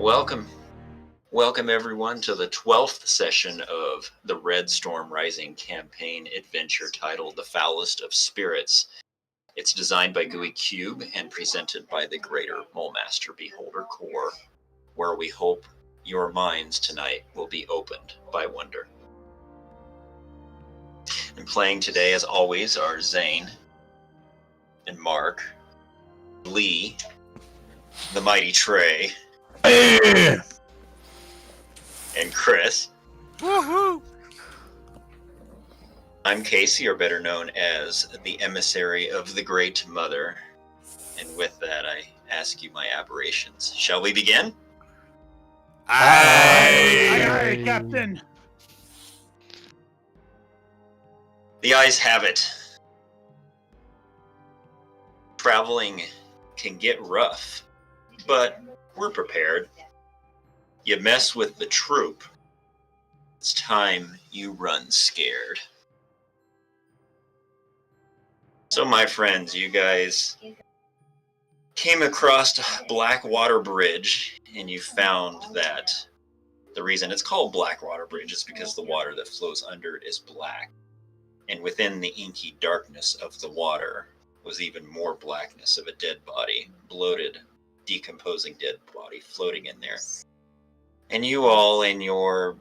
welcome. Welcome everyone to the 12th session of the Red Storm Rising campaign adventure titled The Foulest of Spirits. It's designed by Gooey Cube and presented by the Greater Mulemaster Beholder Corps, where we hope your minds tonight will be opened by wonder. And playing today, as always, are Zane and Mark, Lee, the mighty Trey, and Chris. Woohoo! I'm Casey, or better known as the Emissary of the Great Mother. And with that, I ask you my aberrations. Shall we begin? Aye, Captain. The eyes have it. Traveling can get rough, but we're prepared. You mess with the troupe, it's time you run scared. So my friends, you guys came across Blackwater Bridge, and you found that the reason it's called Blackwater Bridge is because the water that flows under it is black. And within the inky darkness of the water was even more blackness of a dead body, bloated, decomposing dead body floating in there. And you all, in your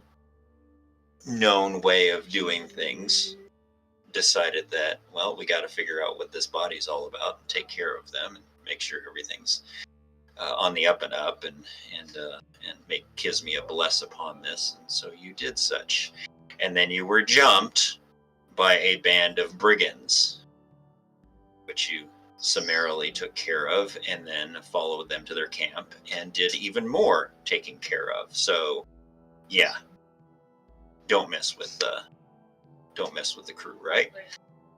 known way of doing things, decided that, well, we got to figure out what this body's all about and take care of them and make sure everything's on the up and up and make Kismia bless upon this. And so you did such. And then you were jumped by a band of brigands, which you summarily took care of, and then followed them to their camp and did even more taking care of. So, yeah, don't mess with the crew, right?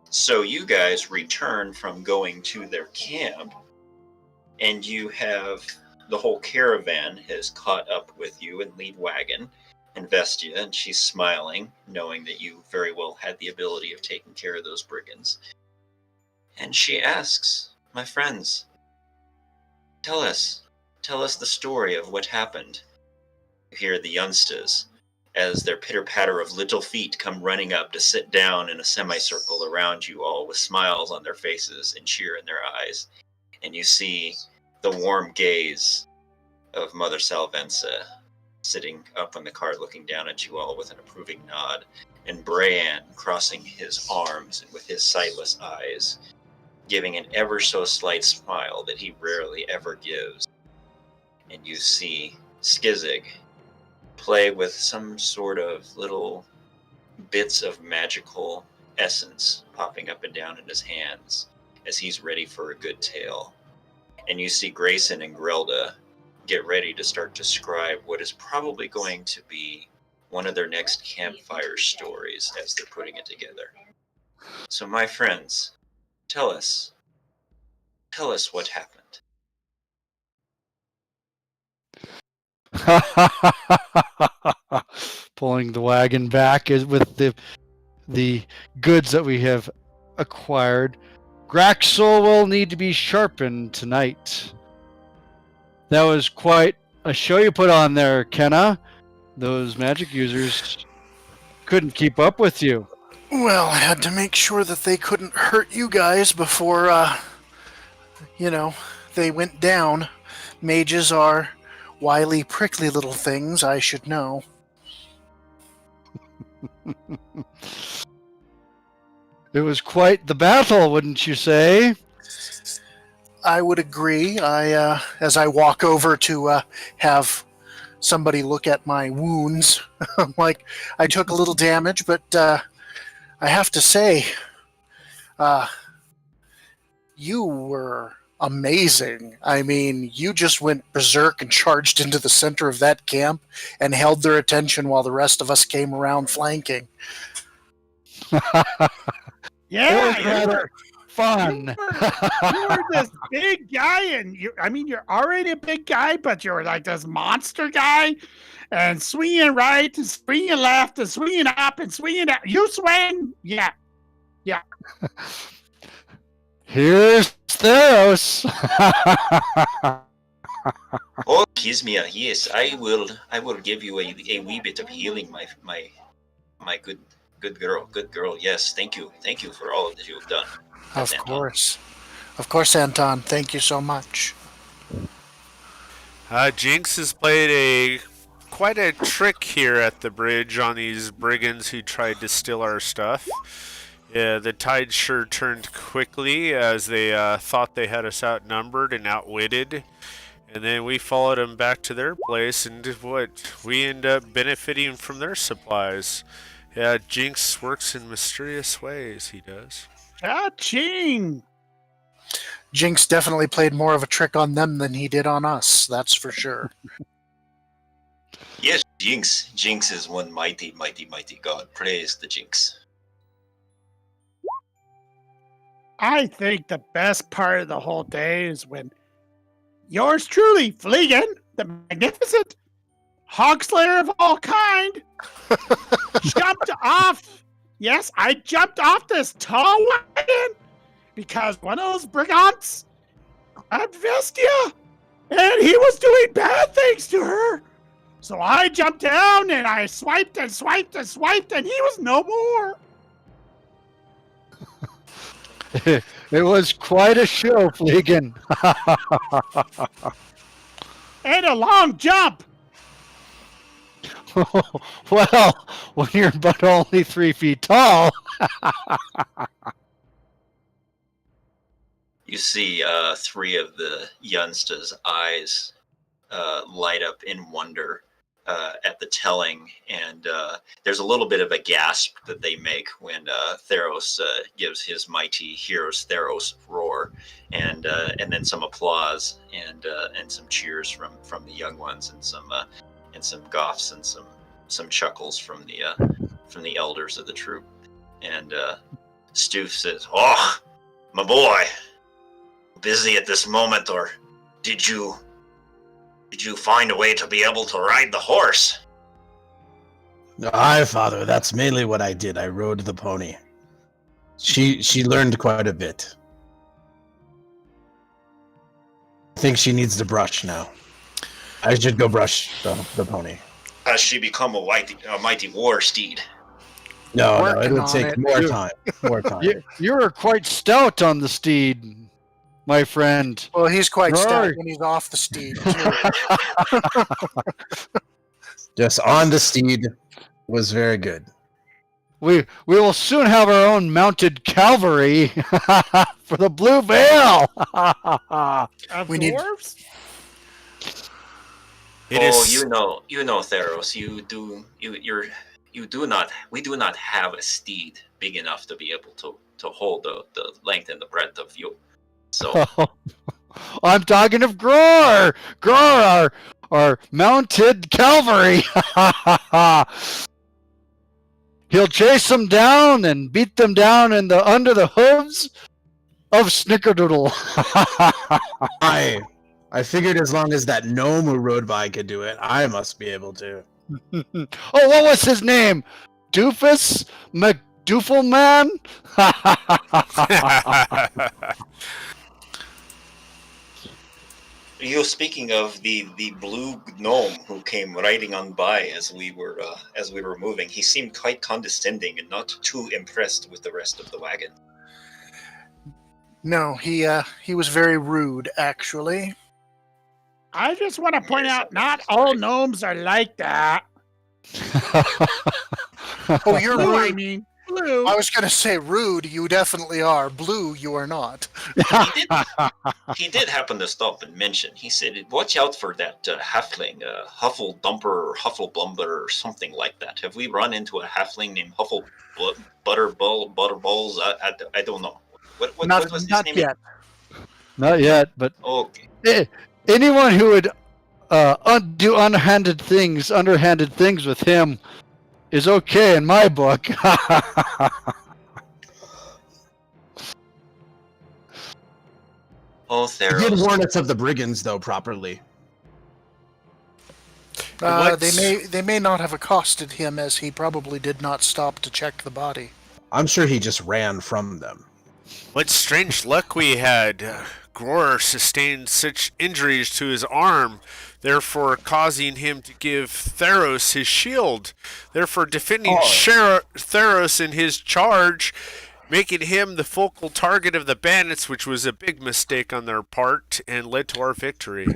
So you guys return from going to their camp, and you have the whole caravan has caught up with you in lead wagon, and Vestia, and she's smiling, knowing that you very well had the ability of taking care of those brigands. And she asks, my friends, tell us the story of what happened. You hear the youngsters, as their pitter-patter of little feet come running up to sit down in a semicircle around you all with smiles on their faces and cheer in their eyes. And you see the warm gaze of Mother Salvenza sitting up on the cart looking down at you all with an approving nod, and Brayan crossing his arms and with his sightless eyes, giving an ever so slight smile that he rarely ever gives. And you see Skizig play with some sort of little bits of magical essence popping up and down in his hands as he's ready for a good tale. And you see Grayson and Grelda get ready to start to describe what is probably going to be one of their next campfire stories as they're putting it together. So my friends, tell us what happened. Pulling the wagon back is with the goods that we have acquired. Graxel will need to be sharpened tonight. That was quite a show you put on there, Kenna. Those magic users couldn't keep up with you. Well, I had to make sure that they couldn't hurt you guys before, they went down. Mages are wily, prickly little things, I should know. It was quite the battle, wouldn't you say? I would agree. As I walk over to have somebody look at my wounds, I'm like, I took a little damage, but I have to say, you were amazing. I mean, you just went berserk and charged into the center of that camp and held their attention while the rest of us came around flanking. Yeah, rather fun. You were this big guy, and you're already a big guy, but you're like this monster guy, and swinging right, and swinging left, and swinging up, and swinging out. You swing, yeah. Here's Theros. Oh, kiss me. Yes, I will. I will give you a wee bit of healing, my good girl. Yes, thank you for all that you've done. Of Anton. course, Anton. Thank you so much. Jinx has played quite a trick here at the bridge on these brigands who tried to steal our stuff. Yeah, the tide sure turned quickly as they thought they had us outnumbered and outwitted. And then we followed them back to their place, and we end up benefiting from their supplies. Yeah, Jinx works in mysterious ways, he does. Cha-ching! Jinx definitely played more of a trick on them than he did on us. That's for sure. Yes, Jinx. Jinx is one mighty god. Praise the Jinx. I think the best part of the whole day is when yours truly, Fleegan, the magnificent hog slayer of all kind, jumped off. Yes, I jumped off this tall wagon because one of those brigands grabbed Vestia, and he was doing bad things to her. So I jumped down and I swiped and swiped and swiped, and he was no more. It was quite a show, Fleegan. And a long jump. Well, when you're but only 3 feet tall. You see 3 of the youngsters' eyes light up in wonder at the telling, and there's a little bit of a gasp that they make when Theros gives his mighty hero's Theros roar, and then some applause and some cheers from the young ones, and some goughs and some chuckles from the elders of the troop. And Stoof says, "Oh, my boy, busy at this moment, or did you find a way to be able to ride the horse?" Aye, father, that's mainly what I did. I rode the pony. She learned quite a bit. I think she needs to brush now. I should go brush the pony. Has she become a mighty war steed? No, it Working would on take it. more time. More time. You were quite stout on the steed, my friend. Well, he's quite Rory. stout when he's off the steed, too. Just on the steed was very good. We will soon have our own mounted cavalry for the Blue Veil. Of We need- dwarves? It Oh, is- you know, Theros. We do not have a steed big enough to be able to hold the length and the breadth of you. So I'm talking of Gror. Gror, our mounted cavalry. He'll chase them down and beat them down under the hooves of Snickerdoodle. I figured as long as that gnome who rode by could do it, I must be able to. Oh, what was his name? Doofus McDoofleman? you speaking of the blue gnome who came riding on by as we were moving, he seemed quite condescending and not too impressed with the rest of the wagon. No, he was very rude, actually. I just want to point Yes, out, not that's all right. gnomes are like that. Oh, you're Blue, I rude. mean, blue. I was going to say rude. You definitely are. Blue, you are not. He did happen to stop and mention. He said, "Watch out for that halfling, Huffledumper or Huffleblumber or something like that. Have we run into a halfling named Butterballs? I don't know. What was his Not name? yet. Not yet, but Okay. anyone who would do underhanded things with him is okay in my book. Oh, He did Theros. warn us of the brigands, though, properly. They may not have accosted him, as he probably did not stop to check the body. I'm sure he just ran from them. What strange luck we had. Gror sustained such injuries to his arm, therefore causing him to give Theros his shield, therefore defending Theros in his charge, making him the focal target of the bandits, which was a big mistake on their part and led to our victory.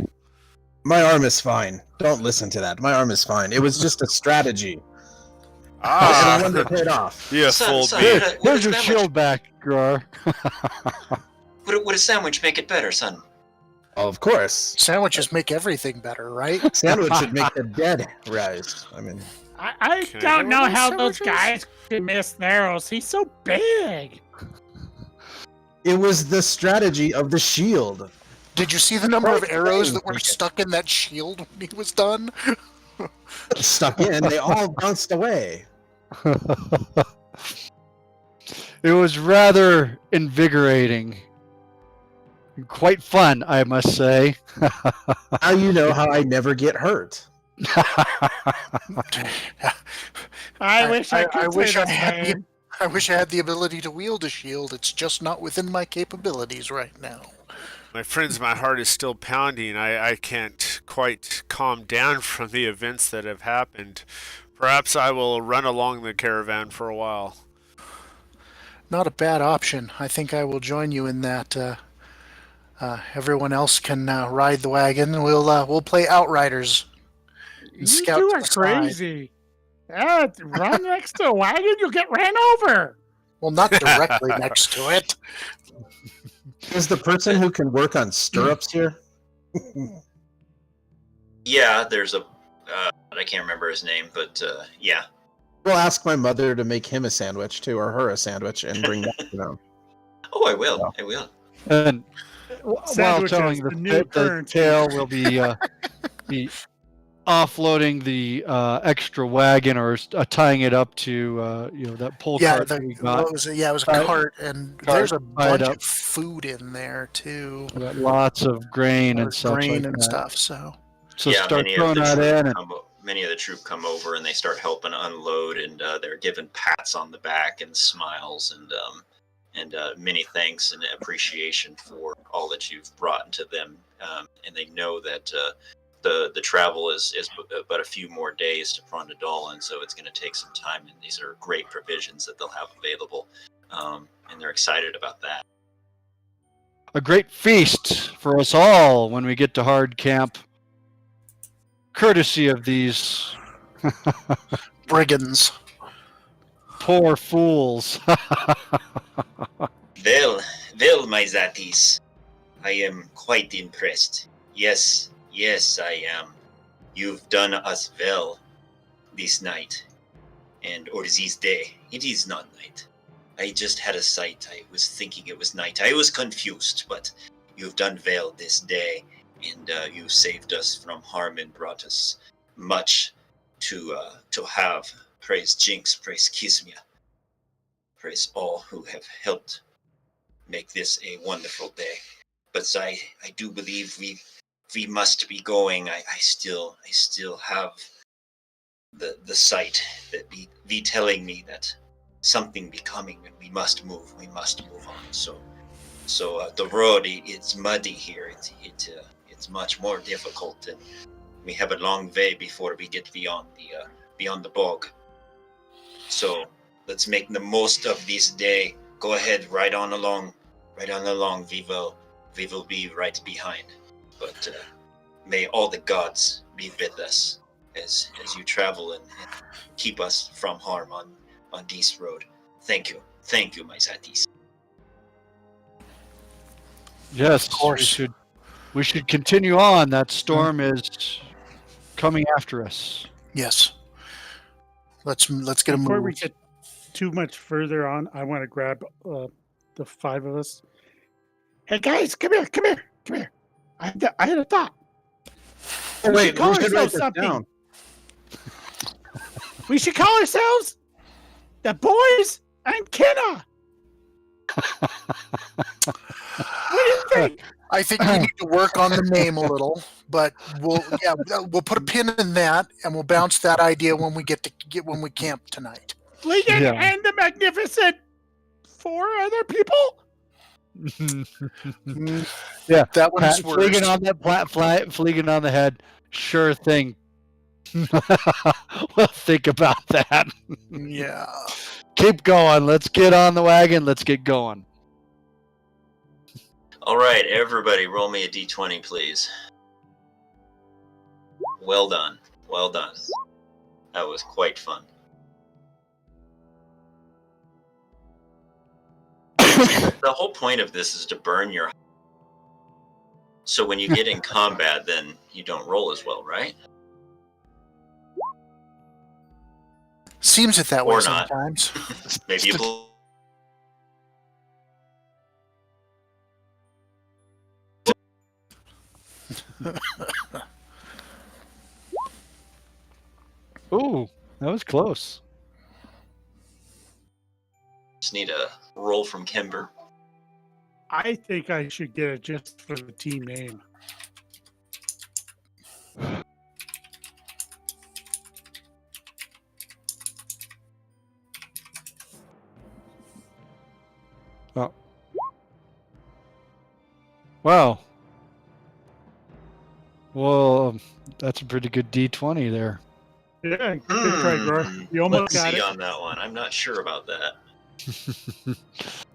My arm is fine. Don't listen to that. My arm is fine. It was just a strategy. And one that paid off. Yeah, Son, fooled son, me. what Here's a your sandwich. shield back, Grar. Would a sandwich make it better, son? Oh, of course. Sandwiches make everything better, right? Sandwich would make the dead rise. I mean, I Can I don't get know one of how those those guys could miss Theros. He's so big. it was the strategy of the shield. Did you see the number of Right, arrows right. that were stuck in that shield when he was done? Stuck in, they all bounced away. It was rather invigorating. Quite fun, I must say. Now you know how I never get hurt. I wish I could wish say I the had same. I wish I had the ability to wield a shield. It's just not within my capabilities right now. My friends, my heart is still pounding. I can't quite calm down from the events that have happened. Perhaps I will run along the caravan for a while. Not a bad option. I think I will join you in that. Everyone else can ride the wagon. We'll play Outriders. You Scout two to are the side. crazy. Yeah, run next to a wagon, you'll get ran over. Well, not directly next to it. Is the person who can work on stirrups here? Yeah, there's a. I can't remember his name, but yeah. We'll ask my mother to make him a sandwich too, or her a sandwich, and bring that to them. Oh, I will. I will. And while Sandwiches, telling the the new currency. tale, we'll be offloading the extra wagon or tying it up to that pull Yeah, cart that we got. it was a Cart- cart, and cart there's a tied bunch up. of food in there too. We got lots of grain and such Grain like and that. stuff. So So yeah, start throwing that in, and many of the troop come over and they start helping unload, and they're given pats on the back and smiles and many thanks and appreciation for all that you've brought into them. And they know that the travel is but a few more days to Prondadol, and so it's going to take some time. And these are great provisions that they'll have available, and they're excited about that. a great feast for us all when we get to hard camp. Courtesy of these brigands. poor fools. Well, my Zatis, I am quite impressed. Yes, I am. You've done us well this night, or this day. It is not night. I just had a sight. I was thinking it was night. I was confused, but you've done well this day, and you saved us from harm and brought us much to have. Praise Jinx, praise Kismia, praise all who have helped make this a wonderful day. But I do believe we must be going. I still have the sight that be telling me that something be coming and we must move on. So the road, it's muddy here. It's much more difficult, and we have a long way before we get beyond the bog. So let's make the most of this day. Go ahead, ride on along. We will be right behind. But may all the gods be with us as you travel and keep us from harm on this road. Thank you, my Zatis. Yes, Of course. we should continue on. That storm is coming after us. Yes. Let's get a Before move. we get too much further on, I want to grab the five of us. Hey guys, come here. I had a thought. Oh, wait, call we should write ourselves this something. down. We should call ourselves the Boys and Kenna. What do you think? I think we need to work on the name a little, but we'll put a pin in that, and we'll bounce that idea when we when we camp tonight. Legan Yeah. and the Magnificent 4 other people? Mm, Yeah, That one's Fleegan worse. on that Fleegan on the head. Sure thing. Well, think about that. Yeah. Keep going. Let's get on the wagon. Let's get going. All right, everybody, roll me a d20, please. Well done. Well done. That was quite fun. The whole point of this is to burn your... So when you get in combat, then you don't roll as well, right? Seems it that way Or not. sometimes. Maybe you... Ooh, that was close. Just need a roll from Kimber. I think I should get it just for the team name. Oh. Wow. Well, that's a pretty good D20 there. Yeah, good try, Gor. You almost Let's got see it. on that one. I'm not sure about that.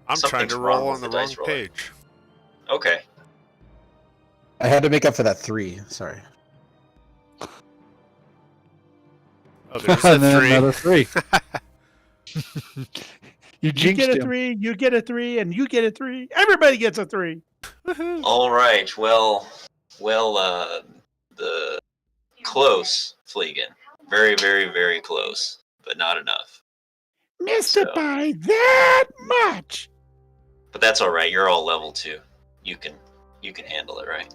I'm trying Something's to wrong roll with on the the wrong dice roller. page. Okay. I had to make up for that 3. Sorry. Oh, there's And a then 3. another 3. You You jinxed get a him. 3, you get a 3, and you get a 3. Everybody gets a 3. All right. Well, the close, Fleegan. Very, very, very close, but not enough. Missed So- it by that much. But that's all right. You're all level 2. You can handle it, right?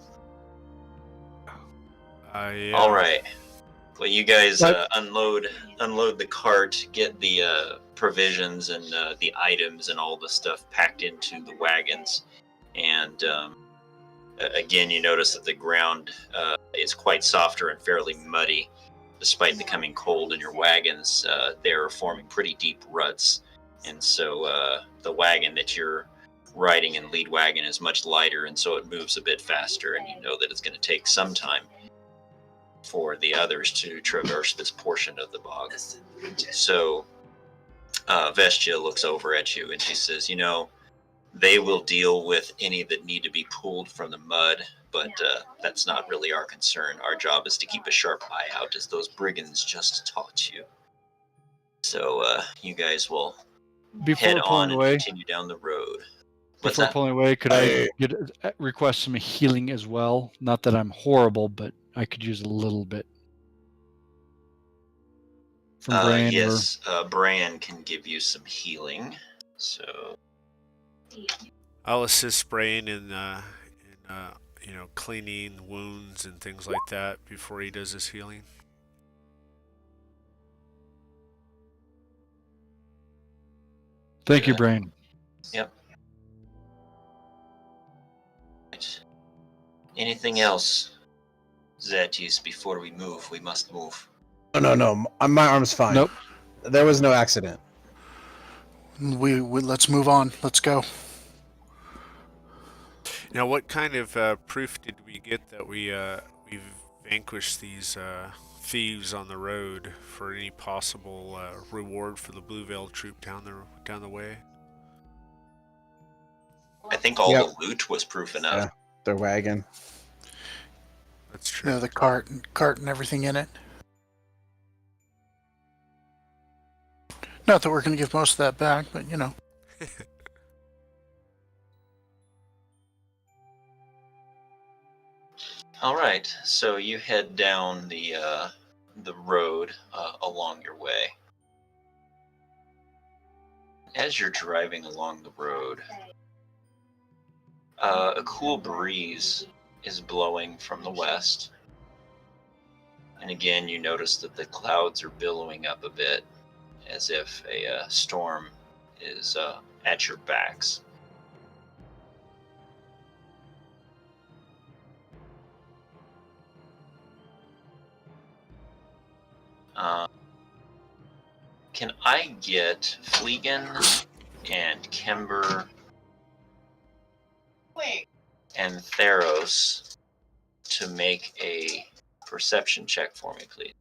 Yeah. All right. Well, you guys But- unload the cart, get the provisions and the items and all the stuff packed into the wagons, and again, you notice that the ground is quite softer and fairly muddy. Despite the coming cold in your wagons, they're forming pretty deep ruts, and so the wagon that you're riding in lead wagon is much lighter, and so it moves a bit faster, and you know that it's going to take some time for the others to traverse this portion of the bog. So Vestia looks over at you and she says, you know, they will deal with any that need to be pulled from the mud, but that's not really our concern. Our job is to keep a sharp eye out, as those brigands just taught you. So you guys will head Before on pulling and away, continue down the road. What's before that? pulling away, could I request some healing as well? Not that I'm horrible, but I could use a little bit. From Bran Yes, Bran can give you some healing. So I'll assist Brain in cleaning wounds and things like that before he does his healing. Thank you, Yeah. Brain. Yep. Anything else, Zetius, before we move? We must move. No. My arm's fine. Nope. There was no accident. We let's move on. Let's go. Now, what kind of proof did we get that we've vanquished these thieves on the road for any possible reward for the Blue Veil troop down the way? I think all Yep. the loot was proof enough. Yeah. Their wagon. That's true. Yeah, the cart and everything in it. Not that we're going to give most of that back, but you know. All right, so you head down the road along your way. As you're driving along the road, a cool breeze is blowing from the west. And again, you notice that the clouds are billowing up a bit, as if a storm is at your backs. Can I get Fleegan and Kimber and Theros to make a perception check for me, please.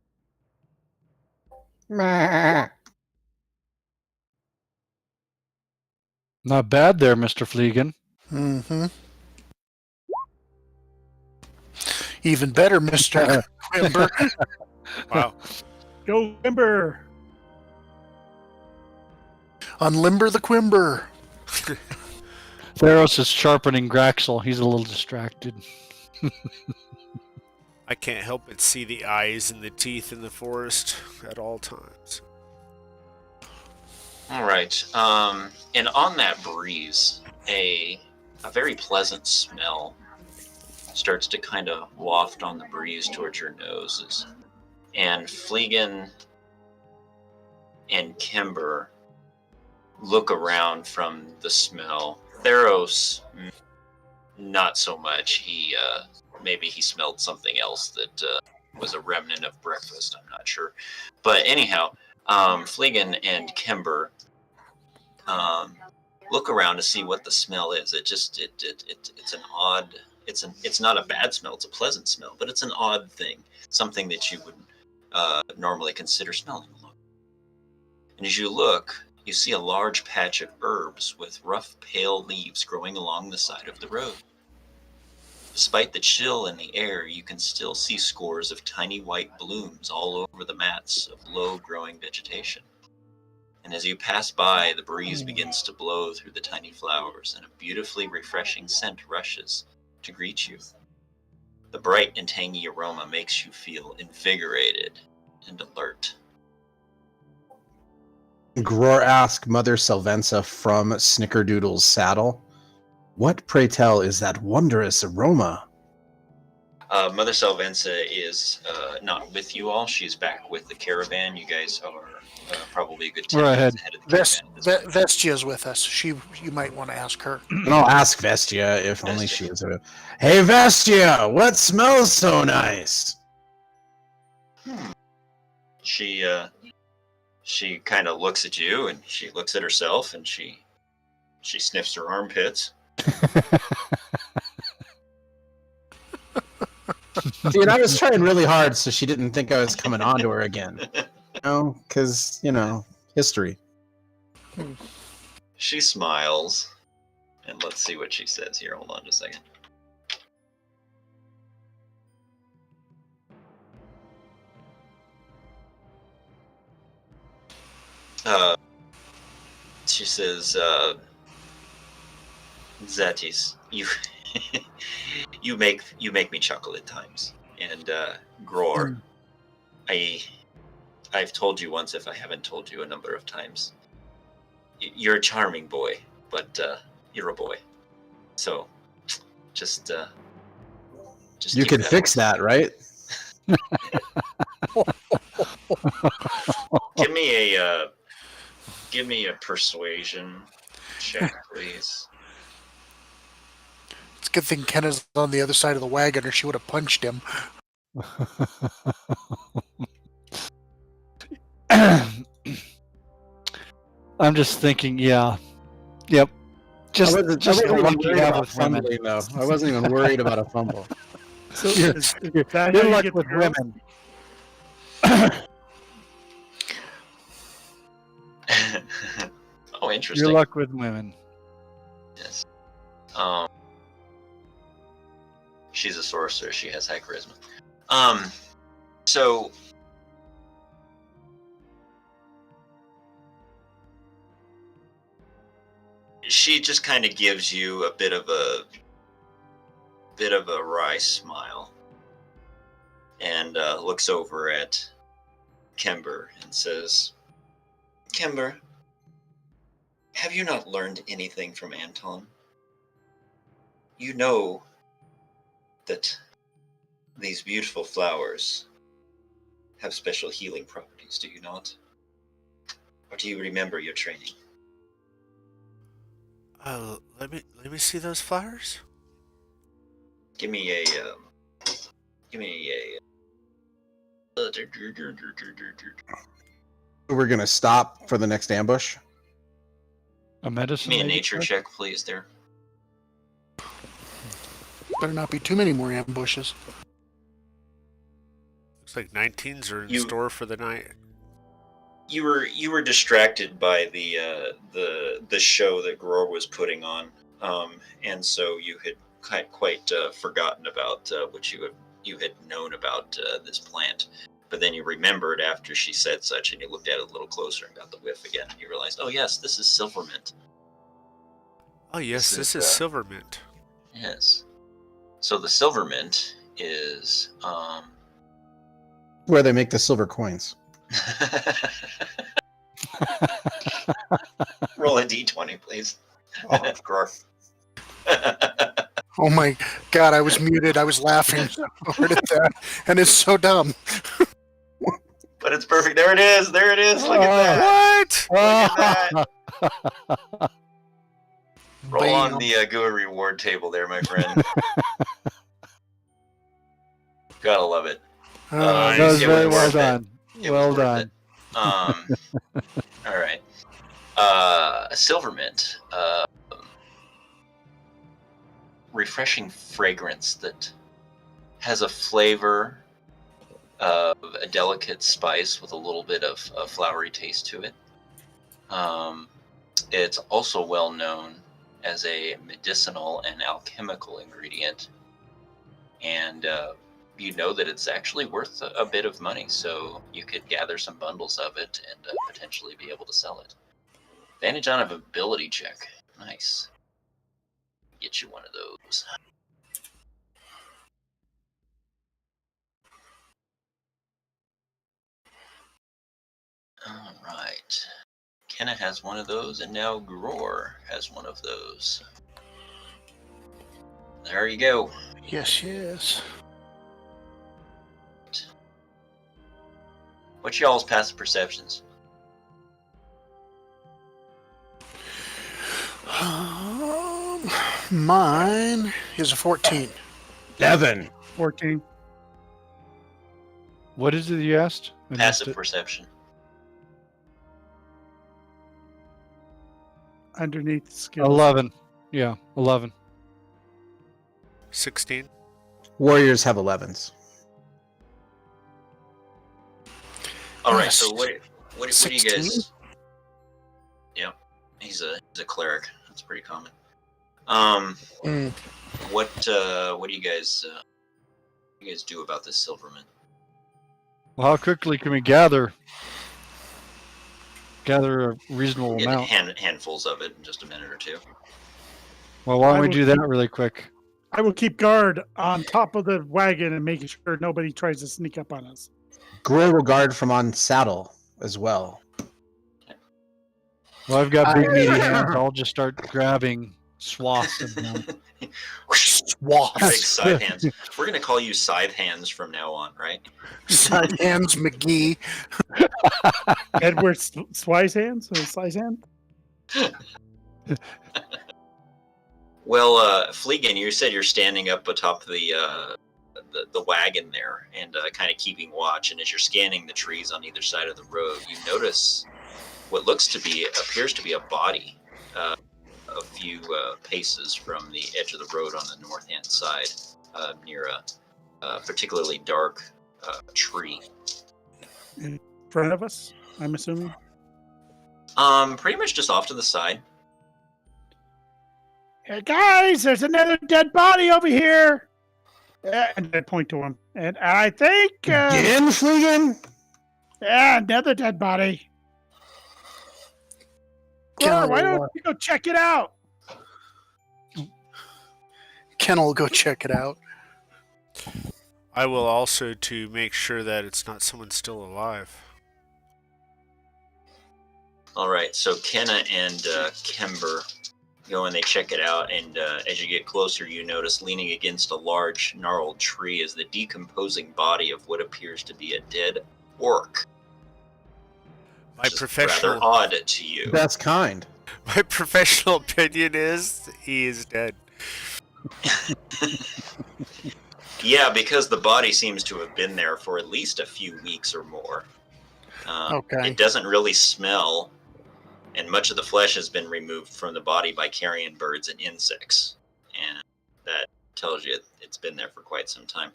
Not bad there, Mr. Fleegan. Mm-hmm. Even better, Mr. Quimber. Wow. Go Timber. Unlimber the Quimber. Theros is sharpening Graxel. He's a little distracted. I can't help but see the eyes and the teeth in the forest at all times. All right. And on that breeze, a very pleasant smell starts to kind of waft on the breeze towards your noses. And Fleegan and Kimber look around from the smell. Theros, not so much. Maybe he smelled something else that was a remnant of breakfast. I'm not sure. But anyhow, Fleegan and Kimber look around to see what the smell is. It's an odd. It's not a bad smell. It's a pleasant smell, but it's an odd thing. Something that you would normally consider smelling alone. And as you look, you see a large patch of herbs with rough, pale leaves growing along the side of the road. Despite the chill in the air, you can still see scores of tiny white blooms all over the mats of low-growing vegetation. And as you pass by, the breeze begins to blow through the tiny flowers, and a beautifully refreshing scent rushes to greet you. The bright and tangy aroma makes you feel invigorated and alert. Gror asked Mother Selvenza from Snickerdoodle's saddle, "What, pray tell, is that wondrous aroma?" Mother Selvenza is not with you all. She's back with the caravan. You guys are probably a good 10 We're minutes ahead. ahead of the caravan. at this point. Vestia's with us. You might want to ask her. And I'll ask Vestia if only Vestia. she is a... Hey, Vestia, what smells so nice? She kind of looks at you, and she looks at herself, and she sniffs her armpits. Dude, I was trying really hard so she didn't think I was coming on to her again. Because, history. She smiles, and let's see what she says here. Hold on just a second. She says, Zatis, you you make me chuckle at times. And Gror, I've told you once if I haven't told you a number of times. You're a charming boy, but you're a boy. So just You can fix that, right? Give me a persuasion check, please. It's a good thing Ken is on the other side of the wagon, or she would have punched him. I'm just thinking, yeah. Yep. Just I wasn't a even lucky worried have about with women. fumbling, though. I wasn't even worried about a fumble. So You're- is that Good how you luck get with the girls? women. Oh, interesting. Your luck with women. Yes. She's a sorcerer. She has high charisma. So she just kind of gives you a bit of a wry smile, and looks over at Kimber and says, "Kimber, have you not learned anything from Anton? You know that these beautiful flowers have special healing properties, do you not? Or do you remember your training?" Let me see those flowers. Give me a We're going to stop for the next ambush. A medicine. Give me a maybe? nature check, please. There. Better not be too many more ambushes. Looks like 19s are in You- store for the night. You were distracted by the show that Gror was putting on, and so you had quite forgotten about what you had known about this plant. But then you remembered after she said such, and you looked at it a little closer and got the whiff again, and you realized, oh yes, this is silvermint. Oh yes, this is silvermint. Yes. So the silvermint is Where they make the silver coins. roll a d20, please. Oh. Gror. Oh my god, I was muted. I was laughing so hard at that. And it's so dumb. But it's perfect. There it is. There it is. Look at that. What? Look at that. Roll on Bam. the GUI reward table there, my friend. Gotta love it. Uh, That was it very was well worth it. done. It Well was worth done. it. All right. A silvermint. Refreshing fragrance that has a flavor of a delicate spice with a little bit of a flowery taste to it. It's also well known as a medicinal and alchemical ingredient, and you know that it's actually worth a bit of money, so you could gather some bundles of it and potentially be able to sell it. Advantage on an ability check. Nice. Get you one of those. All right. Kenna has one of those, and now Gror has one of those. There you go. yes, yes. What's y'all's passive perceptions? Mine is a 14. 11. 14. What is it you asked? I missed Passive it. perception. Underneath the skills. 11. Yeah, 11. 16. Warriors have 11s. All right. Yes. So what do you 16? guys? Yeah, he's a cleric. That's pretty common. Mm. What do you guys do about this silverman? Well, how quickly can we gather a reasonable Get amount? handfuls of it in just a minute or two. Well, why don't I we would- do that really quick? I will keep guard on top of the wagon and making sure nobody tries to sneak up on us. Grow will guard from on saddle as well. Well, I've got big meaty hands. I'll just start grabbing swaths of them. Big Swaths. scythe hands. We're gonna call you scythe hands from now on, right? Side hands McGee. Edward Swice hands? Slice hand? Well, Fleegan, you said you're standing up atop the wagon there and kind of keeping watch. And as you're scanning the trees on either side of the road, you notice what appears to be a body a few paces from the edge of the road on the north-hand side, near a particularly dark tree. In front of us, I'm assuming? Pretty much just off to the side. Hey guys, there's another dead body over here. And I point to him. And I think, Get in, Fleegan! yeah, another dead body. Kennel, Why don't you go check it out? Kennel will go check it out. I will also to make sure that it's not someone still alive. All right, so Kenna and Kember go and they check it out, and as you get closer, you notice leaning against a large, gnarled tree is the decomposing body of what appears to be a dead orc. My Which is professional rather odd to you. That's kind. my professional opinion is he is dead. Yeah, because the body seems to have been there for at least a few weeks or more. Okay. It doesn't really smell, and much of the flesh has been removed from the body by carrion birds and insects. And that tells you it's been there for quite some time.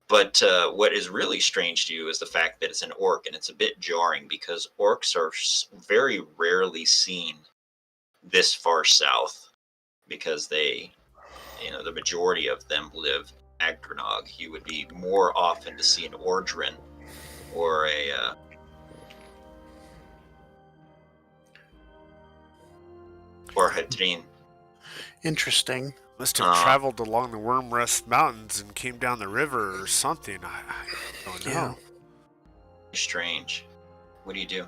But what is really strange to you is the fact that it's an orc, and it's a bit jarring because orcs are very rarely seen this far south because they, the majority of them live in Agdernog. You would be more often to see an Ordrin or a or Hadrin. Interesting. Must have traveled along the Wormrest Mountains and came down the river or something. I don't know. Yeah. Strange. What do you do?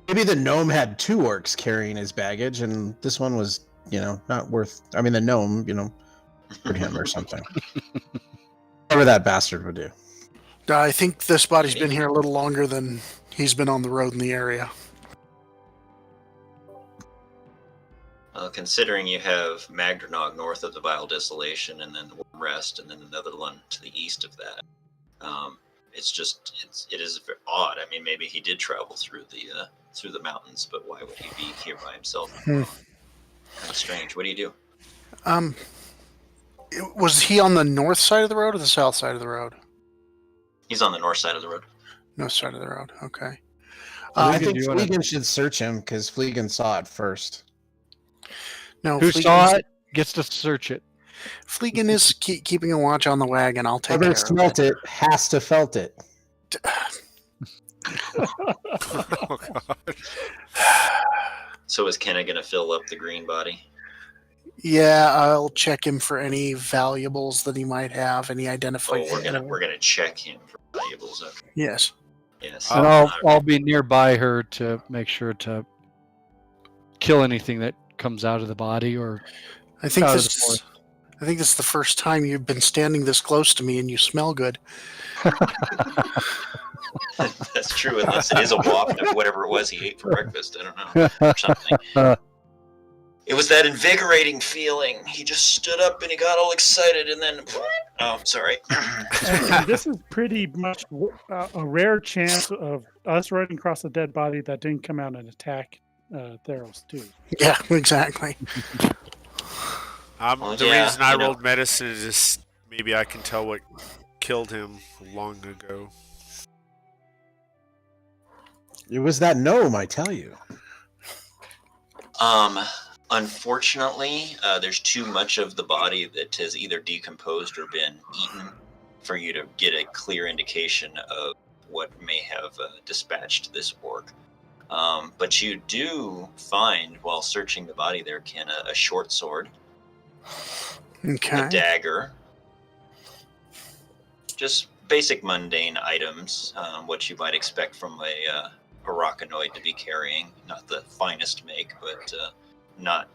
Maybe the gnome had 2 orcs carrying his baggage, and this one was, not worth. I mean, the gnome, hurt him or something. Whatever that bastard would do. I think this body's been here a little longer than he's been on the road in the area. Considering you have Magdernog north of the Vile Desolation, and then the Wormrest, and then another one to the east of that, it is odd. I mean, maybe he did travel through the mountains, but why would he be here by himself? Kind of strange. What do you do? Was he on the north side of the road or the south side of the road? He's on the north side of the road. North side of the road. Okay. I think Fleegan should search him because Fleegan saw it first. No, Who saw it gets to search it. Fleegan is keeping a watch on the wagon. I'll take care Whoever of smelt it has to felt it. Oh, God. So is Kenna gonna fill up the green body? Yeah, I'll check him for any valuables that he might have, any identified. We're gonna check him for valuables. Okay. Yes. Yes. And I'll be nearby her to make sure to kill anything that comes out of the body or I think out of this. the forest. I think this is the first time you've been standing this close to me, and you smell good. That's true, unless it is a waft of whatever it was he ate for breakfast. I don't know. Or something. It was that invigorating feeling. He just stood up and he got all excited, and then... Oh, sorry. And this is pretty much a rare chance of us running across a dead body that didn't come out and attack Theros, too. Yeah, exactly. The reason I rolled medicine is just maybe I can tell what killed him long ago. It was that gnome, I tell you. Unfortunately, there's too much of the body that has either decomposed or been eaten for you to get a clear indication of what may have dispatched this orc. But you do find, while searching the body there, Ken, a short sword, Okay. a dagger, just basic mundane items, what you might expect from a Arachnoid to be carrying. Not the finest make, but not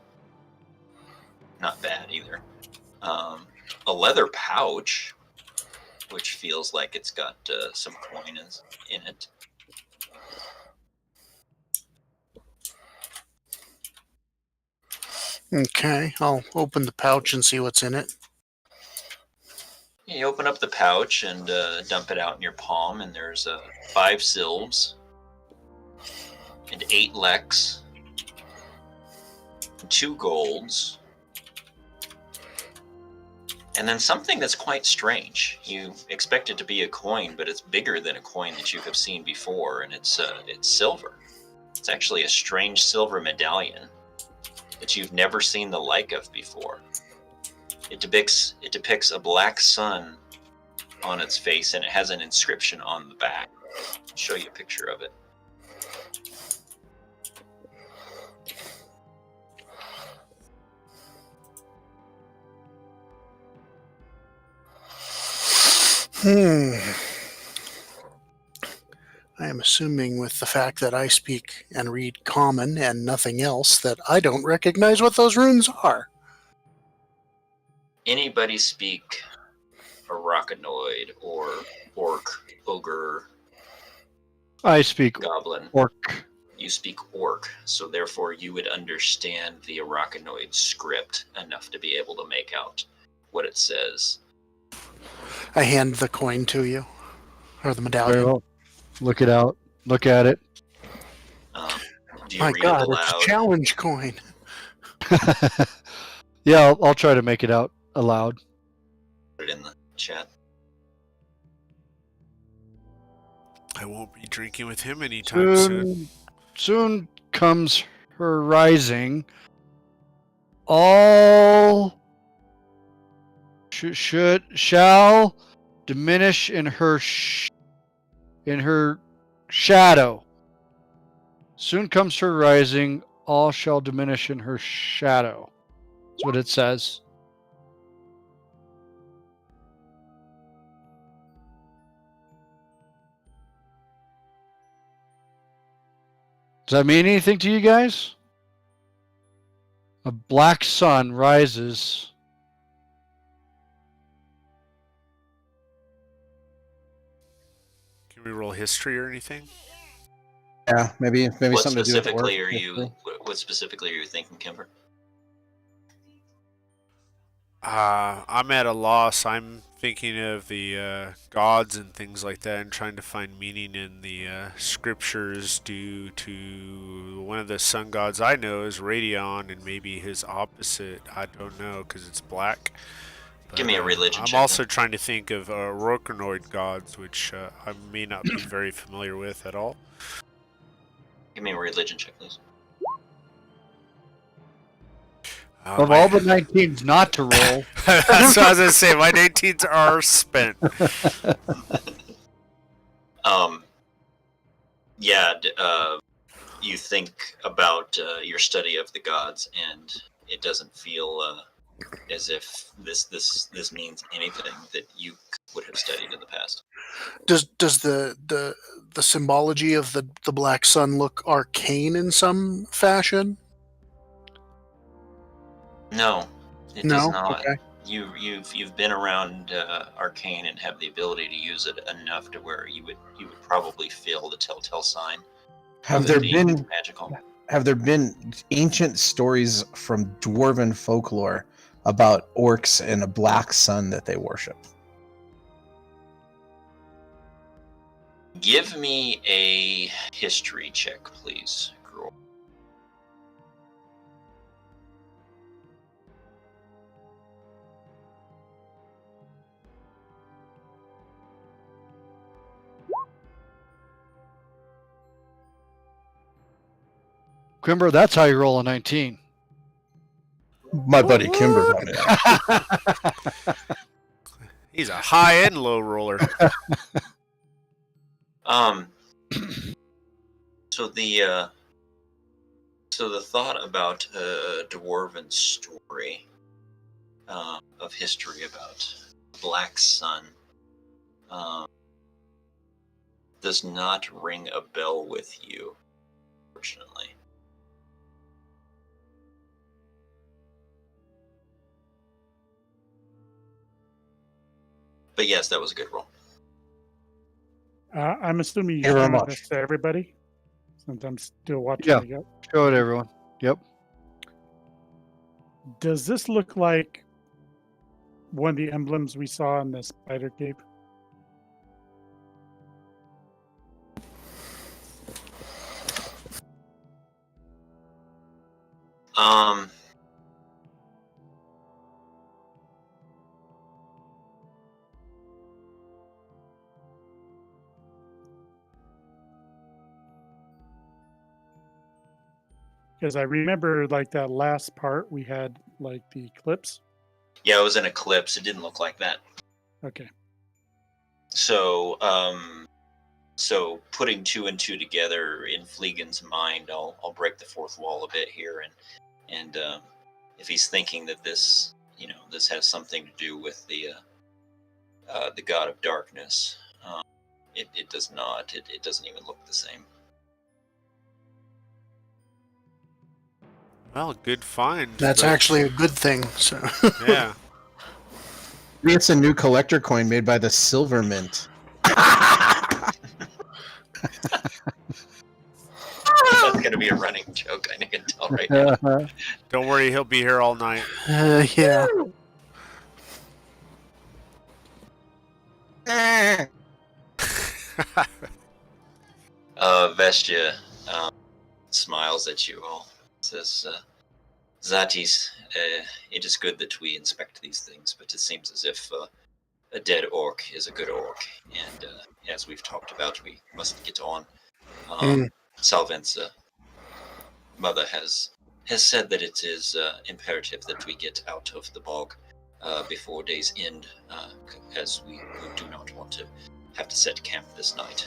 bad either. A leather pouch, which feels like it's got some coin in it. Okay, I'll open the pouch and see what's in it. You open up the pouch and dump it out in your palm, and there's 5 silves and 8 leks, 2 golds, and then something that's quite strange. You expect it to be a coin, but it's bigger than a coin that you have seen before, and it's silver. It's actually a strange silver medallion that you've never seen the like of before. It depicts a black sun on its face, and it has an inscription on the back. I'll show you a picture of it. I am assuming, with the fact that I speak and read common and nothing else, that I don't recognize what those runes are. Anybody speak Arachnoid or orc, ogre, I speak goblin? orc. You speak orc, so therefore you would understand the Arachnoid script enough to be able to make out what it says. I hand the coin to you, or the Very medallion. well. Look it out. Look at it. Do you My read God, it aloud? it's a challenge coin. Yeah, I'll try to make it out. aloud. Put it in the chat. I won't be drinking with him anytime soon. Soon comes her rising. All shall diminish in her shadow. Soon comes her rising. All shall diminish in her shadow. That's what it says. Does that mean anything to you guys? A black sun rises. Can we roll history or anything? Yeah, maybe What something to do with specifically orc are you? history. What specifically are you thinking, Kimber? I'm at a loss. I'm thinking of the gods and things like that and trying to find meaning in the scriptures due to one of the sun gods I know is Radion and maybe his opposite. I don't know because it's black. Give me a religion I'm check, also then. trying to think of Rokanoid gods, which I may not be very familiar with at all. Give me a religion check, please. Of all the 19s not to roll. That's what I was gonna say. My 19s are spent. Yeah. You think about your study of the gods, and it doesn't feel as if this means anything that you would have studied in the past. Does the symbology of the black sun look arcane in some fashion? No, it No? does not. Okay. You've been around arcane and have the ability to use it enough to where you would probably feel the telltale sign. Have of there it being been magical? have there been ancient stories from dwarven folklore about orcs and a black sun that they worship? Give me a history check, please, girl. Quimber, that's how you roll a 19. My buddy Kimber taught me that. He's a high and low roller. So the thought about a dwarven story of history about Black Sun does not ring a bell with you, fortunately. But yes, that was a good roll. I'm assuming you Thank you very showed much. this to everybody. Since I'm still watching. Yeah. it go. Show it, everyone. Yep. Does this look like one of the emblems we saw in the spider cave? Because I remember like that last part we had like the eclipse. Yeah, it was an eclipse. It didn't look like that. Okay. So, so putting two and two together in Fleegan's mind, I'll break the fourth wall a bit here, and if he's thinking that this, this has something to do with the god of darkness, it does not. It doesn't even look the same. Well, good find. That's but- actually a good thing. So Yeah. Maybe it's a new collector coin made by the Silver Mint. That's gonna be a running joke. I can tell right now. Don't worry, he'll be here all night. yeah. Vestia smiles at you all. Says, That is, it is good that we inspect these things, but it seems as if a dead orc is a good orc, and as we've talked about, we must get on. Salvent's mother has said that it is imperative that we get out of the bog before day's end, as we do not want to have to set camp this night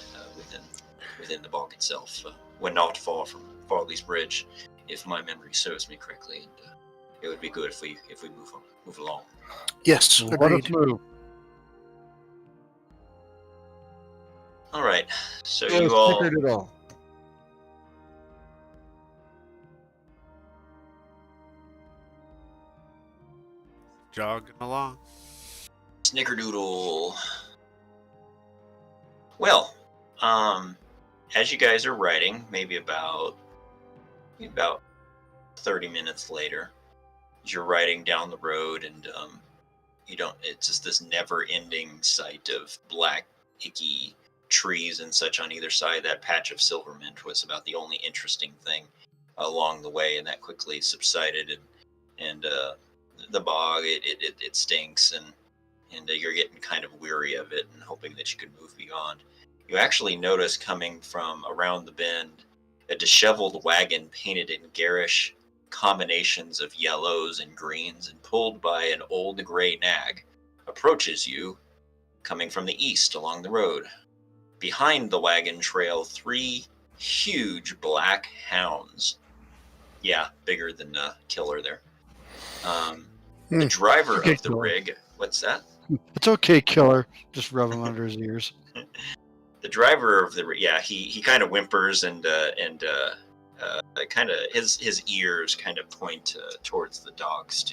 within the bog itself. We're not far from Farley's Bridge, if my memory serves me correctly, and it would be good if we move along. Yes, Let agreed. us move. All right, so Yeah, you all. snickered it all. Jogging along. Snickerdoodle. Well, as you guys are riding, maybe about 30 minutes later, you're riding down the road, and it's just this never-ending sight of black, icky trees and such on either side. That patch of silvermint was about the only interesting thing along the way, and that quickly subsided, and the bog, it stinks, and you're getting kind of weary of it and hoping that you could move beyond. You actually notice coming from around the bend a disheveled wagon painted in garish combinations of yellows and greens and pulled by an old gray nag approaches you, coming from the east along the road. Behind the wagon trail 3 huge black hounds. Yeah, bigger than Killer there. The driver Okay, of the Killer. rig. What's that? It's okay, Killer. Just rub him under his ears. The driver of the rig. Yeah, he kind of whimpers and kind of his ears kind of point towards the dogs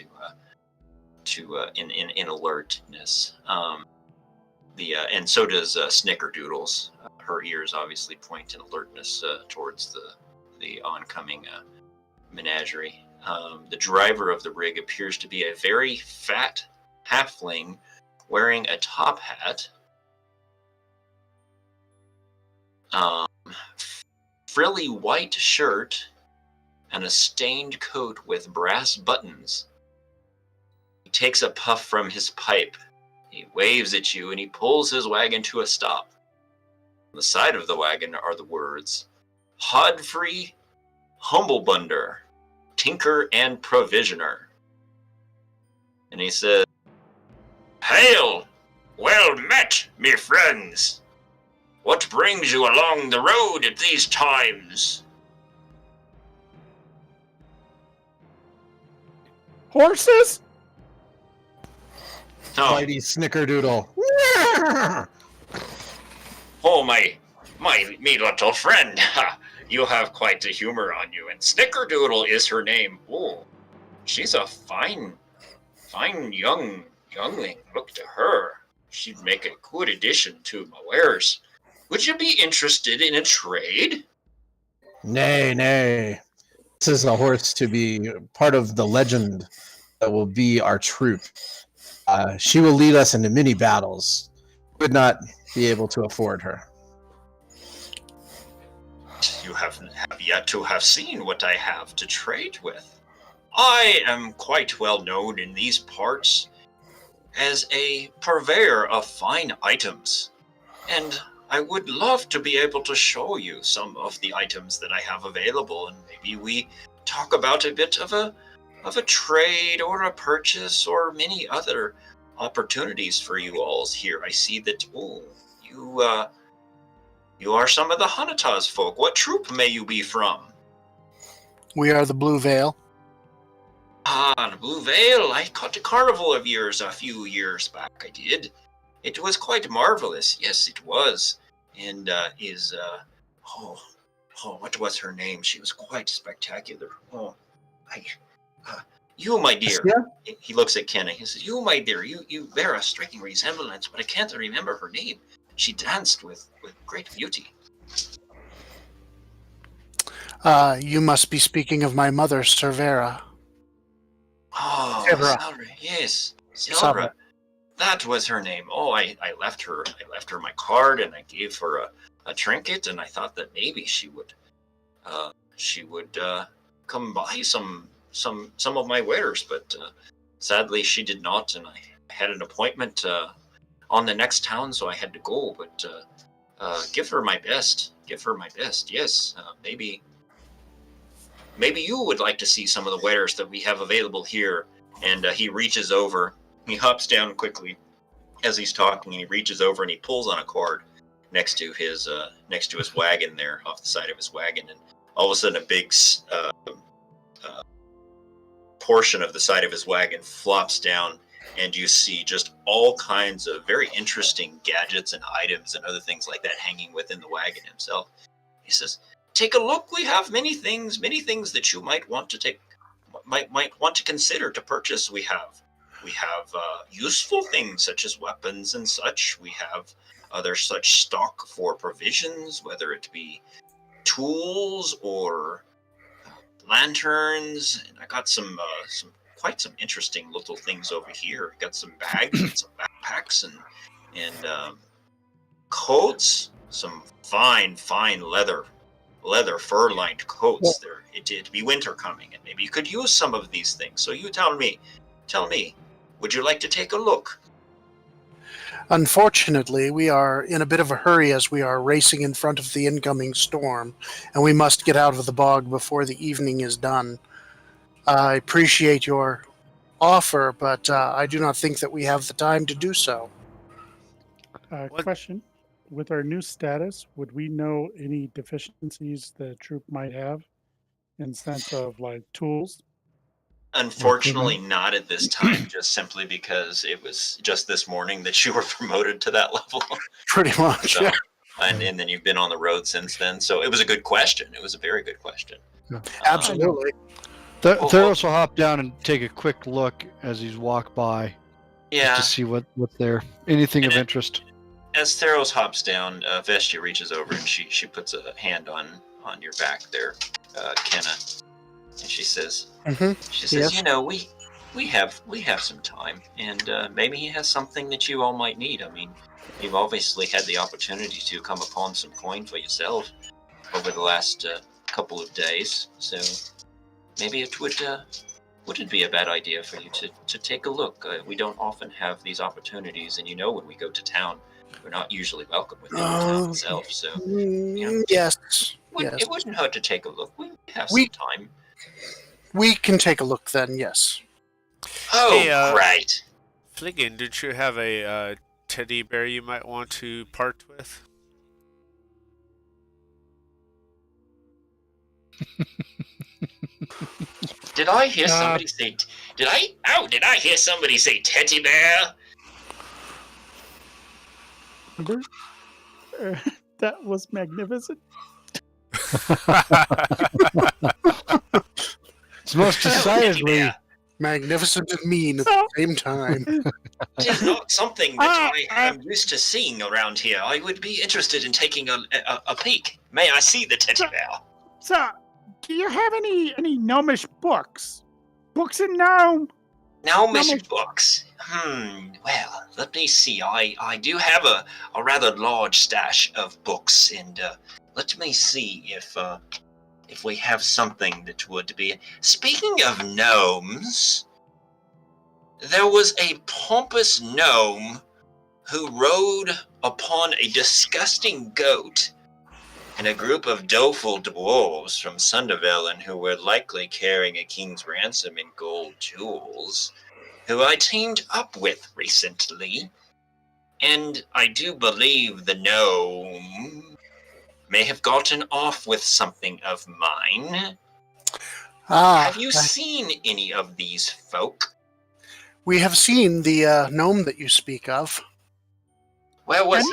in alertness. And so does Snickerdoodles. Her ears obviously point in alertness towards the oncoming menagerie. The driver of the rig appears to be a very fat halfling wearing a top hat, frilly white shirt, and a stained coat with brass buttons. He takes a puff from his pipe. He waves at you and he pulls his wagon to a stop. On the side of the wagon are the words, Hodfrey, Humblebunder, Tinker and Provisioner. And he says, Hail! Well met, me friends! What brings you along the road at these times? Horses? Oh, Mighty Snickerdoodle. oh my me little friend. You have quite a humor on you, and Snickerdoodle is her name. Oh, she's a fine youngling. Look to her. She'd make a good addition to my wares. Would you be interested in a trade? Nay, nay. This is a horse to be part of the legend that will be our troupe. She will lead us into many battles. Would not be able to afford her. You have yet to have seen what I have to trade with. I am quite well known in these parts as a purveyor of fine items, and I would love to be able to show you some of the items that I have available, and maybe we talk about a bit of a trade or a purchase or many other opportunities for you all here. I see that you are some of the Hanatas folk. What troop may you be from? We are the Blue Veil. Ah, the Blue Veil. I caught a carnival of yours a few years back. I did. It was quite marvelous. Yes, it was. And what was her name? She was quite spectacular. You, my dear. Yeah. He looks at Kenna. He says, "You, my dear, you bear a striking resemblance, but I can't remember her name. She danced with great beauty." You must be speaking of my mother, Cervera. Oh, Silvera. Silvera, yes, Silvera. Silvera. That was her name. Oh, I left her my card, and I gave her a trinket, and I thought that maybe she would come buy some some of my wares, but sadly she did not, and I had an appointment on the next town, so I had to go. But give her my best. Give her my best. Yes, maybe you would like to see some of the wares that we have available here. And he reaches over. He hops down quickly as he's talking, and he reaches over and he pulls on a cord next to his wagon there, off the side of his wagon, and all of a sudden a big portion of the side of his wagon flops down, and you see just all kinds of very interesting gadgets and items and other things like that hanging within the wagon himself. He says, "Take a look. We have many things that you might want to might want to consider to purchase. We have useful things such as weapons and such. We have other such stock for provisions, whether it be tools or lanterns. And I got some interesting little things over here. Got some bags and some backpacks and coats, some fine leather fur-lined coats. There, it'd be winter coming, and maybe you could use some of these things. So you tell me, would you like to take a look?" Unfortunately, we are in a bit of a hurry as we are racing in front of the incoming storm, and we must get out of the bog before the evening is done. I appreciate your offer, but I do not think that we have the time to do so. Question. With our new status, would we know any deficiencies the troop might have in sense of like tools? Unfortunately, not at this time, just simply because it was just this morning that you were promoted to that level. Pretty much, So, yeah. and then you've been on the road since then. So it was a good question. It was a very good question. Absolutely. Theros will hop down and take a quick look as he's walk by, Yeah. just to see what's there. Anything of interest. As Theros hops down, Vestia reaches over and she puts a hand on your back there, Kenna, and she says, Yes. "You know, we have some time, and maybe he has something that you all might need. I mean, you've obviously had the opportunity to come upon some coin for yourself over the last couple of days, so maybe it wouldn't be a bad idea for you to take a look. We don't often have these opportunities, and when we go to town, we're not usually welcome within the town itself. So Yes. it wouldn't hurt to take a look. We have We- some time." We can take a look then, yes. Oh, Hey, great. Fliggin, did you have a teddy bear you might want to part with? Did I hear somebody say? Did I hear somebody say teddy bear? Remember? That was magnificent. It's most decidedly. Magnificent and mean at the same time. It is not something that I am used to seeing around here. I would be interested in taking a peek. May I see the teddy bear? So, do you have any gnomish books? Books in gnome? Gnomish books. Well, let me see. I do have a rather large stash of books, and let me see if we have something that would be. Speaking of gnomes, there was a pompous gnome who rode upon a disgusting goat, and a group of doleful dwarves from Sundervellen who were likely carrying a king's ransom in gold jewels, who I teamed up with recently. And I do believe the gnome may have gotten off with something of mine. Have you seen any of these folk? We have seen the gnome that you speak of. Where was he?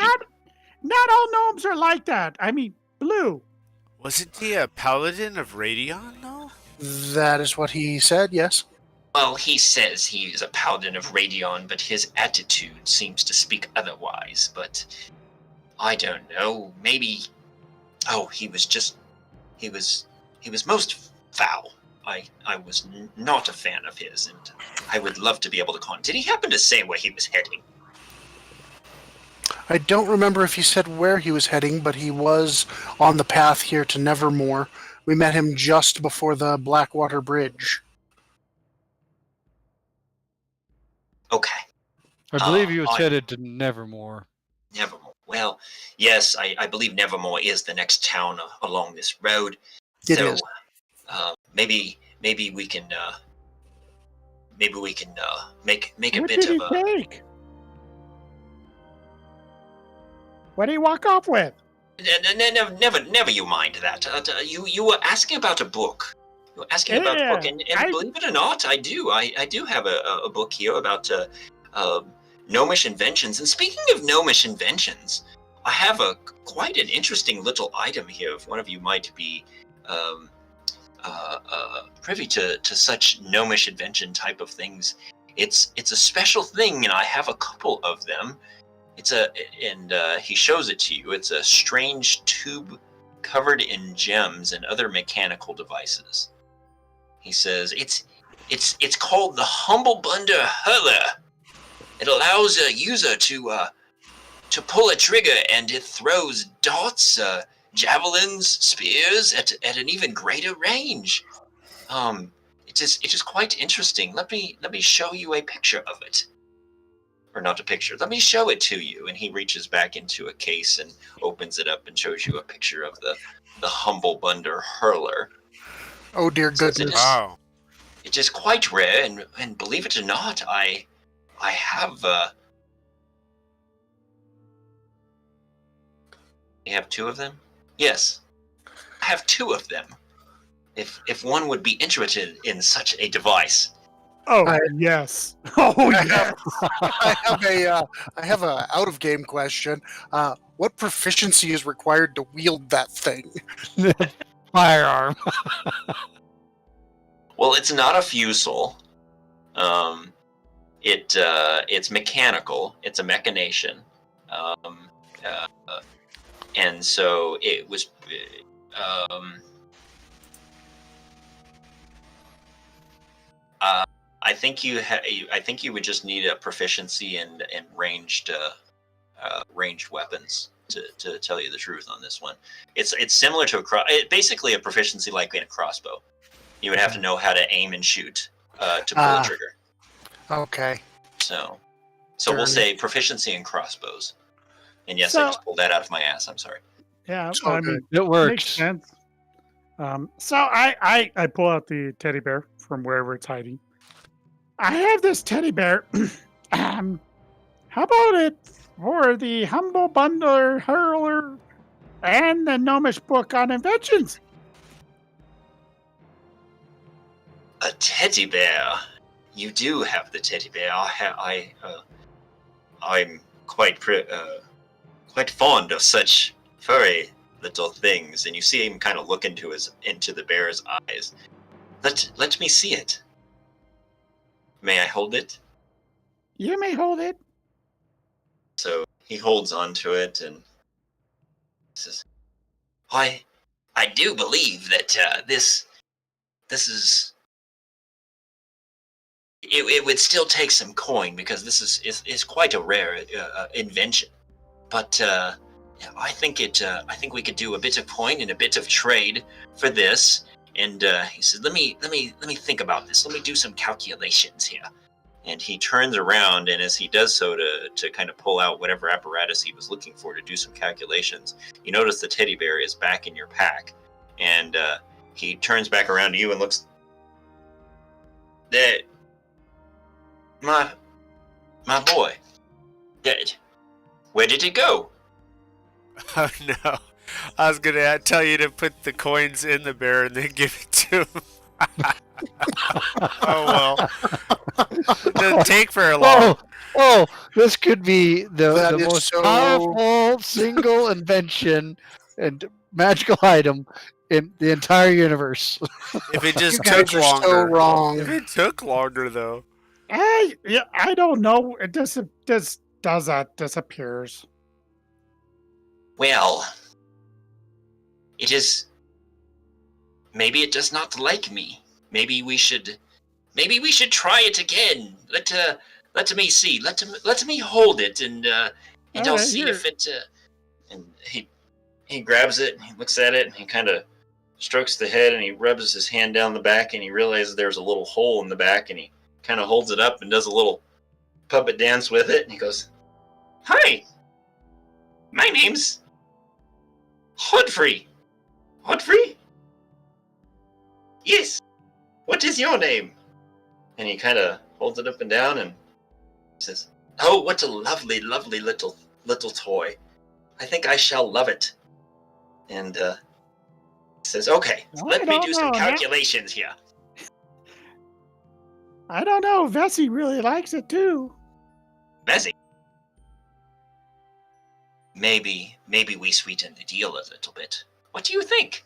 Not all gnomes are like that. I mean, blue. Wasn't he a paladin of Radion, though? That is what he said, yes. Well, he says he is a paladin of Radion, but his attitude seems to speak otherwise. But I don't know. Maybe. Oh, he was most foul. I was not a fan of his, and I would love to be able to Did he happen to say where he was heading? I don't remember if he said where he was heading, but he was on the path here to Nevermore. We met him just before the Blackwater Bridge. Okay. I believe he was I- headed to Nevermore. Nevermore. Well, yes, I believe Nevermore is the next town along this road. It So, is. maybe we can make a What bit did of he a. take? What did he walk off with? Never you mind that. You were asking about a book. You were asking about a book, and believe it or not, I do have a book here about gnomish inventions. And speaking of gnomish inventions, I have quite an interesting little item here. If one of you might be privy to such gnomish invention type of things, it's a special thing, and I have a couple of them. He shows it to you. It's a strange tube covered in gems and other mechanical devices. He says it's called the Humble Bundle Hurler. It allows a user to pull a trigger, and it throws darts, javelins, spears at an even greater range. It is quite interesting. Let me show you a picture of it. Or not a picture. Let me show it to you. And he reaches back into a case and opens it up and shows you a picture of the Humble Bundle Hurler. Oh dear goodness. Wow. It is quite rare, and believe it or not, I have You have two of them? Yes. I have two of them. If one would be interested in such a device. Oh, yes. Oh, yes. I have a out of game question. What proficiency is required to wield that thing? Firearm. Well, it's not a fusel. It's mechanical. It's a machination. And so it was. I think you would just need a proficiency in ranged weapons to tell you the truth on this one. It's similar to basically a proficiency like in a crossbow. You would have to know how to aim and shoot to pull a trigger. Okay. So we'll say proficiency in crossbows. And yes, I just pulled that out of my ass. I'm sorry. Yeah, So I mean, It makes works. sense. So I pull out the teddy bear from wherever it's hiding. I have this teddy bear. How about it for the Humble Bundler Hurler and the Gnomish book on inventions? A teddy bear. You do have the teddy bear. I'm quite fond of such furry little things, and you see him kind of look into the bear's eyes. Let me see it. May I hold it? You may hold it. So he holds onto it and says, I do believe that this is. It would still take some coin because this is quite a rare invention, but I think we could do a bit of coin and a bit of trade for this. And he said, let me think about this. Let me do some calculations here. And he turns around, and as he does so to kind of pull out whatever apparatus he was looking for to do some calculations, you notice the teddy bear is back in your pack, and he turns back around to you and looks. There, my boy, dead. Where did it go? Oh no. I was gonna tell you to put the coins in the bear and then give it to him. Oh well. It doesn't take very long. Oh, this could be the That is most so- powerful single invention and magical item in the entire universe. If it You just guys took are longer. so wrong. If it took longer though. I don't know. It does that disappears. Well, it is. Maybe it does not like me. Maybe we should try it again. Let me see. Let me hold it, and I'll Alright, see here. if it. And he grabs it, and he looks at it, and he kind of strokes the head, and he rubs his hand down the back, and he realizes there's a little hole in the back, and he kind of holds it up and does a little puppet dance with it, and he goes, "Hi, my name's Hodfrey. Hodfrey? Yes. What is your name?" And he kind of holds it up and down and says, "Oh, what a lovely, lovely little toy. I think I shall love it." And says, "Okay, let me do some calculations here." I don't know. Vesey really likes it too. Bessie, maybe we sweeten the deal a little bit. What do you think?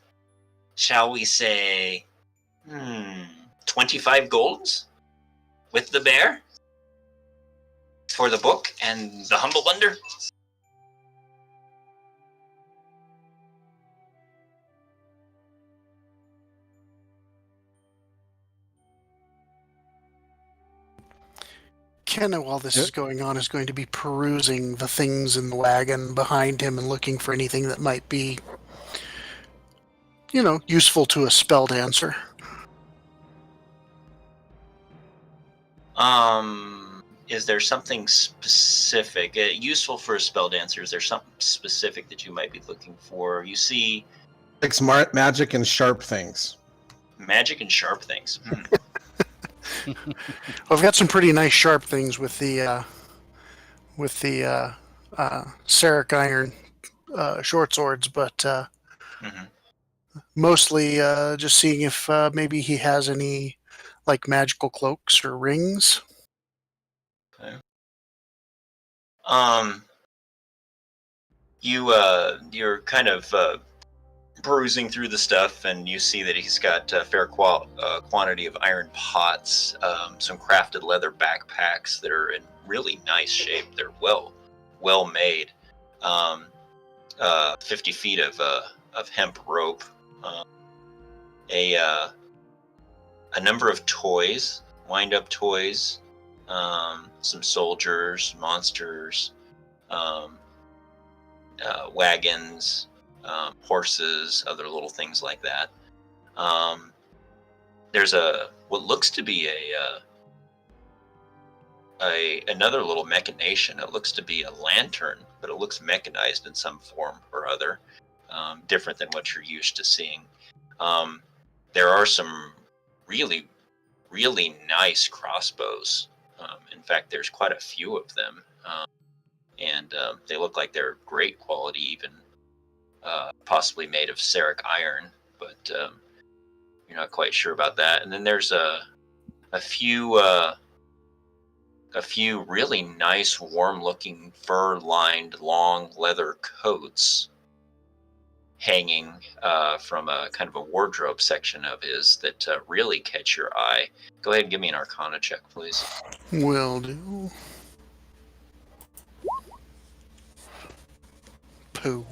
Shall we say, 25 golds with the bear for the book and the humble bundle? Kenna, while this is going on, is going to be perusing the things in the wagon behind him and looking for anything that might be, useful to a spell dancer. Is there something specific, useful for a spell dancer? Is there something specific that you might be looking for? You see... Like smart magic and sharp things. Magic and sharp things. Well, I've got some pretty nice sharp things with the Seric iron short swords, but mostly just seeing if maybe he has any like magical cloaks or rings. Okay. You're kind of perusing through the stuff, and you see that he's got a fair quantity of iron pots, some crafted leather backpacks that are in really nice shape. They're well made. 50 feet of hemp rope, a number of toys, wind-up toys, some soldiers, monsters, wagons, horses, other little things like that. There's what looks to be another little machination. It looks to be a lantern, but it looks mechanized in some form or other, different than what you're used to seeing. There are some really, really nice crossbows. In fact, there's quite a few of them, and they look like they're great quality, even possibly made of Seric iron, but you're not quite sure about that. And then there's a few really nice, warm-looking, fur-lined, long leather coats hanging from a kind of a wardrobe section of his that really catch your eye. Go ahead and give me an Arcana check, please. Will do. Pooh.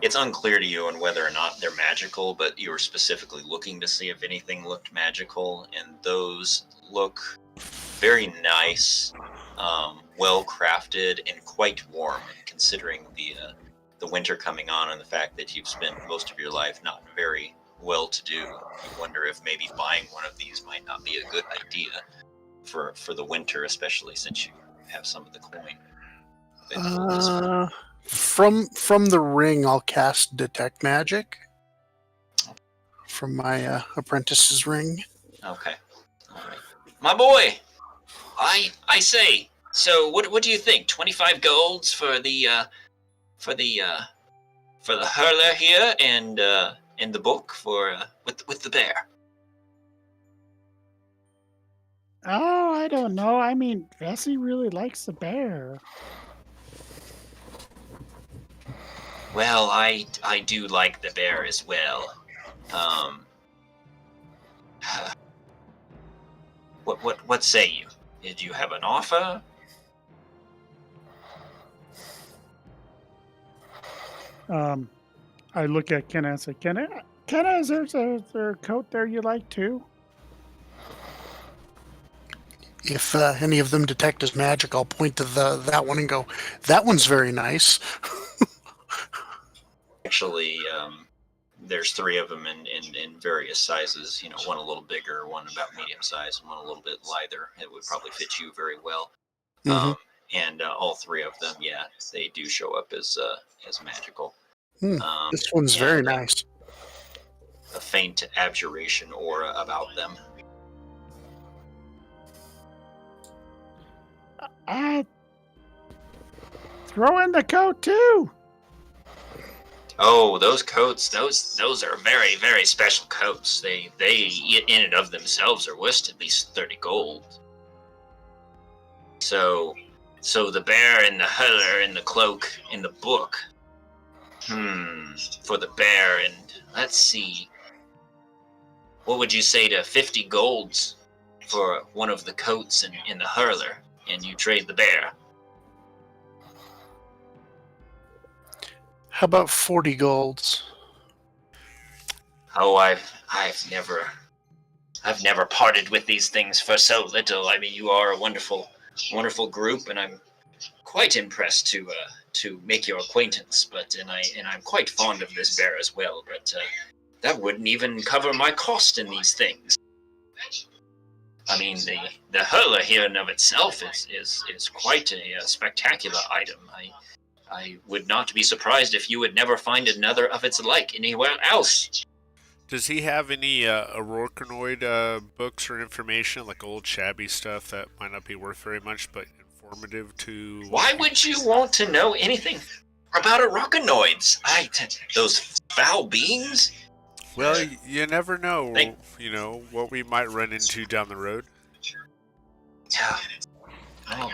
It's unclear to you on whether or not they're magical, but you were specifically looking to see if anything looked magical, and those look very nice, well crafted, and quite warm. Considering the winter coming on and the fact that you've spent most of your life not very well to do, you wonder if maybe buying one of these might not be a good idea for the winter, especially since you have some of the coin. From the ring, I'll cast Detect Magic from my apprentice's ring. Okay, all right, my boy. I say. So, what do you think? 25 golds for the hurler here, and the book for with the bear. Oh, I don't know. I mean, Vesey really likes the bear. Well, I do like the bear as well. What say you? Did you have an offer? I look at Kenna and say, Kenna, is there a coat there you like too? If any of them detect as magic, I'll point to that one and go, that one's very nice. Actually, there's 3 of them in various sizes. You know, one a little bigger, one about medium size, and one a little bit lighter. It would probably fit you very well. Mhm. And all 3 of them, yeah, they do show up as magical. This one's yeah, very nice. A faint abjuration aura about them. Throw in the coat too. Oh, those coats, those are very, very special coats. They in and of themselves are worth at least 30 gold. So the bear and the hurler and the cloak in the book. For the bear, and let's see. What would you say to 50 golds for one of the coats in the hurler, and you trade the bear? How about 40 golds? Oh, I've never parted with these things for so little. I mean, you are a wonderful group, and I'm quite impressed to make your acquaintance. And I'm quite fond of this bear as well. But that wouldn't even cover my cost in these things. I mean, the hurler here in of itself is quite a spectacular item. I would not be surprised if you would never find another of its like anywhere else. Does he have any RelicNLimbo books or information, like old shabby stuff that might not be worth very much, but informative to... Why would you want to know anything about RelicNLimboids? Those foul beings? Well, you never know, They- you know, what we might run into down the road. Yeah. Well,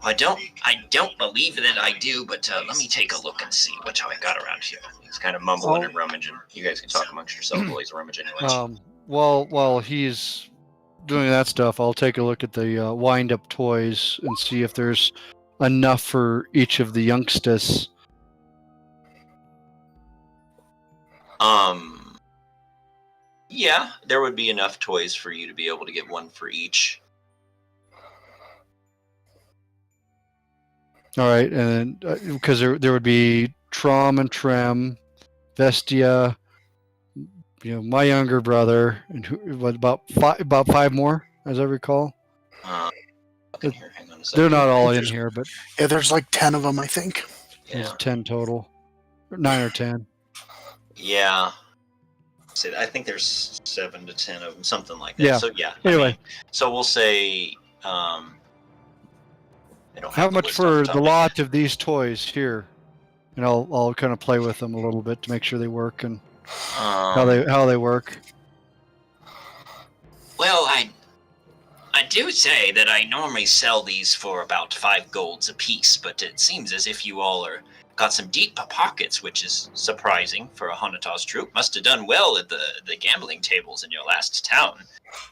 I don't believe that I do, but let me take a look and see what I got around here. He's kind of mumbling and rummaging. You guys can talk amongst yourselves while he's rummaging anyways. While he's doing that stuff, I'll take a look at the wind-up toys and see if there's enough for each of the youngsters. Yeah, there would be enough toys for you to be able to get one for each. All right, and because there would be Trom and Trem, Vestia, my younger brother, and about 5 more, as I recall. Hang on a second. They're not all in here, but Yeah, there's like 10 of them, I think. Yeah. there's 10 total, 9 or 10. Yeah. I think there's 7 to 10 of them, something like that. Yeah. So yeah. Anyway, so we'll say. I don't have how the much list off for top the of my lot of these toys here? And I'll kind of play with them a little bit to make sure they work and how they work. Well, I do say that I normally sell these for about 5 golds a piece, but it seems as if you all got some deep pockets, which is surprising for a Hanata's troupe. Must have done well at the gambling tables in your last town.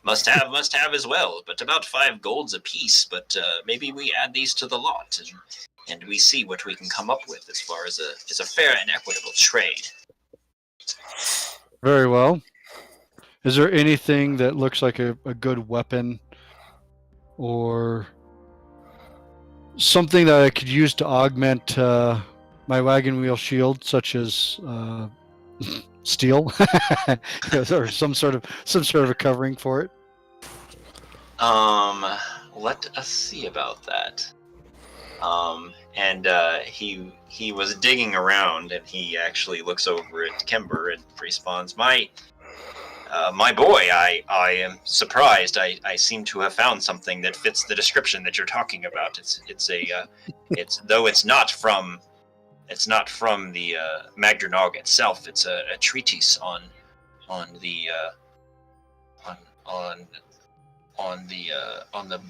Must have as well. But about 5 golds a piece. But maybe we add these to the lot and we see what we can come up with as far as a fair and equitable trade. Very well. Is there anything that looks like a good weapon or something that I could use to augment my wagon wheel shield, such as steel or some sort of a covering for it? Let us see about that. He was digging around, and he actually looks over at Kember and responds, My boy, I am surprised. I seem to have found something that fits the description that you're talking about. It's not from the Magdranog itself. It's a treatise on the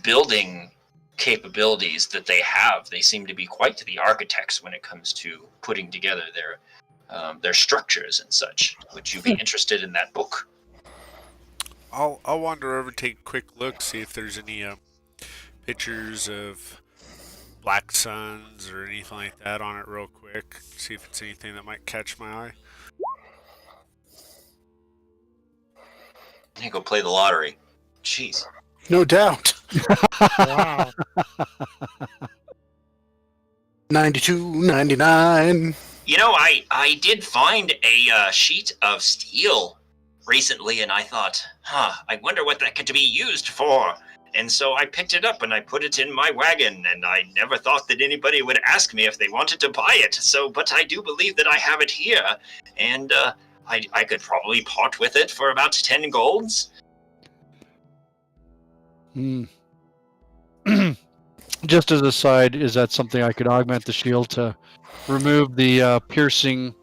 building capabilities that they have. They seem to be quite the architects when it comes to putting together their structures and such. Would you be interested in that book? I'll wander over, take a quick look, see if there's any pictures of black suns or anything like that on it real quick. See if it's anything that might catch my eye. Hey, go play the lottery. Jeez. No doubt. Wow. 92, 99. I did find a sheet of steel recently, and I thought, I wonder what that could be used for. And so I picked it up and I put it in my wagon, and I never thought that anybody would ask me if they wanted to buy it. But I do believe that I have it here, and I could probably part with it for about 10 golds. Just as a side, is that something I could augment the shield to remove the piercing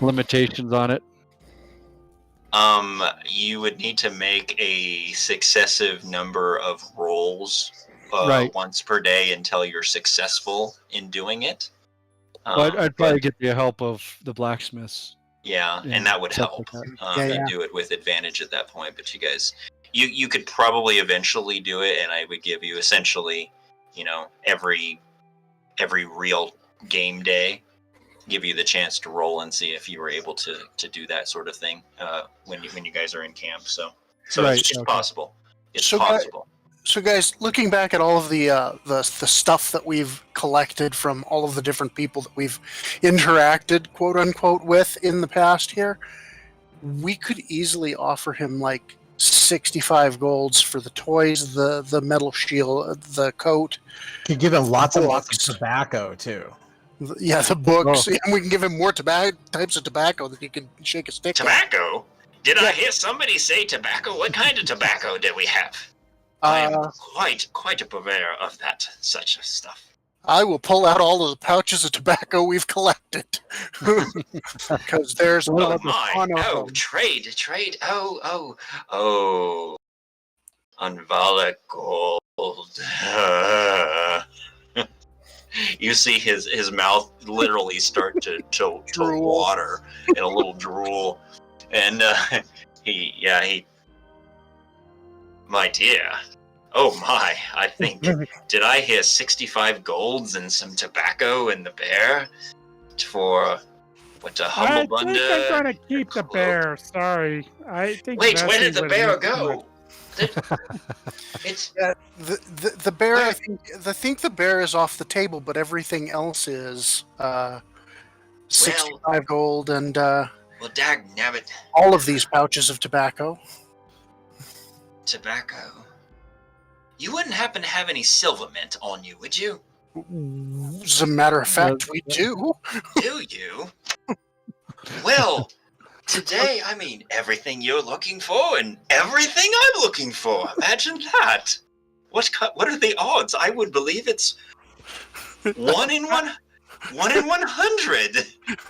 limitations on it? You would need to make a successive number of rolls Right. once per day until you're successful in doing it. I'd probably get the help of the blacksmiths. Yeah, and that would stuff help. like that. And do it with advantage at that point. But you guys, you could probably eventually do it, and I would give you essentially, every real game day, give you the chance to roll and see if you were able to do that sort of thing when you guys are in camp. So Right, it's okay. possible. It's So, possible. So, guys, looking back at all of the stuff that we've collected from all of the different people that we've interacted, quote unquote, with in the past here, we could easily offer him like 65 golds for the toys, the metal shield, the coat. Could give him lots and lots Books. of tobacco too. The books. And we can give him more types of tobacco that he can shake a stick at. Tobacco? Did I hear somebody say tobacco? What kind of tobacco did we have? I am quite a purveyor of such stuff. I will pull out all of the pouches of tobacco we've collected. Because there's a Oh lot my! of Oh, trade! Oh! Unvala gold. You see his mouth literally start to Drool. water and a little drool, and he. My dear. Oh my, I think, did I hear 65 golds and some tobacco in the bear for, a humble I think I'm going to keep the bear. Sorry. I think. Wait, where did Vesey the would bear look go? It's the bear. I think the bear is off the table, but everything else is 65 gold and well, dag nabbit, all of these pouches of tobacco. tobacco. You wouldn't happen to have any silver mint on you, would you? As a matter of fact, we do. Do you? Well, today, I mean, everything you're looking for and everything I'm looking for. Imagine that. What are the odds? I would believe it's 1 in 100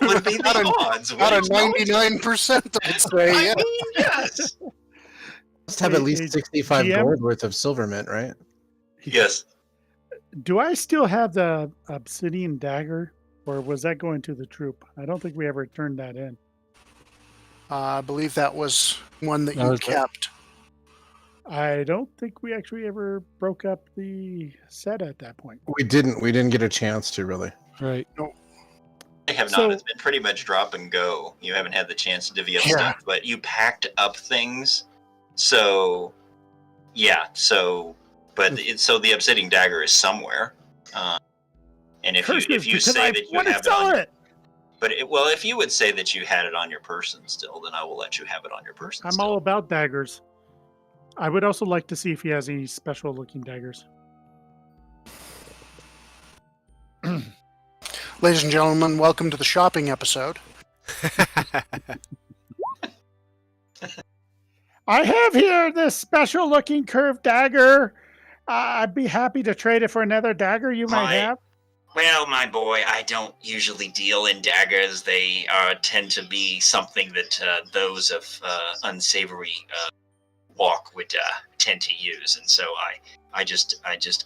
would be the odds. About a 99%, I'd say. I Yeah. mean, yes. Must have at least Hey, 65 GM? gold worth of silver mint, right? Yes. Do I still have the obsidian dagger, or was that going to the troop? I don't think we ever turned that in. I believe that was one that That you was it. kept. I don't think we actually ever broke up the set at that point. We didn't get a chance to really. Right. I have So- not. It's been pretty much drop and go. You haven't had the chance to divvy up Yeah. stuff, but you packed up things. So, yeah. So, but so the obsidian dagger is somewhere. And if Curses, you because say I that you want to have it sell on, it. but if you would say that you had it on your person still, then I will let you have it on your person. I'm still. all about daggers. I would also like to see if he has any special looking daggers. Ladies and gentlemen, welcome to the shopping episode. I have here this special looking curved dagger. I'd be happy to trade it for another dagger you might My- have. Well, my boy, I don't usually deal in daggers. They tend to be something that those of unsavory walk would tend to use, and so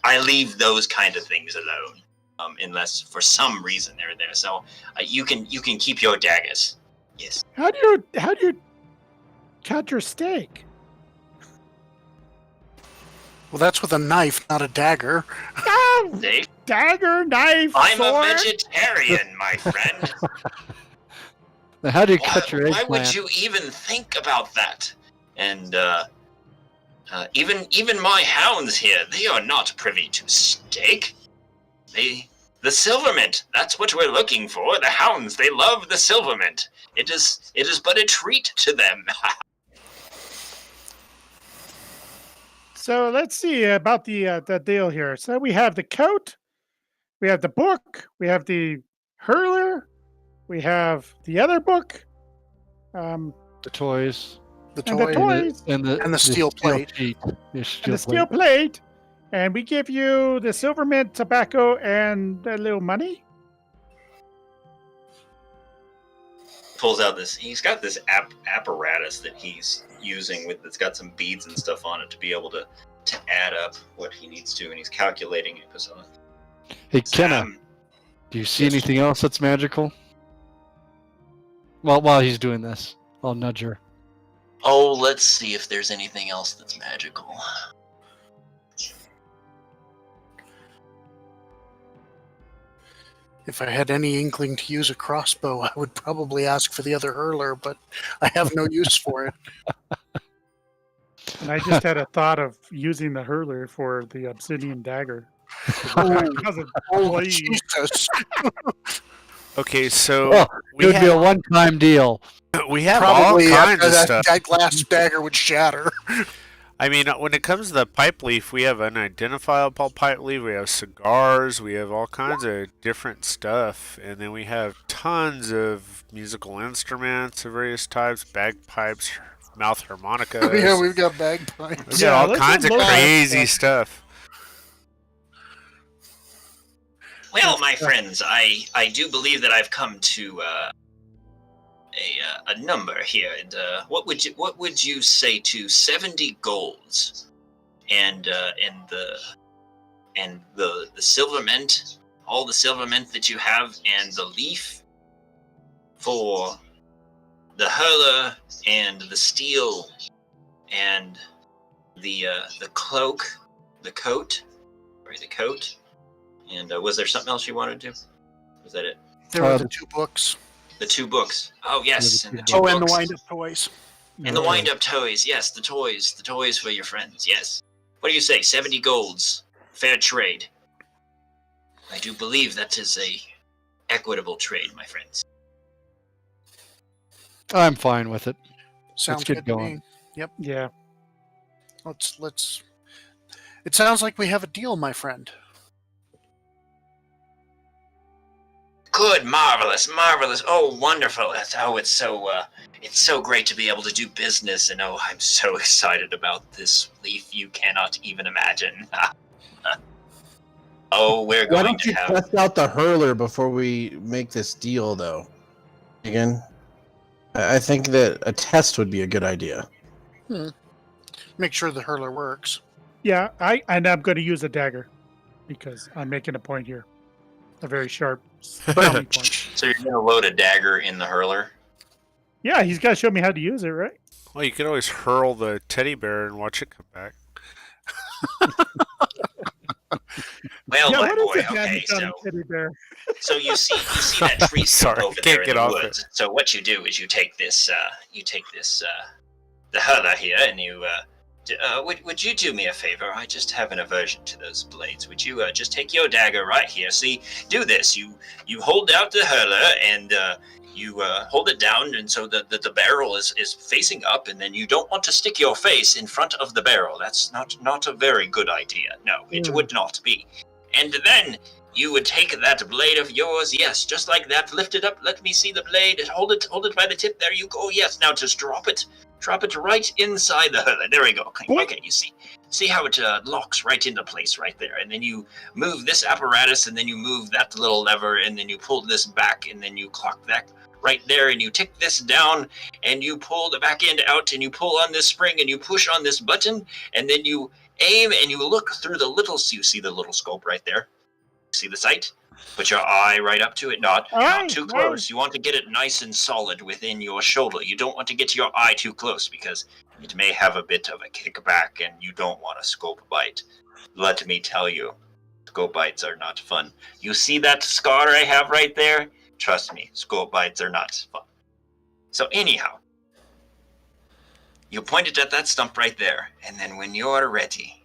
I leave those kind of things alone, unless for some reason they're there. So you can keep your daggers. Yes. How do you cut your steak? Well, that's with a knife, not a dagger. Ah, See? dagger, knife, I'm sword. a vegetarian, my friend. Now, how do you cut your Why would eggplant? you even think about that? And even my hounds here, they are not privy to steak. They The silvermint. That's what we're looking for. The hounds, they love the silvermint. It is but a treat to them. So let's see about the deal here. So we have the coat, we have the book, we have the hurler, we have the other book, The toys. The and the toy toys, and the steel plate. sheet. and the steel plate, and we give you the silvermint tobacco and a little money. Pulls out this. He's got this apparatus that he's using with that's got some beads and stuff on it to be able to add up what he needs to, and he's calculating it. Hey, Kenna, do you see anything else that's magical? Well, while he's doing this, I'll nudge her. Oh, let's see if there's anything else that's magical. If I had any inkling to use a crossbow, I would probably ask for the other hurler, but I have no use for it. And I just had a thought of using the hurler for the obsidian dagger. Oh, Jesus. Okay, so Oh, it would be a one-time deal. we have Probably all kinds after of that, stuff. that glass dagger would shatter. I mean, when it comes to the pipe leaf, we have unidentifiable pipe leaf, we have cigars, we have all kinds of different stuff, and then we have tons of musical instruments of various types, bagpipes, mouth harmonicas. Yeah, we've got bagpipes. We got Yeah, all let's kinds of look at crazy stuff. Well, my friends, I do believe that I've come to a number here, and what would you say to 70 golds, and the silver mint, all the silver mint that you have, and the leaf for the hurler and the steel and the cloak, the coat, and was there something else you wanted to? Was that it? There are the 2 books. The 2 books. Oh yes, Yeah, and the the two 2 books. And the wind-up toys. And the wind-up toys. Yes, the toys for your friends. Yes. What do you say? 70 golds, fair trade. I do believe that is a equitable trade, my friends. I'm fine with it. Sounds get good to going. me. Yep. Yeah. Let's. It sounds like we have a deal, my friend. Good, marvelous. Oh, wonderful. It's so great to be able to do business, and oh, I'm so excited about this leaf you cannot even imagine. Oh, we're Why going don't to you have. test out the hurler before we make this deal, though? Again, I think that a test would be a good idea. Make sure the hurler works. Yeah, I'm going to use a dagger because I'm making a point here. A very sharp bounty point. So you're going to load a dagger in the hurler? Yeah, he's got to show me how to use it, right? Well, you could always hurl the teddy bear and watch it come back. Well, yeah, my what is boy. the Okay, damage on so. a teddy bear? So you see that tree stump Sorry, over can't there in get the off woods. So what you do is you take this, the hurler here, and you, would you do me a favor? I just have an aversion to those blades. Would you just take your dagger right here? See, do this. You hold out the hurler, and you hold it down, and so the barrel is facing up, and then you don't want to stick your face in front of the barrel. That's not a very good idea. No, it would not be. And then you would take that blade of yours, yes, just like that, lift it up, let me see the blade, hold it by the tip, there you go, yes, now just drop it right inside the hurler, there we go, okay, you see how it locks right into place right there, and then you move this apparatus, and then you move that little lever, and then you pull this back, and then you clock that right there, and you tick this down, and you pull the back end out, and you pull on this spring, and you push on this button, and then you aim, and you look through the little, so you see the little scope right there. See the sight? Put your eye right up to it, not too close. You want to get it nice and solid within your shoulder. You don't want to get your eye too close because it may have a bit of a kickback and you don't want a scope bite. Let me tell you, scope bites are not fun. You see that scar I have right there? Trust me, scope bites are not fun. So anyhow, you point it at that stump right there, and then when you're ready,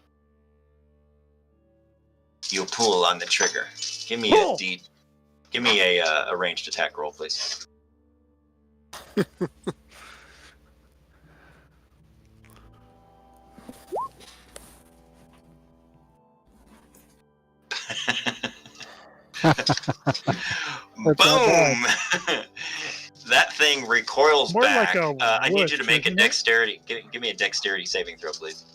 You pull on the trigger. Give me Pull. Give me a ranged attack roll, please. Boom! That thing recoils More back. like a I need you to whoosh, make a isn't it? dexterity. Give me a dexterity saving throw, please.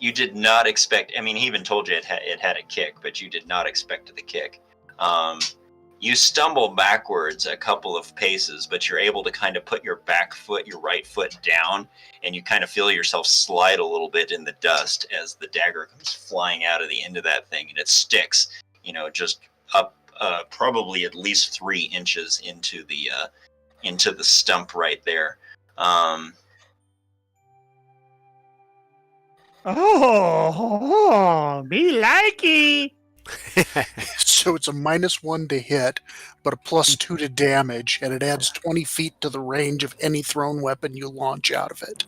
You did not expect. I mean, he even told you it had a kick, but you did not expect the kick. You stumble backwards a couple of paces, but you're able to kind of put your back foot, your right foot down, and you kind of feel yourself slide a little bit in the dust as the dagger comes flying out of the end of that thing, and it sticks, just up probably at least 3 inches into the stump right there. Oh, me likey. So it's a -1 to hit, but a +2 to damage, and it adds 20 feet to the range of any thrown weapon you launch out of it.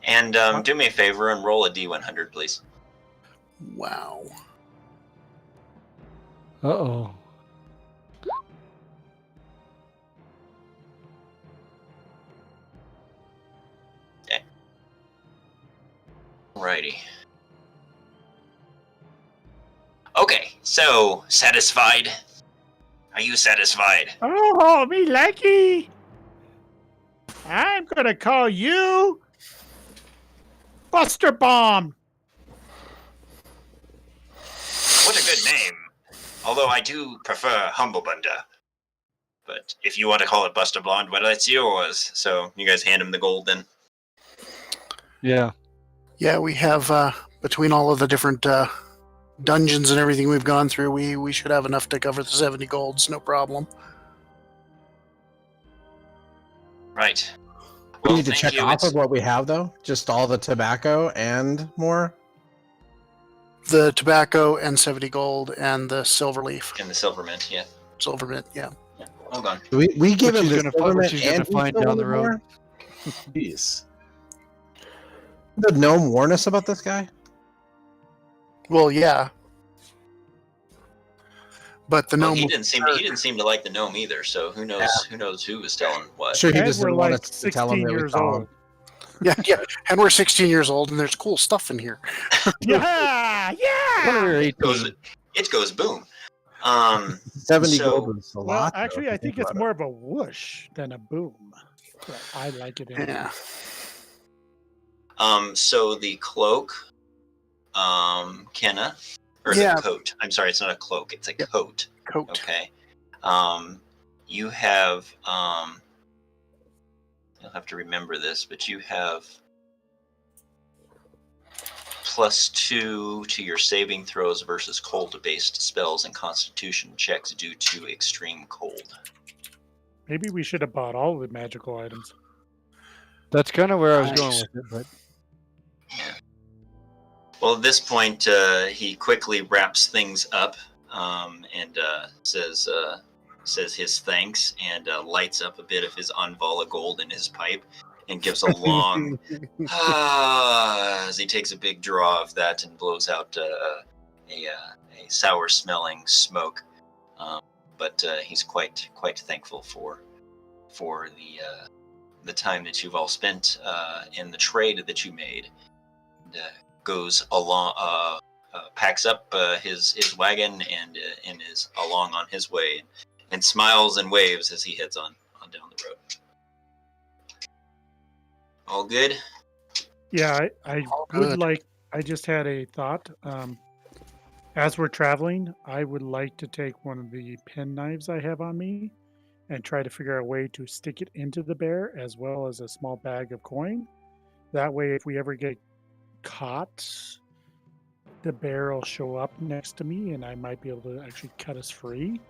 And do me a favor and roll a D100, please. Wow. Uh-oh. Alrighty. Okay, so satisfied? Are you satisfied? Oh, me likey. I'm gonna call you Buster Bomb. What a good name. Although I do prefer Humble Bunda. But if you want to call it Buster Blonde, well, it's yours. So you guys hand him the gold then. Yeah. Yeah, we have, between all of the different dungeons and everything we've gone through, we should have enough to cover the 70 golds, no problem. Right. We Well, need to thank check you. off of what we have, though. Just all the tobacco and more. The tobacco and 70 gold and the silver leaf. And the silver mint, yeah. Silver mint, yeah. Hold on. We give Which him he's the gonna silver which mint he's gonna and find we down fill the in road. more? Jeez. Did the gnome warn us about this guy? Well, yeah. But the Well, gnome... he didn't seem to like the gnome either, so who knows who was telling what. Sure, he And just we're didn't want like us to tell him 16 that we years saw old. him. Yeah, and we're 16 years old, and there's cool stuff in here. Yeah, When yeah. we were 18. It goes boom. 70 So- gold was a Well, lot. though, actually, if I you think it's about more of a whoosh than a boom. But I like it. Anyway. Yeah. So the cloak, Kenna, or Yeah. the coat. I'm sorry, it's not a cloak, it's a coat. Coat. Okay. You have you'll have to remember this, but you have +2 to your saving throws versus cold-based spells and constitution checks due to extreme cold. Maybe we should have bought all the magical items. That's kind of where I was Nice. going with it, but Well, at this point, he quickly wraps things up and says his thanks and lights up a bit of his Anvala gold in his pipe and gives a long as he takes a big draw of that and blows out a sour-smelling smoke. But he's quite thankful for the time that you've all spent in the trade that you made. And, goes along, packs up his wagon and is along on his way, and smiles and waves as he heads on down the road. All good? Yeah, I All would good. like. I just had a thought. As we're traveling, I would like to take one of the pen knives I have on me and try to figure out a way to stick it into the bear as well as a small bag of coin. That way, if we ever get caught, the bear will show up next to me and I might be able to actually cut us free.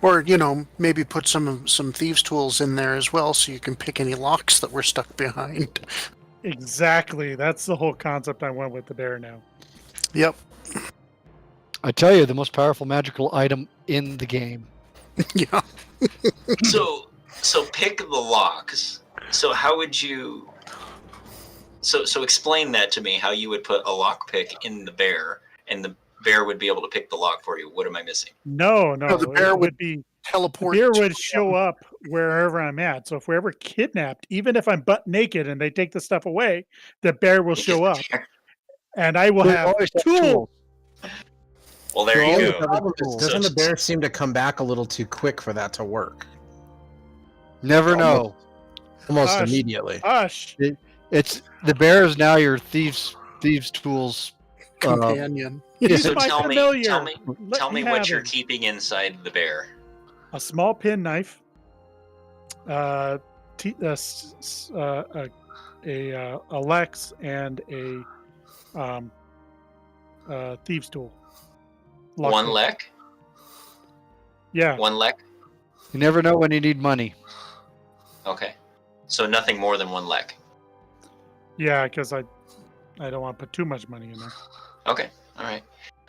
Or, maybe put some thieves' tools in there as well so you can pick any locks that were stuck behind. Exactly. That's the whole concept I went with the bear now. Yep. I tell you, the most powerful magical item in the game. Yeah. So pick the locks. So how would you So explain that to me. How you would put a lockpick in the bear, and the bear would be able to pick the lock for you. What am I missing? No, the bear it would would be the Teleport. bear to would show up wherever I'm at. So if we're ever kidnapped, even if I'm butt naked and they take the stuff away, the bear will show up, and I will We have always have tools. Well, there Well, you The go. problem is, So- doesn't the bear seem to come back a little too quick for that to work? Never know. Almost Hush. immediately. Hush. It's the bear is now your thieves tools. companion. He's So my tell me, familiar. tell me, Let tell me me what have you're him. keeping inside the bear. A small penknife, a Lex, and a thieves tool. One Lockpick. lek. Yeah. One lek. You never know when you need money. Okay. So nothing more than one lek. Yeah, because I don't want to put too much money in there. Okay. All right.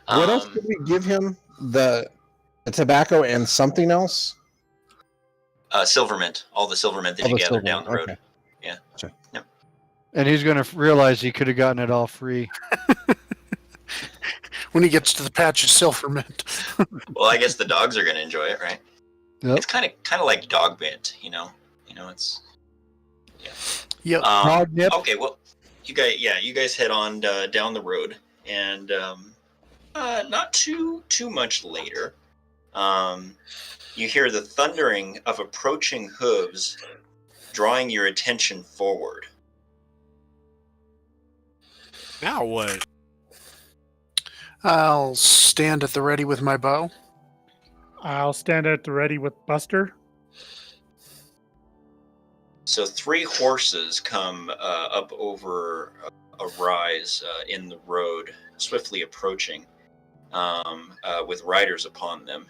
What else did we give him? The tobacco and something else? Silver mint. All the silver mint that Oh, you the gathered silver down the mint, road. okay. Yeah. Gotcha. Yep. And he's going to realize he could have gotten it all free. When he gets to the patch of silver mint. Well, I guess the dogs are going to enjoy it, right? Yep. It's kind of like dog mint, you know. It's. Yep. Dog nip. Okay. Well, you guys head on down the road, and not too much later, you hear the thundering of approaching hooves, drawing your attention forward. Now what? I'll stand at the ready with my bow. I'll stand at the ready with Buster. So 3 horses come up over a rise in the road, swiftly approaching, with riders upon them,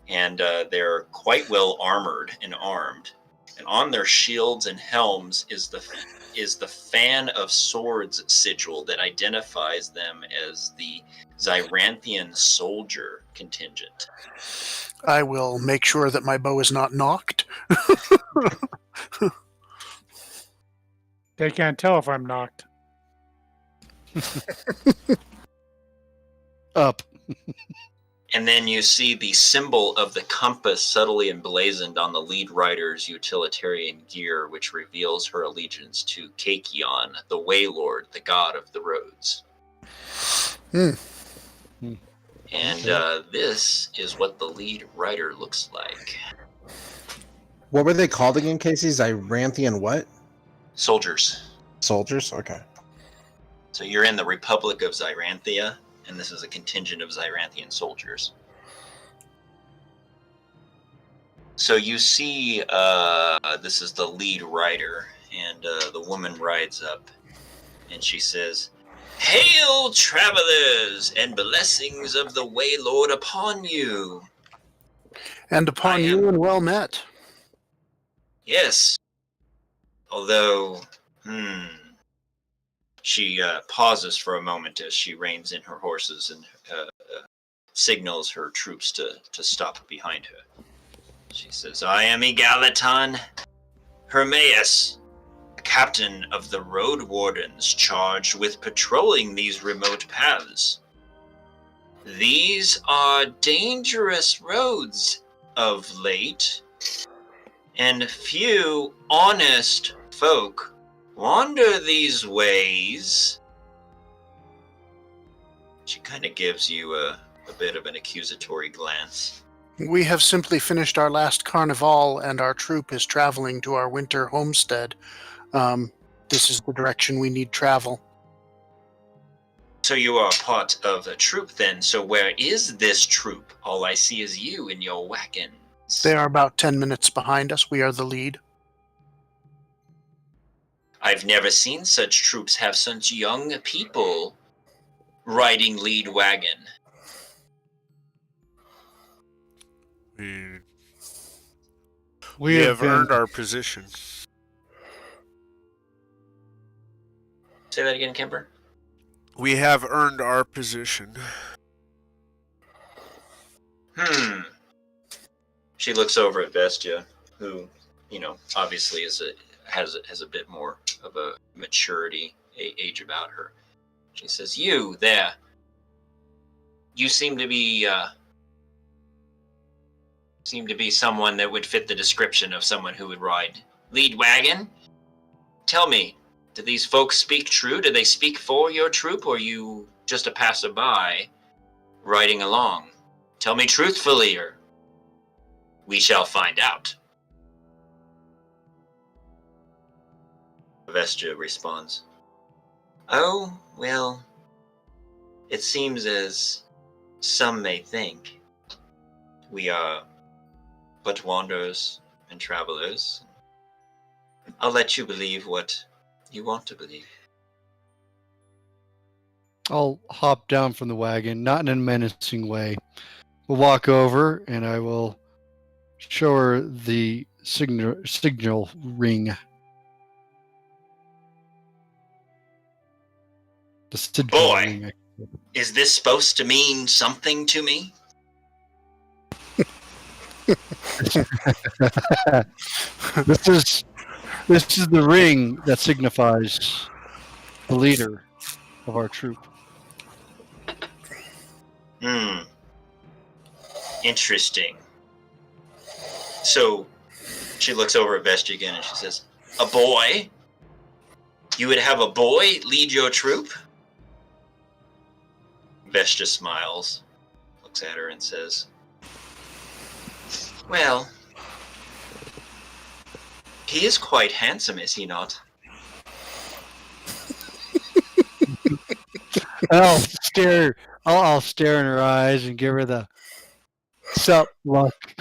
and they're quite well armored and armed. And on their shields and helms is the fan of swords sigil that identifies them as the Zyranthian soldier contingent. I will make sure that my bow is not knocked. They can't tell if I'm knocked. Up. And then you see the symbol of the compass subtly emblazoned on the lead rider's utilitarian gear, which reveals her allegiance to Kaikion, the Waylord, the god of the roads. And this is what the lead rider looks like. What were they called again, Casey? Zyranthian what? Soldiers. Soldiers? Okay. So you're in the Republic of Zyranthia, and this is a contingent of Zyranthian soldiers. So you see, this is the lead rider, and the woman rides up, and she says, "Hail, travelers, and blessings of the Waylord upon you." And upon I you am- and well met. Yes. Although, she pauses for a moment as she reins in her horses and signals her troops to stop behind her. She says, "I am Egalaton Hermaeus, captain of the road wardens charged with patrolling these remote paths. These are dangerous roads of late, and few honest folk wander these ways." She kind of gives you a bit of an accusatory glance. We have simply finished our last carnival, and our troop is traveling to our winter homestead. This is the direction we need travel. So you are part of a troop then. So where is this troop? All I see is you in your wagon. They are about 10 minutes behind us. We are the lead. I've never seen such troops have such young people riding lead wagon. We have earned our position. Say that again, Kemper. We have earned our position. She looks over at Vestia, who, obviously has a bit more of a maturity age about her. She says, "You there. You seem to be someone that would fit the description of someone who would lead wagon. Tell me, do these folks speak true? Do they speak for your troop, or are you just a passerby riding along? Tell me truthfully, or we shall find out." Vestia responds, "Oh, well, it seems as some may think. We are but wanderers and travelers. I'll let you believe what you want to believe." I'll hop down from the wagon, not in a menacing way. We'll walk over, and I will show her the signal ring. The signal Boy. ring. Is this supposed to mean something to me? This is the ring that signifies the leader of our troop. Interesting. So she looks over at Vestia again and she says, "A boy? You would have a boy lead your troop?" Vestia smiles, looks at her and says, "Well, he is quite handsome, is he not?" I'll stare in her eyes and give her the sup look.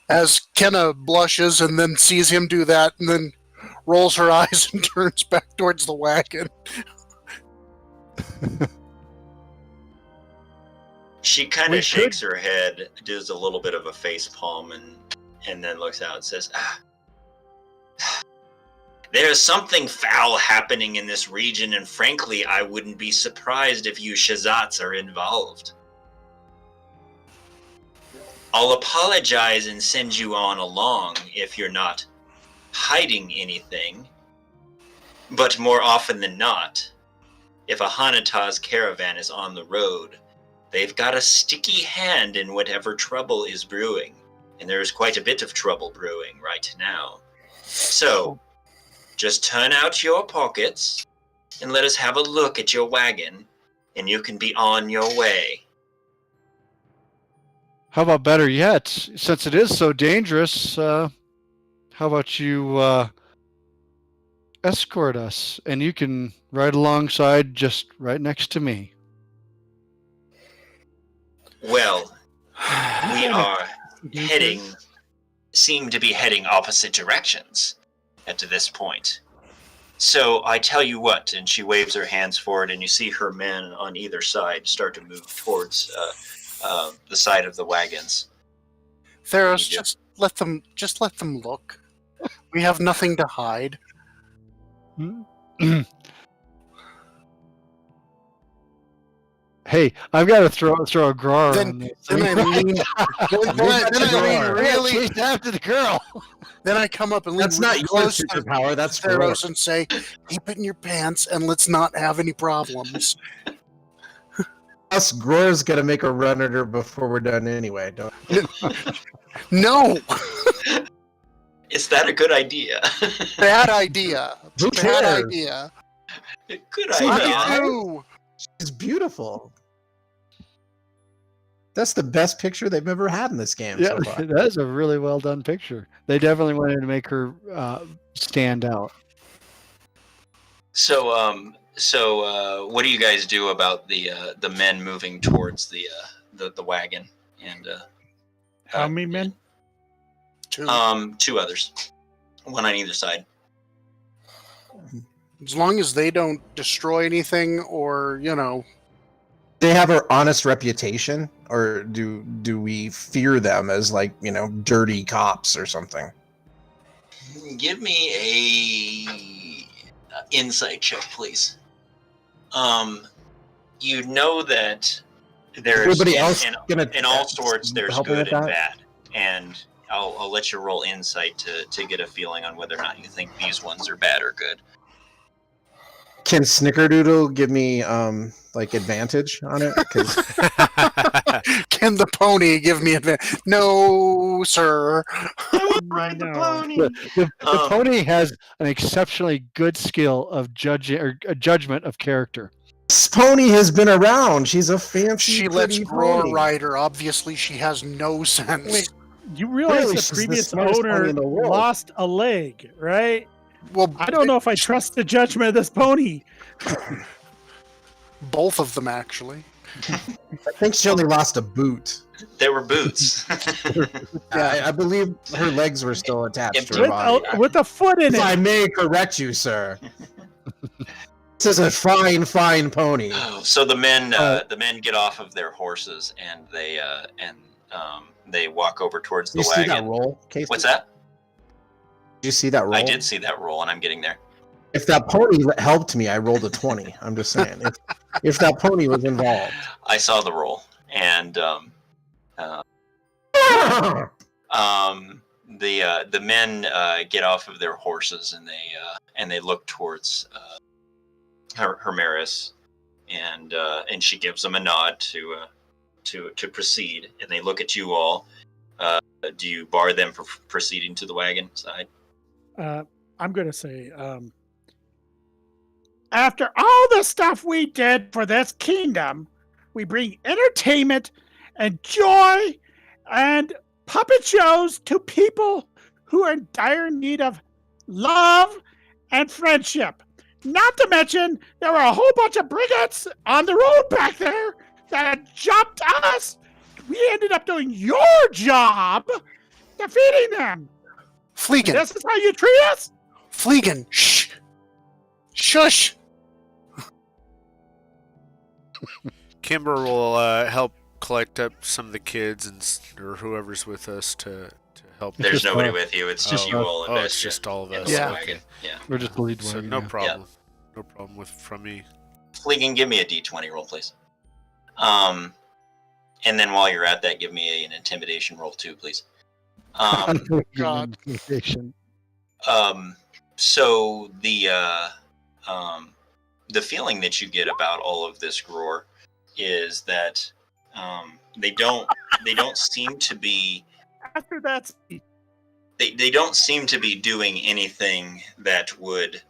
As Kenna blushes and then sees him do that and then rolls her eyes and turns back towards the wagon. She kind We of shakes her head, does a little bit of a face palm, and then looks out and says, "There's something foul happening in this region, and frankly, I wouldn't be surprised if you Shazats are involved. I'll apologize and send you on along if you're not hiding anything, but more often than not, if a Hanataz caravan is on the road, they've got a sticky hand in whatever trouble is brewing, and there's quite a bit of trouble brewing right now. So, just turn out your pockets and let us have a look at your wagon, and you can be on your way." How about better yet, since it is so dangerous, how about you escort us, and you can ride alongside just right next to me. Well, we are seem to be heading opposite directions at this point. So I tell you what, and she waves her hands forward, and you see her men on either side start to move towards the side of the wagons. Theros, just let them look. We have nothing to hide. Hey, I've got to throw a grower on this. Then I lean really chase after the girl. Then I come up and lean That's not really your close to superpower. That's Theros and say, "Keep it in your pants and let's not have any problems." Us Grora's gonna make a run at her before we're done anyway. Don't. No, Is that a good idea? bad idea. Who Bad cares? idea. Good See, idea. I- No. She's beautiful. That's the best picture they've ever had in this game Yeah, so far. that is a really well done picture. They definitely wanted to make her stand out. So, what do you guys do about the men moving towards the wagon? And How many men? Two. two others, one on either side. As long as they don't destroy anything or, They have an honest reputation, or do we fear them as dirty cops or something? Give me a insight check, please. You know that there's Everybody else in all sorts there's help me good with and that? bad, and I'll let you roll insight to get a feeling on whether or not you think these ones are bad or good. Can Snickerdoodle give me like advantage on it? 'Cause Can the pony give me advantage? No, sir. Ride the No. pony. The pony has an exceptionally good skill of judging or a judgment of character. this pony has been around. She's a fancy, She lets pretty Roar pony. ride her. Obviously, she has no sense. Wait, you realize Clearly, the she's the previous smartest pony owner in the world. lost a leg, right? Well, I don't know if I trust the judgment of this pony. both of them actually. I think she only lost a boot. They were boots. I believe her legs were still attached to her body. With a foot in If I it. may correct you, sir. This is a fine, fine pony. Oh, so the men get off of their horses and they walk over towards the You see that wagon. roll, Casey? What's that? Did you see that roll? I did see that roll, and I'm getting there. If that pony helped me, I rolled a 20. I'm just saying. If that pony was involved. I saw the roll, and the men get off of their horses and they look towards Hermeris, and she gives them a nod to proceed, and they look at you all. Do you bar them from proceeding to the wagon side? I'm going to say, after all the stuff we did for this kingdom, we bring entertainment and joy and puppet shows to people who are in dire need of love and friendship. Not to mention, there were a whole bunch of brigands on the road back there that had jumped us. We ended up doing your job, defeating them. Fleegan, This is how you treat us? Fleegan, shh, shush. Kimber will help collect up some of the kids or whoever's with us to help. There's just nobody fine. with you. It's just you all. Oh, it's just all of in us. the Yeah. wagon. Yeah. We're just the lead So wagon. no yeah. problem. No problem from me. Fleegan, give me a D20 roll, please. And then while you're at that, give me an intimidation roll too, please. God. So the feeling that you get about all of this Gror is that they don't seem to be After that, they don't seem to be doing anything that would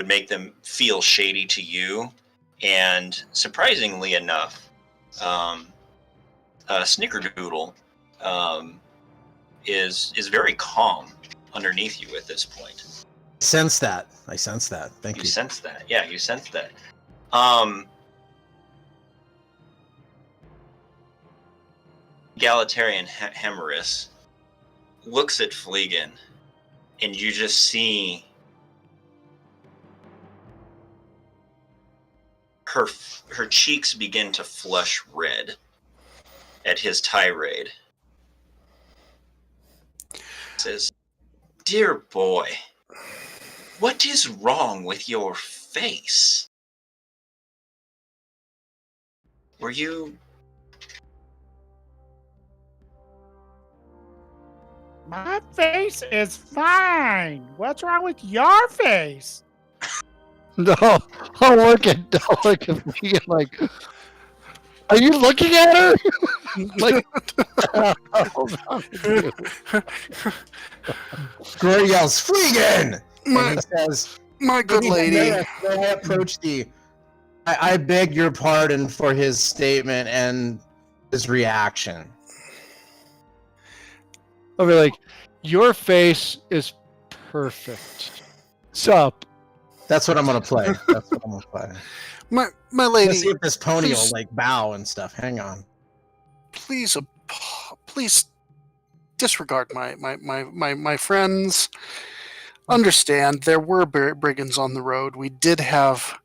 make them feel shady to you. And surprisingly enough, Snickerdoodle is very calm underneath you at this point. I sense that. Thank you. You sense that. Yeah, you sense that. Egalitarian Hemeris looks at Fleegan, and you just see her cheeks begin to flush red at his tirade. Says, "Dear boy, what is wrong with your face? Were you..." my face is fine. What's wrong with your face? No, I'll look at me like, are you looking at her? Like, Glory yells, Fleegan! And he says, My good lady. May I approach thee? I beg your pardon for his statement and his reaction. I'll be like, your face is perfect. Sup? That's what I'm gonna play. My Let's lady, see if this pony will please- like bow and stuff. Hang on. please disregard my friends. Understand, there were brigands on the road. We did have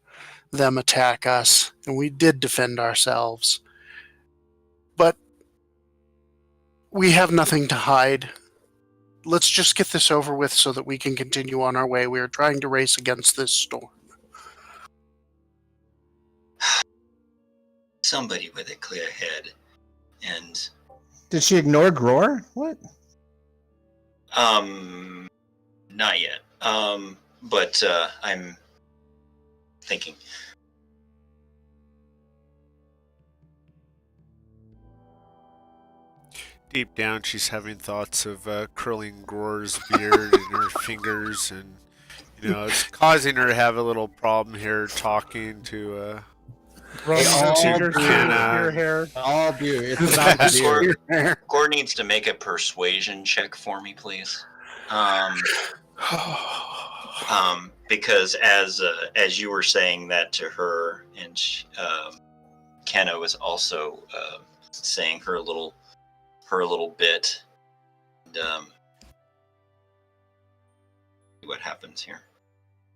them attack us, and we did defend ourselves. But we have nothing to hide. Let's just get this over with so that we can continue on our way. We are trying to race against this storm. Somebody with a clear head. And Did she ignore Gror? What? not yet. but I'm thinking. Deep down, she's having thoughts of curling Groar's beard in her fingers, and it's causing her to have a little problem here talking to. Rolling her all fingers do. through your hair. All do. It's about the beer. Gord needs to make a persuasion check for me, please. Because as you were saying that to her, and Kenna was also saying her little bit. And, what happens here?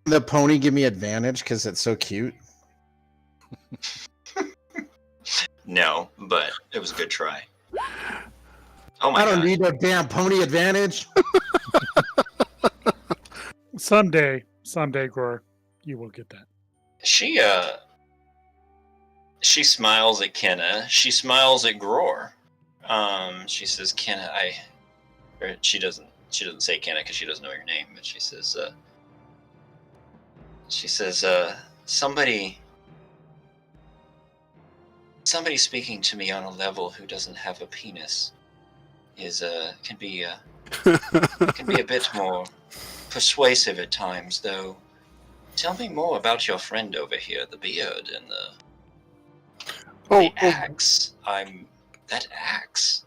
The pony give me advantage because it's so cute. No, but it was a good try. Oh my I don't god! need a damn pony advantage. Someday, Groar, you will get that. She smiles at Kenna. She smiles at Groar. She says, "Kenna, or she doesn't say Kenna because she doesn't know your name, but she says, somebody speaking to me on a level who doesn't have a penis can be a bit more persuasive at times, though. Tell me more about your friend over here, the beard and the axe. That axe.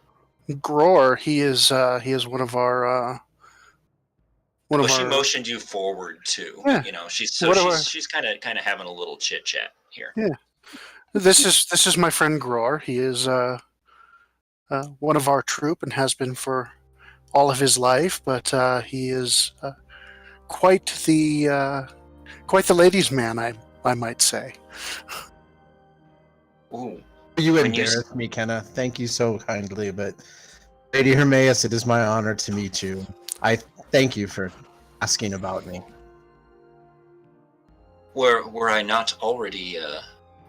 Groar, he is one of our She motioned you forward too. Yeah. She's kind of having a little chit chat here. Yeah. This is my friend Groar. He is one of our troupe and has been for all of his life, but he is quite the ladies' man, I might say. Ooh. You embarrass me, Kenna. Thank you so kindly, but Lady Hermaeus, it is my honor to meet you. I thank you for asking about me. Were I not already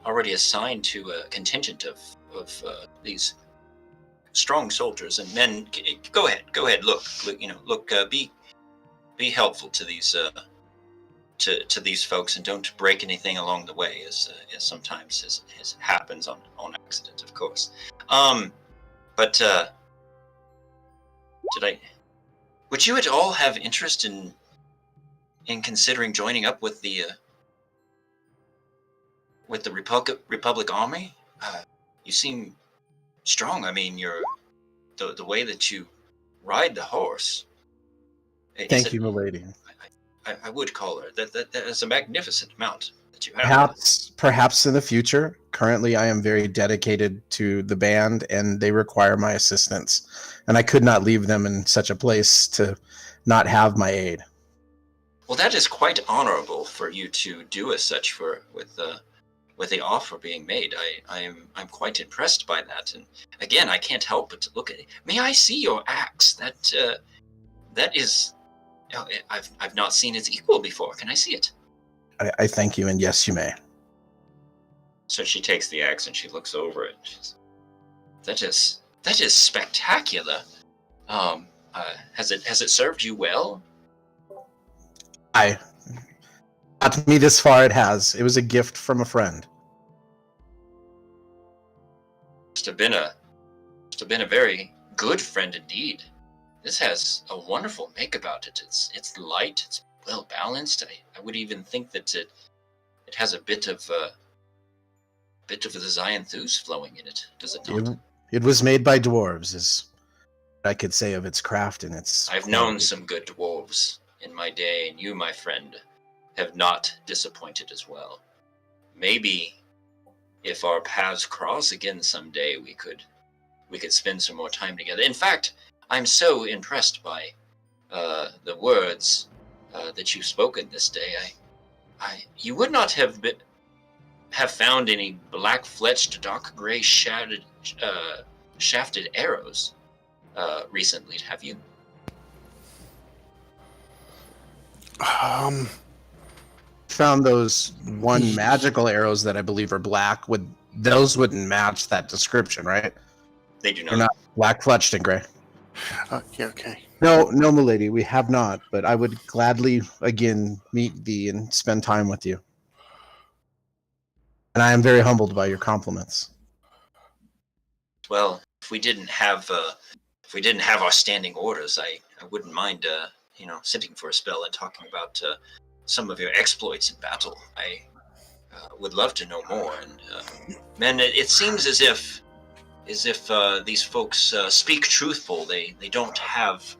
assigned to a contingent of these strong soldiers and men? Go ahead. Look. Be helpful to these to these folks, and don't break anything along the way, as sometimes happens on accident, of course. But would you at all have interest in considering joining up with the Republic Army? You seem strong. I mean, the way that you ride the horse. Thank you, milady. I would call her. That is a magnificent mount that you have. Perhaps in the future. Currently, I am very dedicated to the band, and they require my assistance. And I could not leave them in such a place to not have my aid. Well, that is quite honorable for you to do as such with the offer being made. I'm quite impressed by that. And again, I can't help but to look at it. May I see your axe? That is. I've not seen its equal before. Can I see it? I thank you, and yes, you may. So she takes the axe and she looks over it. That is spectacular. Has it served you well? Not me this far. It has. It was a gift from a friend. Must have been a very good friend indeed. This has a wonderful make about it. It's light. It's well balanced. I would even think that it has a bit of the Xanthus flowing in it. Does it not? It was made by dwarves, is what I could say of its craft and its. I've known some good dwarves in my day, and you, my friend, have not disappointed as well. Maybe if our paths cross again someday, we could spend some more time together. In fact, I'm so impressed by the words that you've spoken this day. You would not have found any black-fletched, dark gray shafted arrows recently, have you? Found those one magical arrows that I believe are black. Those wouldn't match that description, right? They do not. They're not black fletched and gray. Yeah, okay. No, no, milady, we have not. But I would gladly again meet thee and spend time with you. And I am very humbled by your compliments. Well, if we didn't have our standing orders, I wouldn't mind sitting for a spell and talking about some of your exploits in battle. I would love to know more. And man, it seems as if these folks speak truthful. They don't have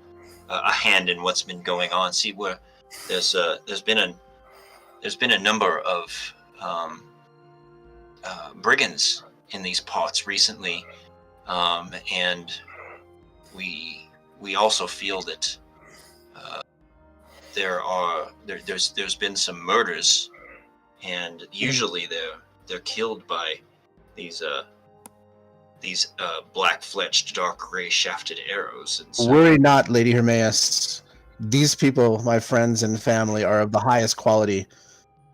a hand in what's been going on. See, where there's been a number of brigands in these parts recently, and we also feel that there's been some murders, and usually they're killed by these black-fletched, dark gray shafted arrows. And so, Worry not, Lady Hermaeus. These people, my friends and family, are of the highest quality,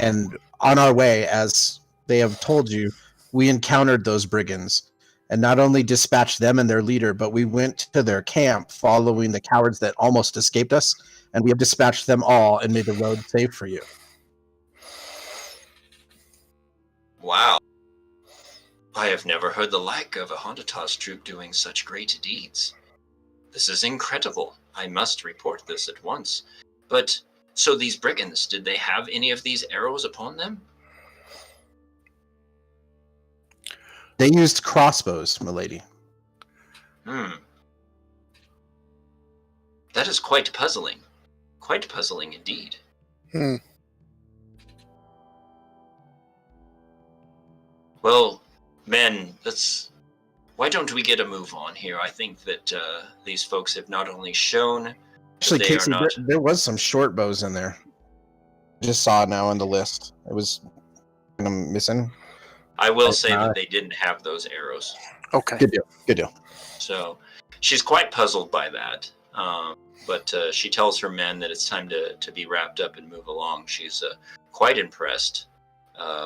and on our way, as they have told you, we encountered those brigands, and not only dispatched them and their leader, but we went to their camp following the cowards that almost escaped us, and we have dispatched them all and made the road safe for you. wow. I have never heard the like of a Hondatas troupe doing such great deeds. This is incredible. I must report this at once. But, so these brigands, did they have any of these arrows upon them? They used crossbows, milady. That is quite puzzling. Quite puzzling indeed. Well, men, why don't we get a move on here? I think that these folks have not only shown Actually, that they Casey, are not... there was some short bows in there. Just saw it now on the list. It was missing. I will say that they didn't have those arrows. Okay. Good deal. Good deal. So she's quite puzzled by that. But she tells her men that it's time to be wrapped up and move along. She's quite impressed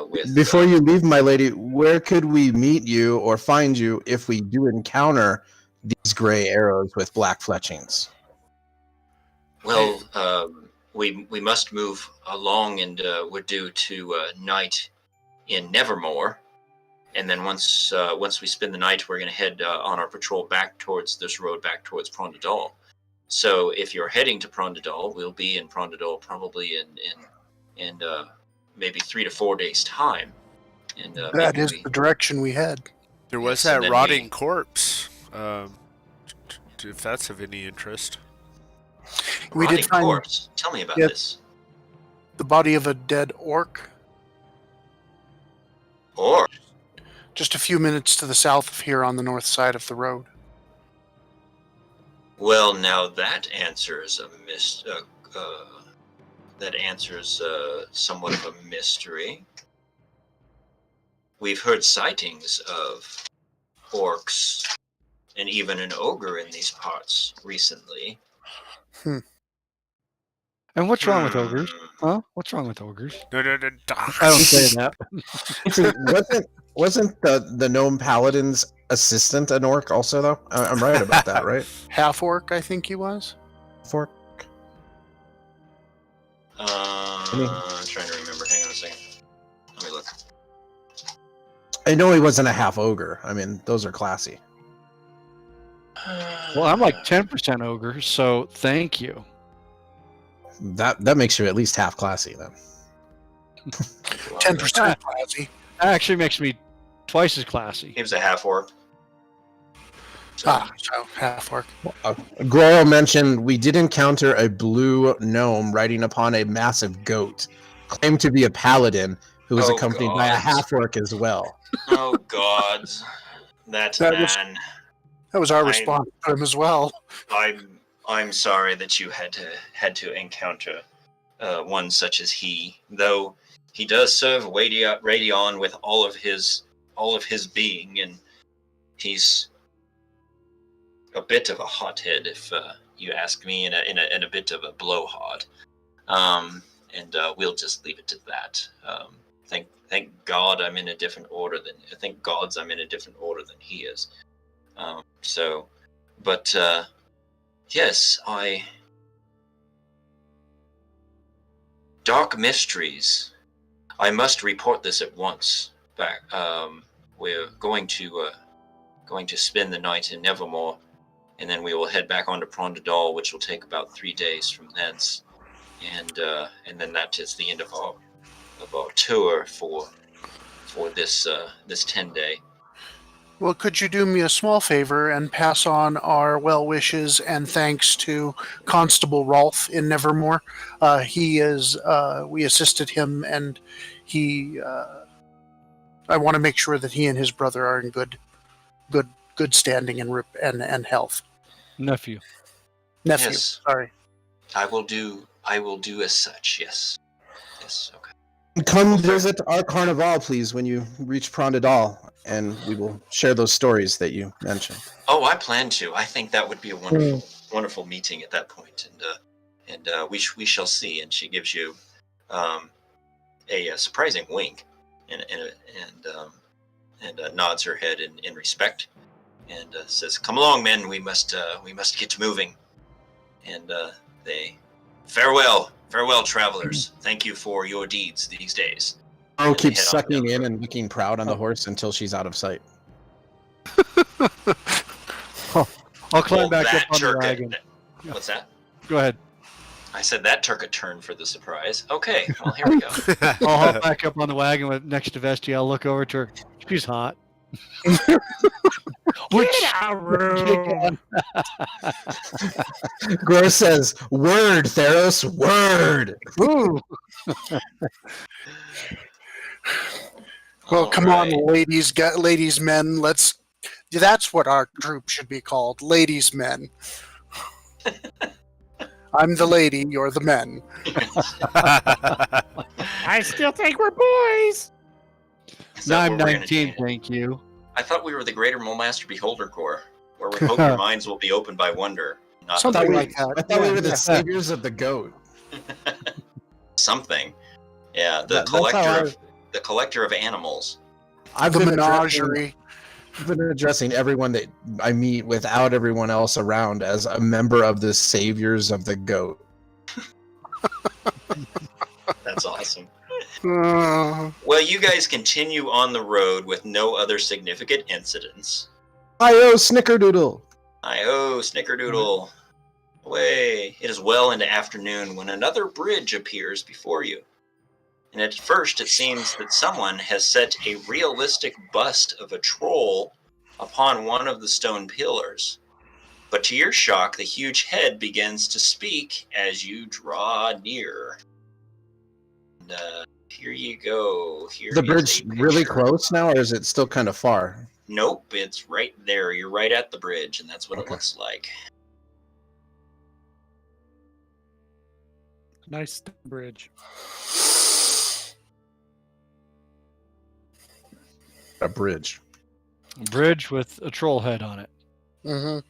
with... Before you leave, my lady, where could we meet you or find you if we do encounter these gray arrows with black fletchings? Well, we must move along, and we're due to night in Nevermore. And then once we spend the night, we're going to head on our patrol back towards this road, back towards Prondadal. So if you're heading to Prondadal, we'll be in Prondadal probably in maybe 3 to 4 days' time. And That is the direction we head. There was Yes, and that then rotting corpse. If that's of any interest. We did find corpse. Tell me about Yes. this. the body of a dead orc Or just a few minutes to the south of here on the north side of the road. well, now that answers somewhat of a mystery. We've heard sightings of orcs and even an ogre in these parts recently. And what's wrong with ogres? Huh? What's wrong with ogres? No. I don't say that. Wasn't the gnome paladin's assistant an orc also, though? I'm right about that, right? Half orc, I think he was. For I'm trying to remember. Hang on a second. Let me look. I know he wasn't a half ogre. I mean, those are classy. Well, I'm like 10% ogre, so thank you. That makes you at least half classy then. 10% classy. That actually makes me twice as classy. He was a half orc. So half orc. Grohl mentioned we did encounter a blue gnome riding upon a massive goat, claimed to be a paladin who was Oh, accompanied by a God. half orc as well. Oh gods, that That was- man. That was our I'm- response to him as well. I'm sorry that you had to encounter one such as he. Though he does serve Radion with all of his being, and he's a bit of a hothead, if you ask me, and a bit of a blowhard. And we'll just leave it to that. Thank God I'm in a different order than he is. But Yes, Dark mysteries. I must report this at once. Back, we're going to spend the night in Nevermore, and then we will head back onto Prondadal, which will take about 3 days from thence, and then that is the end of our tour for this 10-day. Well, could you do me a small favor and pass on our well wishes and thanks to Constable Rolfe in Nevermore? He is. We assisted him, and he. I want to make sure that he and his brother are in good standing and health. Nephew. Yes. Sorry. I will do as such. Yes. Yes. Okay. Come visit our carnival, please, when you reach Prondadal, and we will share those stories that you mentioned. Oh, I plan to. I think that would be a wonderful meeting at that point, and we shall see. And she gives you a surprising wink, and nods her head in respect, and says, "Come along, men. We must get moving." And they farewell, travelers. Thank you for your deeds these days. I'll And they keep head on sucking down the in road. and looking proud on the horse until she's out of sight. I'll climb Well, back up that on the took wagon. What's that? Go ahead. I said that took a turn for the surprise. Okay, well, here we go. I'll hop back up on the wagon with next to Vestia. I'll look over to her. She's hot. Get out, room. Gross says, "Word, Theros, word." Ooh. Well, All come right. on, ladies, men. That's what our group should be called, ladies, men. I'm the lady, you're the men. I still think we're boys. Is Now that I'm what we're gonna 19, do? thank you. I thought we were the Greater Mulemaster Beholder Corps, where we hope your minds will be opened by wonder, not Something other- like that. I thought we Yeah, were the yeah. saviors of the goat. something. Yeah, That's how the collector of animals. I've The been menagerie. I've been addressing everyone that I meet without everyone else around as a member of the saviors of the goat. That's awesome. Uh, Well, you guys continue on the road with no other significant incidents. Hi-yo, Snickerdoodle. I-oh, Snickerdoodle. Away. It is well into afternoon when another bridge appears before you. And at first it seems that someone has set a realistic bust of a troll upon one of the stone pillars. But to your shock, the huge head begins to speak as you draw near. And here you go. Here The is bridge a really picture. close now, or is it still kind of far? Nope, it's right there. You're right at the bridge, and that's what it Okay. looks like. Nice bridge. A bridge. Bridge with a troll head on it. mhm.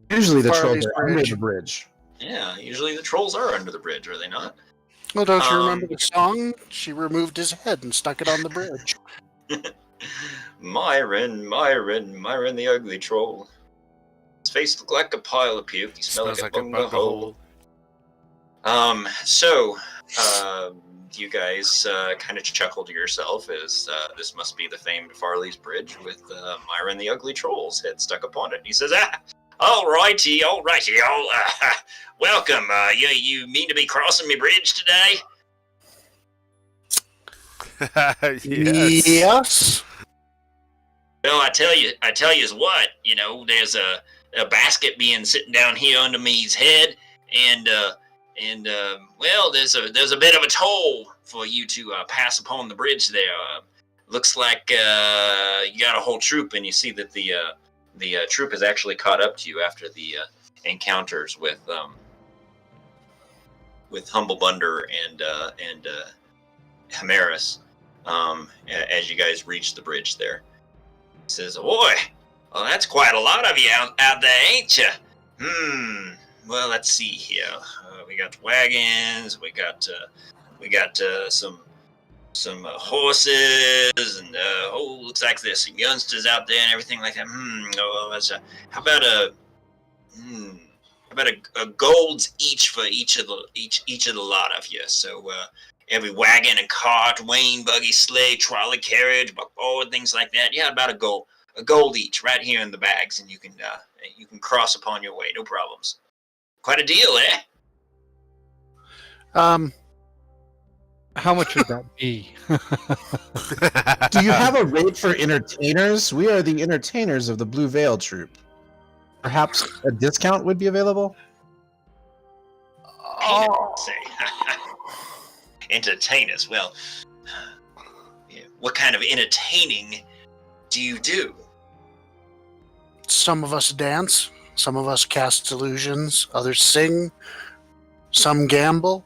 Usually the Farley's trolls are under Bridge. the bridge. Yeah, usually the trolls are under the bridge, are they not? Well, don't you remember Um, the song? She removed his head and stuck it on the bridge. Myron, the ugly troll. His face looked like a pile of puke. He smelled like a bunga hole. So, you guys kind of chuckle to yourself as this must be the famed Farley's Bridge with Myron the ugly troll's head stuck upon it. And he says, alrighty, welcome. You mean to be crossing me bridge today? Yes. Yes. Well, I tell you is what, there's a basket being sitting down here under me's head, and well, there's a bit of a toll for you to pass upon the bridge there. Looks like you got a whole troop, and you see that the troop has actually caught up to you after the encounters with Humblebunder and Hamaris, as you guys reach the bridge there. He says, "Boy, well, that's quite a lot of you out there, ain't you? Well, let's see here. We got wagons. We got some horses, and looks like there's some youngsters out there and everything like that. How about about a gold's each for each of the lot of you. So every wagon and cart, wain, buggy, sleigh, trolley, carriage, buckboard, things like that. Yeah, about a gold each, right here in the bags, and you can cross upon your way, no problems. Quite a deal, eh? How much would that be? Do you have a rate for entertainers? We are the entertainers of the Blue Veil troupe. Perhaps a discount would be available? Say. Entertainers. Well, yeah. What kind of entertaining do you do? Some of us dance, some of us cast illusions, others sing, some gamble.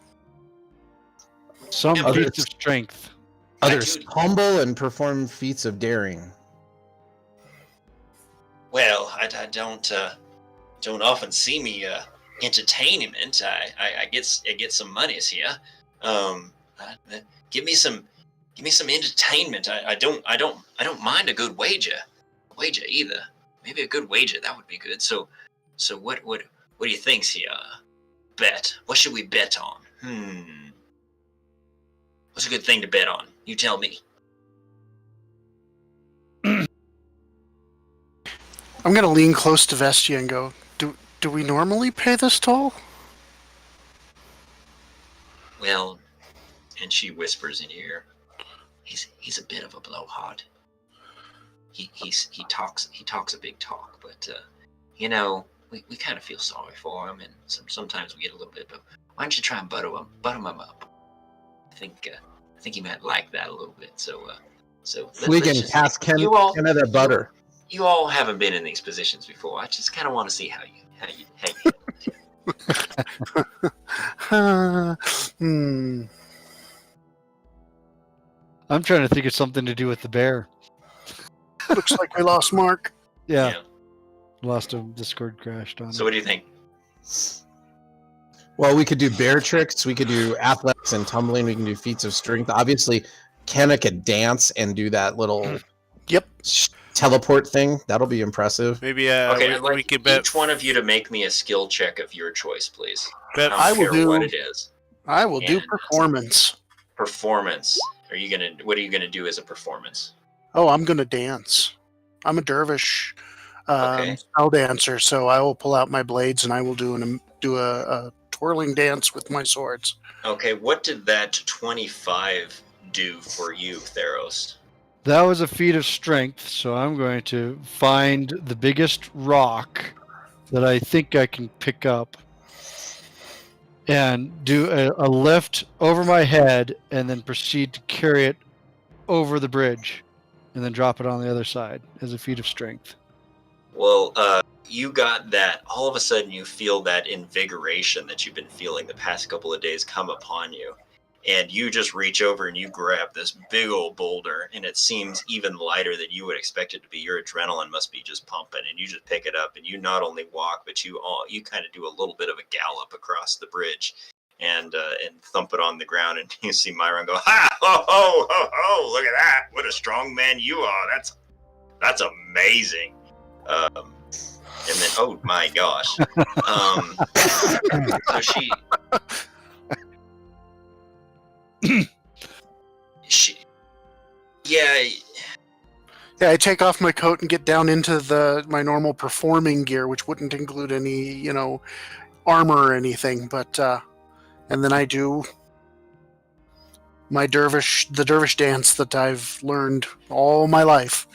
Some Yeah, feats of strength. Others humble and perform feats of daring. Well, I don't often see me entertainment. I get some monies here. Give me some entertainment. I don't mind a good wager either. Maybe a good wager, that would be good. So what do you think's here? Bet. What should we bet on? What's a good thing to bet on? You tell me. I'm going to lean close to Vestia and go, do we normally pay this toll? Well, and she whispers in your ear, he's a bit of a blowhard. He talks a big talk, but we kind of feel sorry for him, and sometimes we get a little bit. But why don't you try and butter him up? I think he might like that a little bit. So We can cast Canada butter. You all haven't been in these positions before. I just kind of want to see how you handle it. I'm trying to think of something to do with the bear. Looks like we lost Mark. Yeah. Lost him. Discord crashed on. So what do you think? Well, we could do bear tricks. We could do athletics and tumbling. We can do feats of strength. Obviously, Kenna could dance and do that little teleport thing. That'll be impressive. Maybe Okay, we could bet each one of you to make me a skill check of your choice, please. bet I will don't care do- what it is. I will do And- performance. Performance. What are you gonna do as a performance? Oh, I'm going to dance. I'm a dervish Okay. spell dancer, so I will pull out my blades and I will do a twirling dance with my swords. Okay, what did that 25 do for you, Theros? That was a feat of strength, so I'm going to find the biggest rock that I think I can pick up and do a lift over my head and then proceed to carry it over the bridge and then drop it on the other side as a feat of strength. Well, you got that. All of a sudden, you feel that invigoration that you've been feeling the past couple of days come upon you. And you just reach over and you grab this big old boulder, and it seems even lighter than you would expect it to be. Your adrenaline must be just pumping, and you just pick it up, and you not only walk, but you kind of do a little bit of a gallop across the bridge, and thump it on the ground, and you see Myron go, "Ha! Ho! Ho! Ho! Ho! Look at that! What a strong man you are! That's amazing!" And then, oh my gosh! So Yeah, I take off my coat and get down into my normal performing gear, which wouldn't include any, armor or anything. But and then I do the dervish dance that I've learned all my life.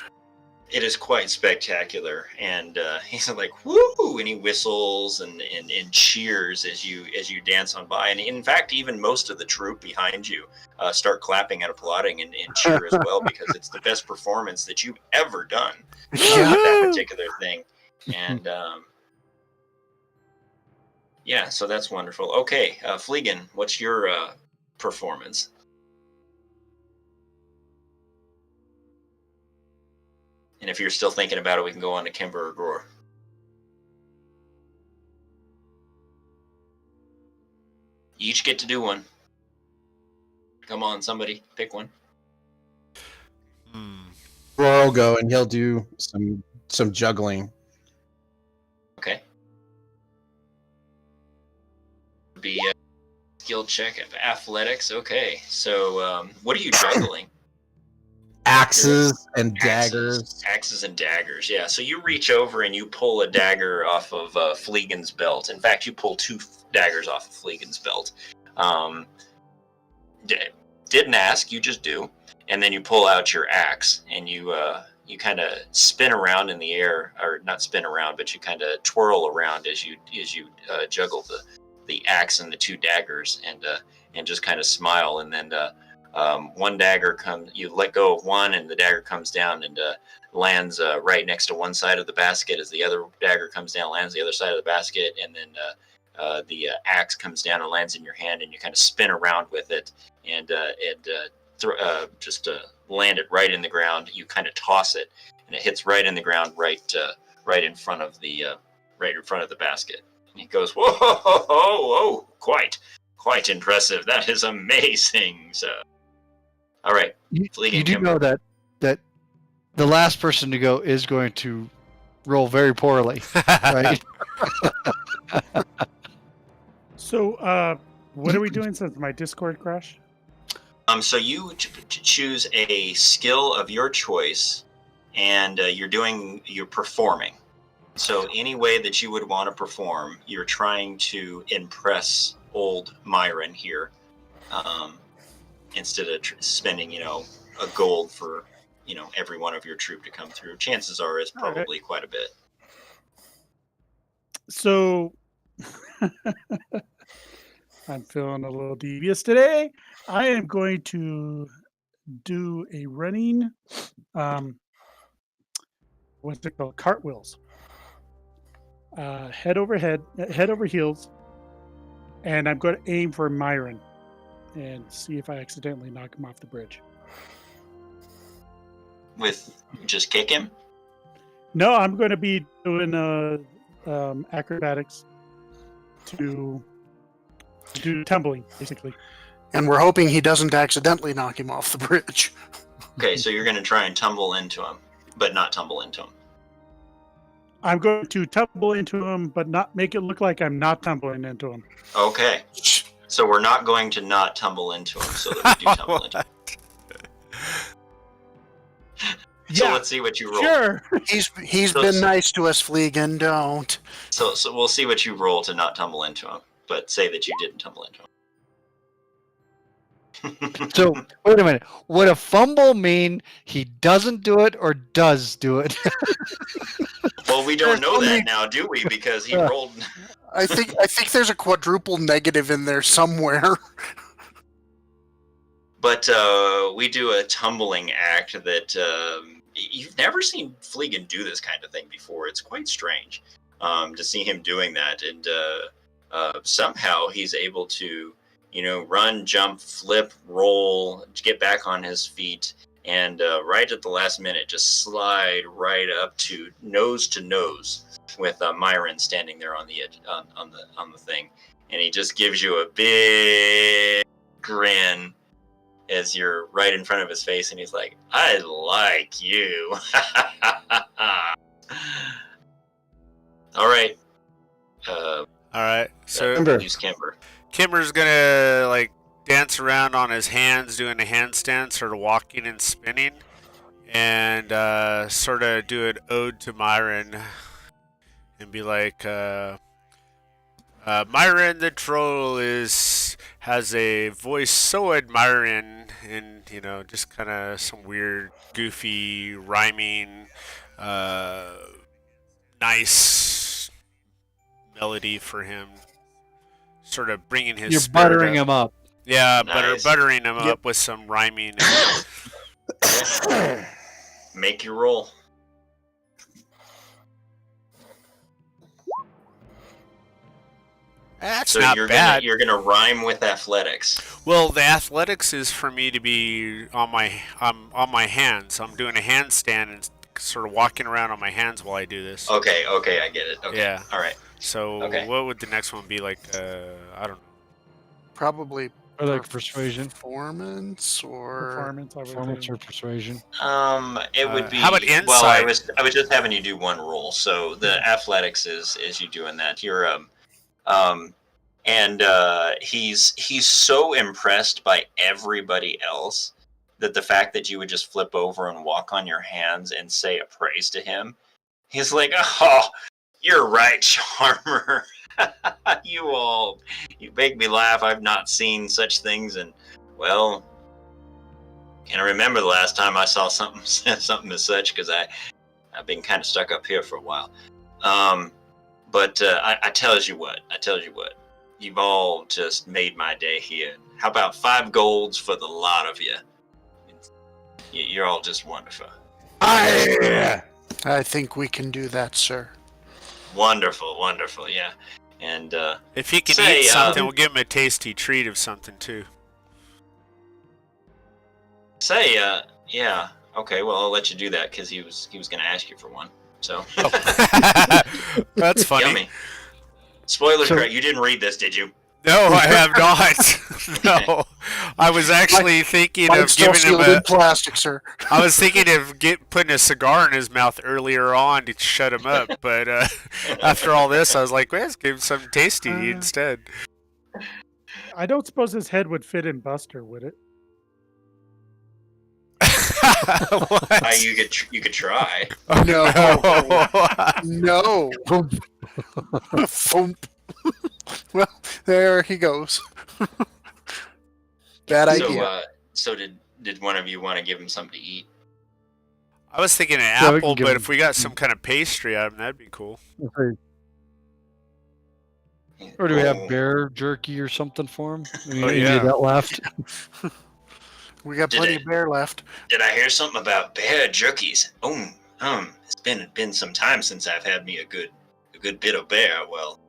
it is quite spectacular, and he's like, "Woo!" and he whistles and cheers as you dance on by, and in fact, even most of the troupe behind you start clapping and applauding and cheer as well, because it's the best performance that you've ever done on that particular thing, and yeah, so that's wonderful. Okay, Fleegan, what's your performance? And if you're still thinking about it, we can go on to Kimber or Gror. You each get to do one. Come on, somebody, pick one. Roar will go and he'll do some juggling. Okay. be a skill check of athletics. Okay, so what are you juggling? Axes and daggers. Axes and daggers, yeah. So you reach over and you pull a dagger off of Fleegan's belt. In fact, you pull 2 daggers off of Fleegan's belt. Didn't ask, you just do. And then you pull out your axe and you kind of spin around in the air, or not spin around, but you kind of twirl around as you juggle the axe and the 2 daggers, and just kind of smile. And then one dagger comes, you let go of one, and the dagger comes down and lands right next to one side of the basket, as the other dagger comes down, lands the other side of the basket, and then the axe comes down and lands in your hand, and you kind of spin around with it, and just land it right in the ground. You kind of toss it, and it hits right in the ground, right in front of the basket. And he goes, "Whoa, whoa, whoa, quite impressive. That is amazing." So, all right, You do know that the last person to go is going to roll very poorly, right? So, what are we doing since my Discord crashed? So you choose a skill of your choice, and you're performing. So any way that you would want to perform, you're trying to impress old Myron here, instead of spending, a gold for, every one of your troop to come through. Chances are it's probably quite a bit. So, I'm feeling a little devious today. I am going to do a running, what's it called? Cartwheels. Head over heels, and I'm going to aim for Myron and see if I accidentally knock him off the bridge. With just kick him? No, I'm going to be doing acrobatics to do tumbling, basically. And we're hoping he doesn't accidentally knock him off the bridge. Okay, so you're going to try and tumble into him, but not tumble into him. I'm going to tumble into him, but not make it look like I'm not tumbling into him. Okay. So we're not going to not tumble into him, so that we do tumble into him. So let's see what you roll. Sure. He's been nice to us, Fleegan. Don't. So we'll see what you roll to not tumble into him, but say that you didn't tumble into him. So wait a minute. Would a fumble mean he doesn't do it or does do it? Well, we don't know that now, do we? Because he rolled. I think there's a quadruple negative in there somewhere. But we do a tumbling act that you've never seen Fleegan do this kind of thing before. It's quite strange to see him doing that, and somehow he's able to, run, jump, flip, roll, get back on his feet, and right at the last minute, just slide right up to nose with Myron standing there on the edge, on the thing, and he just gives you a big grin as you're right in front of his face, and he's like, "I like you." All right. All right. So use Kimber. Kimber's gonna dance around on his hands, doing a handstand, sort of walking and spinning, and sort of do an ode to Myron, and be like, Myron the troll has a voice so admiring, and just kind of some weird, goofy, rhyming, nice melody for him, sort of bringing his. You're spirit buttering up. him up. Yeah, Nice. buttering him up with some rhyming. Make your roll. That's So not you're bad. you're gonna rhyme with athletics. Well, the athletics is for me to be on my hands. I'm doing a handstand and sort of walking around on my hands while I do this. Okay, I get it. Okay. Yeah. All right. So Okay. what would the next one be like? I don't know. Probably Or like persuasion. performance or Performance, I would Performance say. or persuasion. It would be. How about Well, I insight? was just having you do one roll. So the athletics is you doing that. You're And he's so impressed by everybody else that the fact that you would just flip over and walk on your hands and say a praise to him, he's like, oh, you're right, Charmer. You make me laugh. I've not seen such things, and well, can't remember the last time I saw something as such, because I've been kind of stuck up here for a while. But I tells you what, you've all just made my day here. How about 5 golds for the lot of you? You're all just wonderful. I think we can do that, sir. Wonderful, yeah. And If he can say, eat something, we'll give him a tasty treat of something too. say, yeah, okay. Well, I'll let you do that because he was going to ask you for one. So That's funny. yummy. Spoiler, So- correct. You didn't read this, did you? No, I have not. No, I was actually thinking of Mine's still giving him sealed in a. plastic, sir. I was thinking of putting a cigar in his mouth earlier on to shut him up, but after all this, I was like, well, let's give him something tasty instead. I don't suppose his head would fit in Buster, would it? What? You could try. No. Thump. Well, there he goes. Bad idea. So did one of you want to give him something to eat? I was thinking an Yeah, we can apple, give but him- if we got some kind of pastry out of him, that'd be cool. Or do we have Oh, bear jerky or something for him? Oh, Any yeah. of that left? We got Did plenty it- of bear left. Did I hear something about bear jerkies? It's been some time since I've had me a good bit of bear. Well,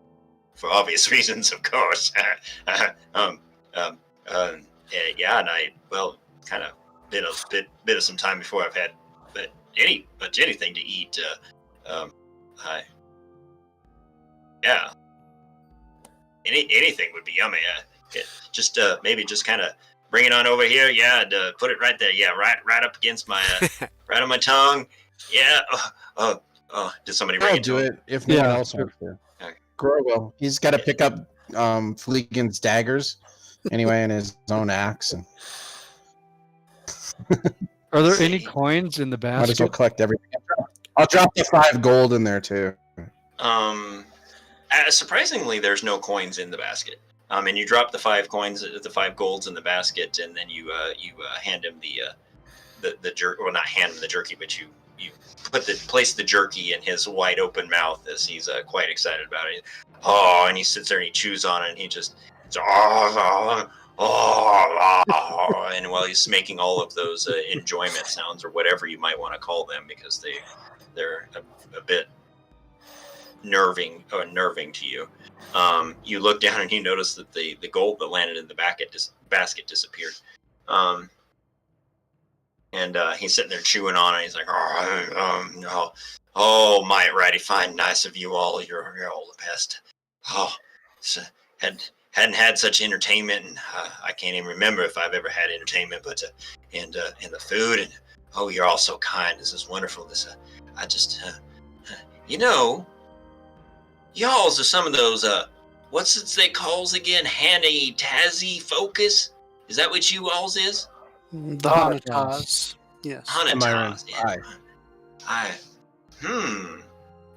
for obvious reasons, of course. Yeah, and I kind of bit of some time before I've had anything to eat. Anything would be yummy. Maybe just kind of bring it on over here. Yeah, and put it right there. Yeah, right up against my right on my tongue. Yeah. Did somebody bring I'll it to do him? it if no one Yeah, else sure. wants to. Okay. Grow will. He's got to pick up Fleegan's daggers anyway and his own axe, and Are there any See. coins in the might as well basket? collect everything. I'll drop the 5 gold in there too. Surprisingly, there's no coins in the basket. And you drop the 5 golds in the basket, and then you hand him the jerky. Well, not hand him the jerky, but you place the jerky in his wide open mouth as he's quite excited about it. Oh, and he sits there and he chews on it, and he just and while he's making all of those enjoyment sounds or whatever you might want to call them, because they're a bit nerving to you. You look down and you notice that the gold that landed in the basket disappeared. And he's sitting there chewing on it. He's like, mighty fine, nice of you all. You're all the best. Hadn't had such entertainment, and I can't even remember if I've ever had entertainment. But and the food, and you're all so kind. This is wonderful. I just y'alls are some of those what's it they calls again? Hanny Tazzy Focus? Is that what you alls is? The Hanataz. Yes. Hanataz. Aye.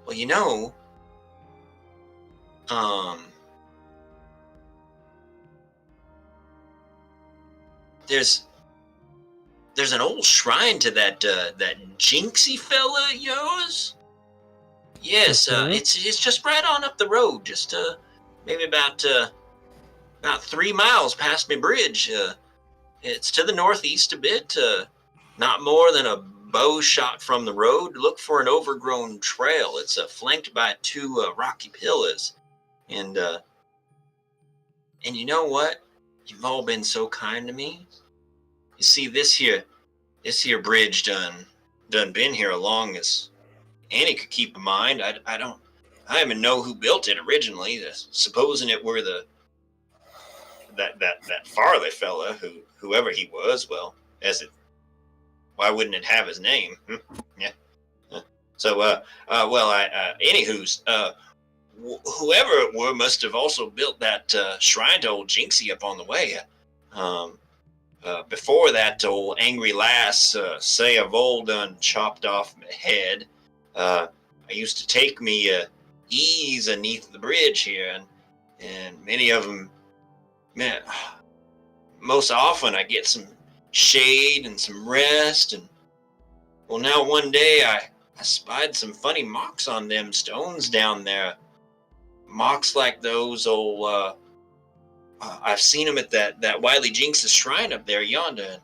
Well, there's an old shrine to that Jinxie fella of yours. Yes, Okay. it's just right on up the road, just maybe about 3 miles past my bridge. It's to the northeast a bit, not more than a bow shot from the road. Look for an overgrown trail. It's flanked by 2 rocky pillars, and you know what? You've all been so kind to me. You see, this here bridge done been here as long as Annie could keep in mind. I don't even know who built it originally. Supposing it were that Farley fella, whoever he was. Well, why wouldn't it have his name? Yeah. So anywho's, whoever it were must have also built that shrine to old Jinxie up on the way. Before that old angry lass, say of old, done chopped off my head. I used to take me ease beneath the bridge here, and many of them, man, most often I get some shade and some rest, and well, now one day I spied some funny marks on them stones down there. Marks like those old, I've seen them at that Wily Jinx's shrine up there yonder.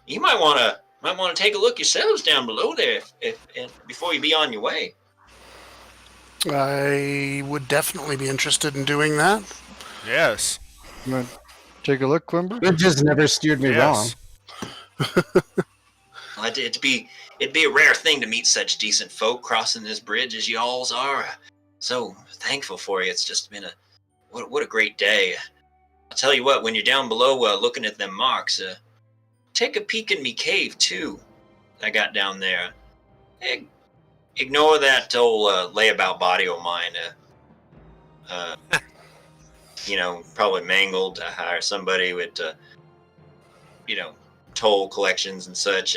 You might want to take a look yourselves down below there if before you be on your way. I would definitely be interested in doing that. Yes. You want to take a look, Quimber? It just never steered me wrong. Yes. Well, it'd be a rare thing to meet such decent folk crossing this bridge as y'alls are. So thankful for you. It's just been what a great day. I'll tell you what, when you're down below looking at them marks, take a peek in me cave too. I got down there. Ignore that old layabout body of mine. Probably mangled. I hire somebody with, toll collections and such.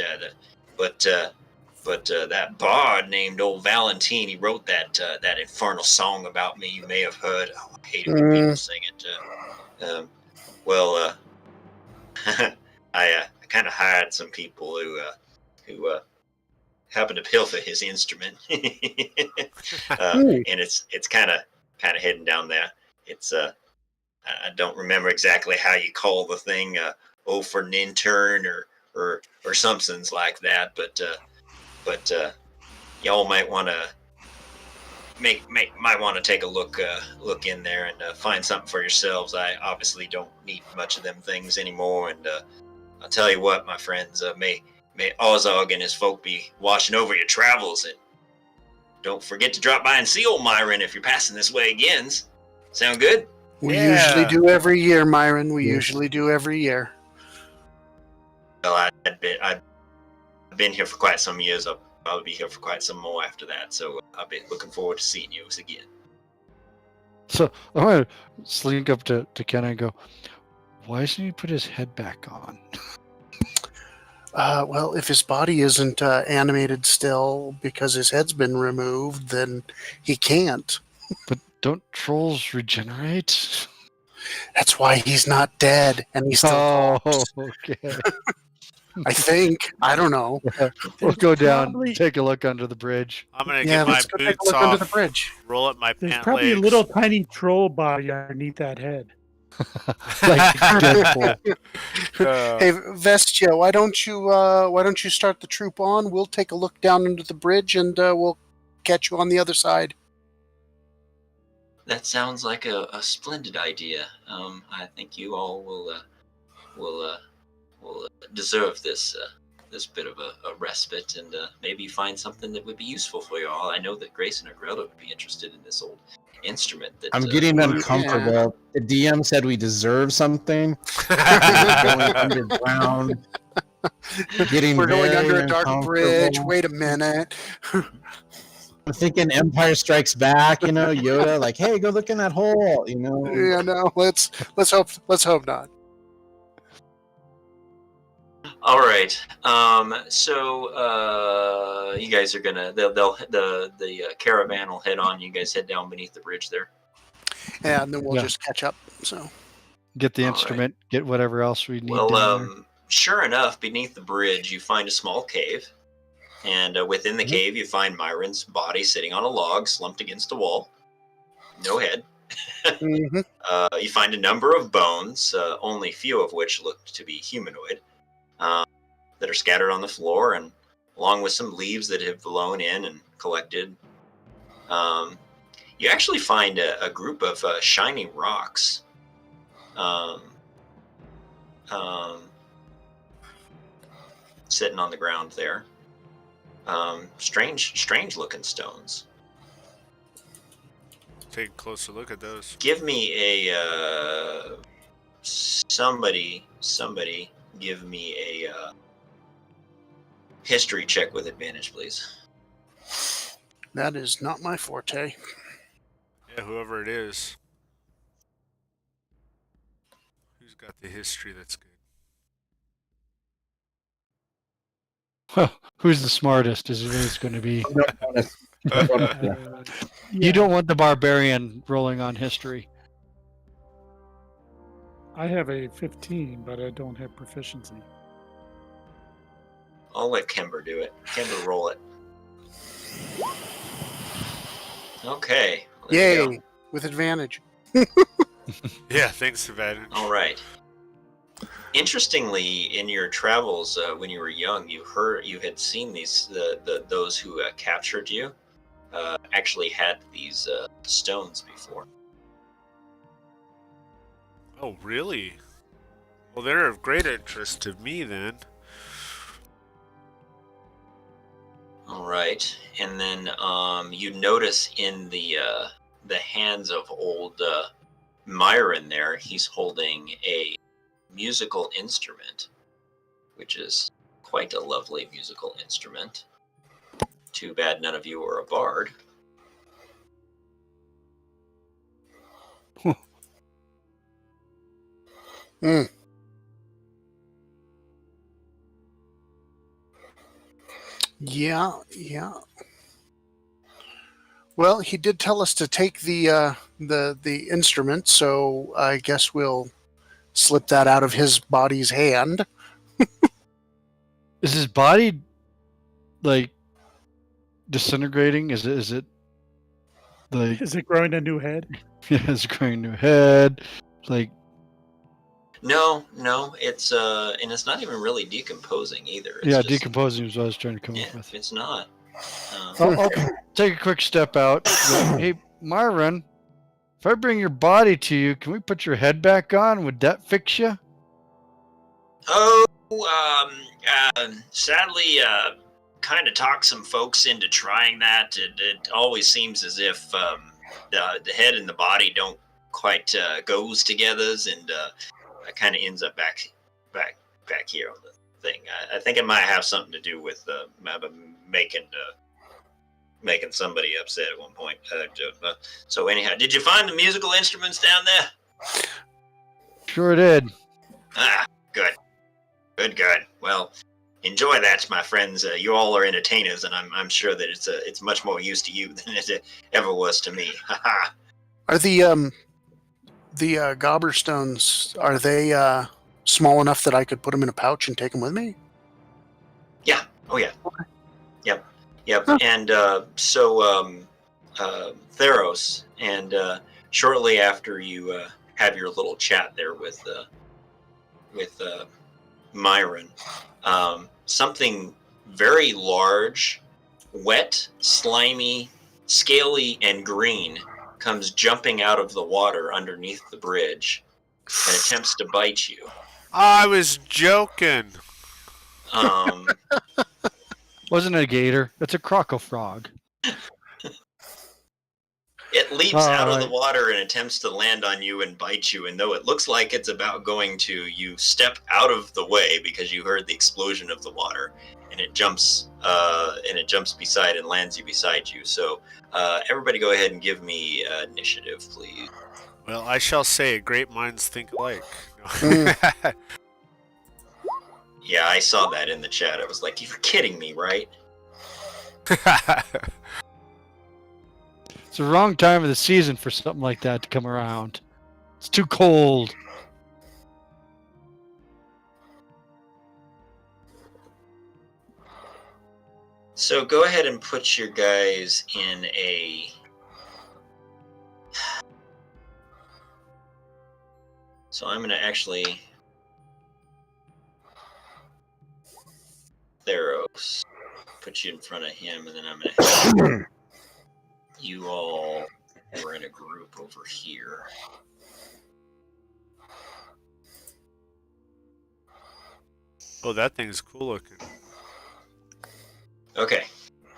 But that bard named old Valentine, he wrote that infernal song about me. You may have heard. Oh, I hate it when people sing it. I kind of hired some people who happened to pilfer his instrument, and it's kind of heading down there. It's I don't remember exactly how you call the thing, for Nintern or somethings like that, but y'all might want to might want to take a look in there and find something for yourselves. I obviously don't need much of them things anymore, and I'll tell you what, my friends, may Ozog and his folk be watching over your travels, and don't forget to drop by and see old Myron if you're passing this way again. Sound good? We usually do every year, Myron. We usually do every year. Well, I've been here for quite some years. I'll probably be here for quite some more after that. So I'll be looking forward to seeing you again. So I'm going to slink up to Ken and go, why doesn't he put his head back on? Well, if his body isn't animated still because his head's been removed, then he can't. But don't trolls regenerate? That's why he's not dead, and he's still talks. Okay. I think. I don't know. We'll go down, Probably- take a look under the bridge. I'm gonna Yeah, get my let's go take a boots look under the off, bridge. roll up my There's pant probably legs. a little tiny troll body underneath that head. Like Deadpool. Hey, Vestia, why don't you start the troop on? We'll take a look down under the bridge, and we'll catch you on the other side. That sounds like a splendid idea. I think you all will deserve this bit of a respite, and maybe find something that would be useful for you all. I know that Grace and Agrella would be interested in this old instrument. That I'm getting uncomfortable. The DM said we deserve something. We're going underground. We're going very under a dark bridge. uncomfortable. Wait a minute. I'm thinking Empire Strikes Back, Yoda, like, hey, go look in that hole, Yeah, no. Let's hope not. All right. So you guys are gonna the caravan will head on. You guys head down beneath the bridge there. And then we'll Yeah. just catch up. So Get the All right. instrument, get whatever else we need. Well, down there. sure enough, beneath the bridge you find a small cave, and within the cave you find Myron's body sitting on a log, slumped against a wall, no head. mhm. You find a number of bones, only few of which look to be humanoid, that are scattered on the floor, and along with some leaves that have blown in and collected. You actually find a group of shiny rocks. Sitting on the ground there. Strange looking stones. Take a closer look at those. Give me a somebody give me a history check with advantage, please. That is not my forte. Yeah, whoever it is. Who's got the history that's good? Well, who's the smartest is what it's going to be. No bonus. No bonus. Yeah. You don't want the barbarian rolling on history. I have a 15, but I don't have proficiency. I'll let Kimber do it. Kimber, roll it. Okay. There you Yay, with advantage. Yeah, thanks, Evan. go. All right. Interestingly, in your travels when you were young, you had seen those who captured you actually had these stones before. Oh, really? Well, they're of great interest to me then. All right, and then you notice in the hands of old Myron there, he's holding a musical instrument, which is quite a lovely musical instrument. Too bad none of you are a bard. Mm. Yeah. Well, he did tell us to take the instrument, so I guess we'll slip that out of his body's hand. Is his body like disintegrating? Is it like Is it growing a new head? it's growing a new head? Like No, it's and it's not even really decomposing either. It's yeah, just, decomposing is what I was trying to come yeah, up with. it's not. I'll take a quick step out. Hey, Myron, if I bring your body to you, can we put your head back on? Would that fix you? Oh, sadly, kind of talked some folks into trying that. It always seems as if the head and the body don't quite goes together, and it kind of ends up back here on the thing. I think it might have something to do with making somebody upset at one point. So anyhow, did you find the musical instruments down there? Sure did. Ah, good. Well, enjoy that, my friends. You all are entertainers, and I'm sure that it's much more use to you than it ever was to me. Haha. Are the gobberstones, are they small enough that I could put them in a pouch and take them with me? Yeah. Oh yeah. Okay. Yep. Huh. And so Theros, and shortly after you have your little chat there with Myron, something very large, wet, slimy, scaly, and green comes jumping out of the water underneath the bridge and attempts to bite you. I was joking. Wasn't a gator. It's a croco frog. It leaps All out of the right. water and attempts to land on you and bite you, and though it looks like it's about going to, you step out of the way because you heard the explosion of the water, and it jumps beside and lands you beside you. So everybody go ahead and give me initiative, please. Well, I shall say, great minds think alike. Yeah, I saw that in the chat. I was like, you're kidding me, right? It's the wrong time of the season for something like that to come around. It's too cold. So go ahead and put your guys in a... So I'm going to actually... Theros, put you in front of him, and then I'm going to have you all were in a group over here. Oh, that thing's cool looking. Okay,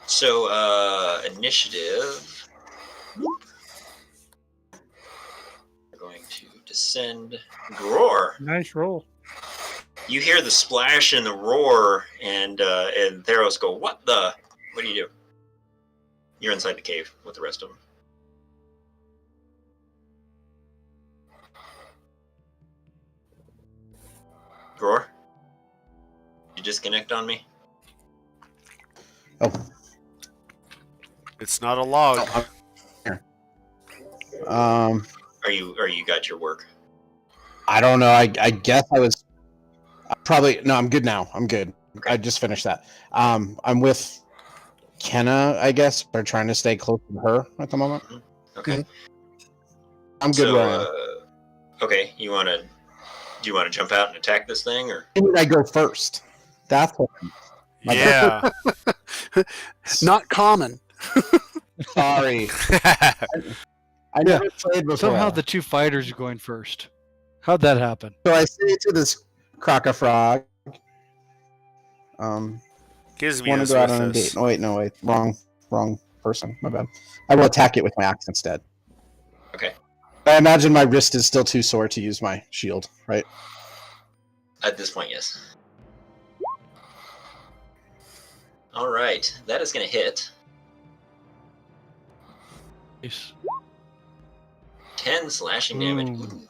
so initiative. We're going to descend. Roar. Nice roll. You hear the splash and the roar, and Theros go, "What the? What do you do?" You're inside the cave with the rest of them. Gror? You disconnect on me? Oh, It's not a log. I'm here. Are you got your work? I don't know. I guess I was probably no. I'm good now. I'm good. Okay. I just finished that. I'm with Kenna. I guess we're trying to stay close to her at the moment. Okay. I'm good So, where I am. okay, do you want to jump out and attack this thing, or? Why did I go first? That's what. Yeah. Not common. Sorry. I never played before. Somehow the two fighters are going first. How'd that happen? So I say to this Frog, Gives me want to us go out with on a this. date. No, wait, wrong person. My bad. I will attack it with my axe instead. Okay. I imagine my wrist is still too sore to use my shield, right? At this point, yes. All right, that is going to hit. Nice. 10 slashing damage. Ooh.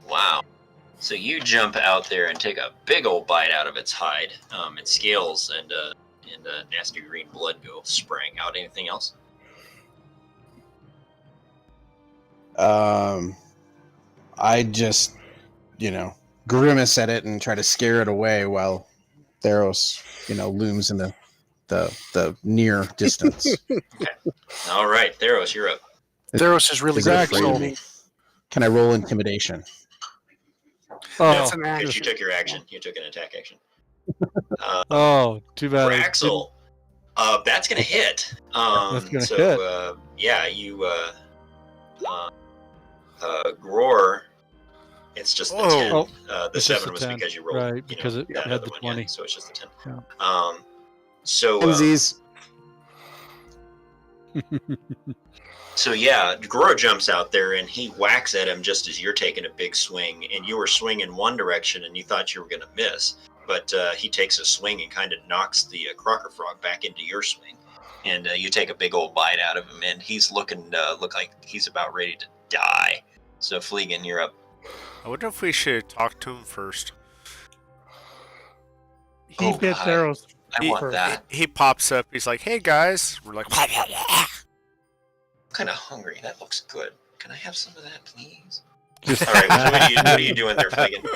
Wow. So you jump out there and take a big old bite out of its hide. Its scales and nasty green blood go spraying out. Anything else? I just, grimace at it and try to scare it away while Theros, looms in the near distance. All right, Theros, you're up. Theros is really Is it good afraid at of me? Can I roll intimidation? Oh, That's an Because you action. took your action. You took an attack action. oh, too bad. Raxel, that's going to hit. That's gonna so, hit. yeah, you, Gror, it's just the Oh. 10. Oh, The it's just 7 a was 10, because you rolled, right, because it that had other the one, 20. yeah, so it's just a 10. Yeah. So, Twinsies. so yeah, Gror jumps out there and he whacks at him just as you're taking a big swing, and you were swinging one direction and you thought you were going to miss, but he takes a swing and kind of knocks the Crocker Frog back into your swing, and you take a big old bite out of him, and he's look like he's about ready to die. So Fleegan, you're up. I wonder if we should talk to him first. He Oh, bit God. Theros. I want that. He pops up. He's like, "Hey guys," we're like, I'm kind of hungry. That looks good. Can I have some of that, please? All right, what are you doing there, Fleegan?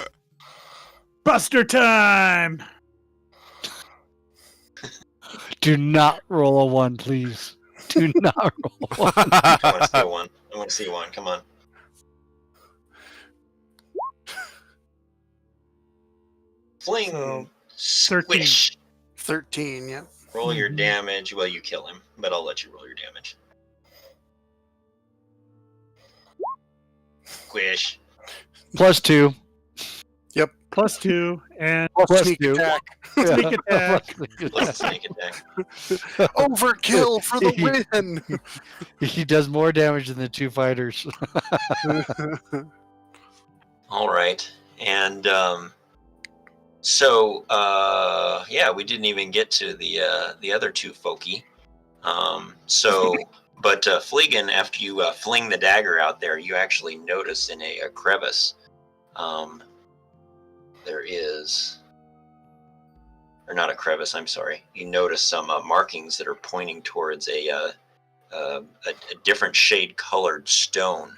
Buster time! Do not roll a 1, please. Do not roll a 1. I want to see one. I want to see one. Come on. Fling. So, Squish. 13, yeah. Roll your damage. Well, you kill him, but I'll let you roll your damage. Squish. +2. +2 and Plus Sneak 2. attack. sneak attack. Let's sneak attack. Overkill for the win. He does more damage than the two fighters. All right, and so yeah, we didn't even get to the other two folky. But Fleegan, after you fling the dagger out there, you actually notice in a crevice, there is, or not a crevice. I'm sorry. You notice some markings that are pointing towards a different shade colored stone,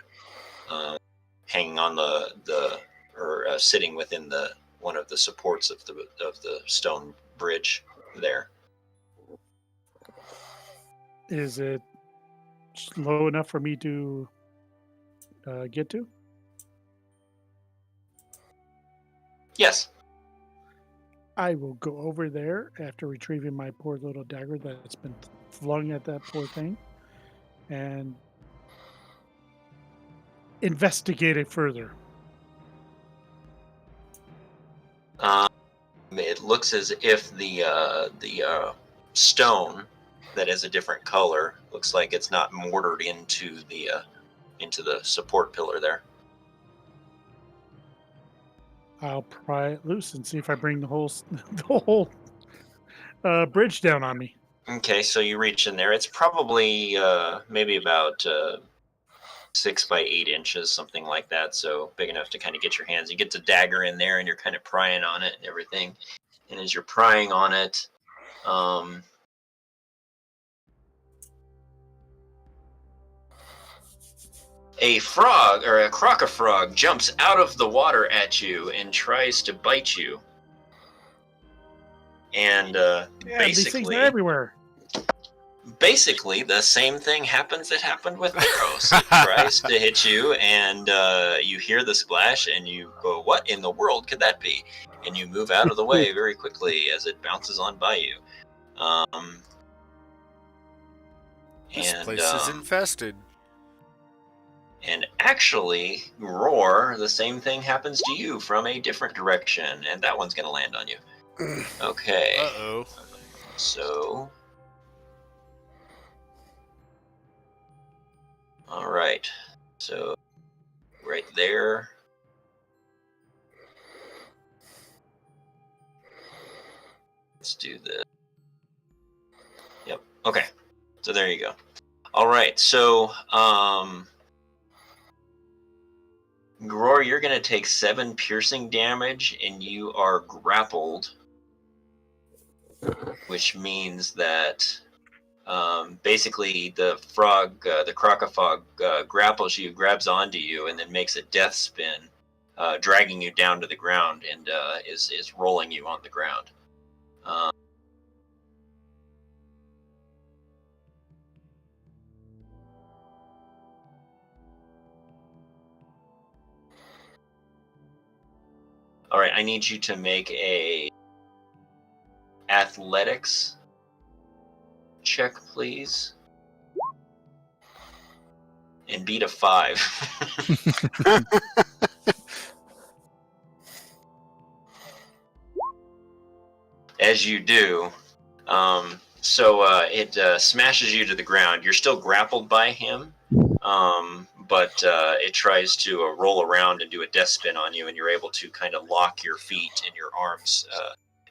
hanging on or sitting within one of the supports of the stone bridge there. Is it low enough for me to get to? Yes. I will go over there after retrieving my poor little dagger that's been flung at that poor thing and investigate it further. It looks as if the stone that is a different color looks like it's not mortared into the support pillar there. I'll pry it loose and see if I bring the whole bridge down on me. Okay, so you reach in there. It's probably maybe about 6 by 8 inches, something like that. So big enough to kind of get your hands. You get the dagger in there, and you're kind of prying on it and everything. And as you're prying on it, a frog or a crocofrog jumps out of the water at you and tries to bite you. And these things are everywhere. basically the same thing happens that happened with Theros. It tries to hit you, and you hear the splash, and you go, "What in the world could that be?" And you move out of the way very quickly as it bounces on by you. This place is infested. And actually, Roar, the same thing happens to you from a different direction, and that one's going to land on you. Okay. Uh-oh. So... Alright. So, right there. Let's do this. Yep. Okay. So there you go. Alright, so, Gror, you're going to take 7 piercing damage, and you are grappled, which means that basically the frog, the crocofrog, grapples you, grabs onto you, and then makes a death spin, dragging you down to the ground, and is rolling you on the ground. All right, I need you to make a athletics check, please, and beat a 5. As you do, it smashes you to the ground. You're still grappled by him, but it tries to roll around and do a death spin on you, and you're able to kind of lock your feet and your arms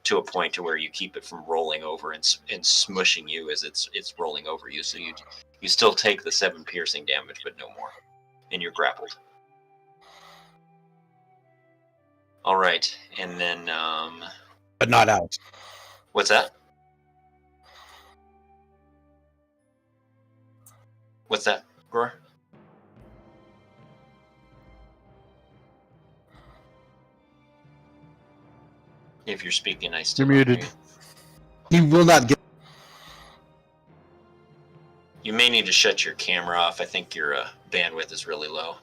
to a point to where you keep it from rolling over and smushing you as it's rolling over you. So you still take the 7 piercing damage, but no more, and you're grappled. All right, and then But not out. What's that? What's that, Roar? If you're speaking, I still You're don't hear muted. He will not get. You may need to shut your camera off. I think your bandwidth is really low.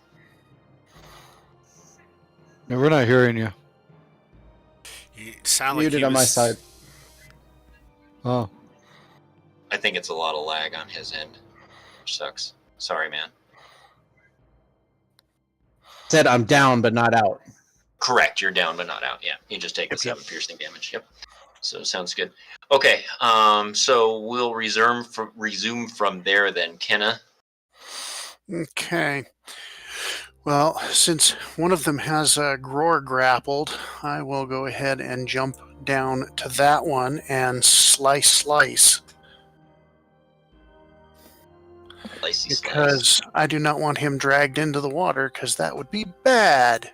No, we're not hearing you. You sound like Muted he on my was- side. Oh. I think it's a lot of lag on his end, which sucks. Sorry, man. Said I'm down, but not out. Correct, you're down but not out. Yeah, you just take the Yep. 7 piercing damage. Yep. So sounds good. Okay, so we'll resume from there then, Kenna. Okay. Well, since one of them has Gror grappled, I will go ahead and jump down to that one and slice. Slicey slice. Because I do not want him dragged into the water, because that would be bad.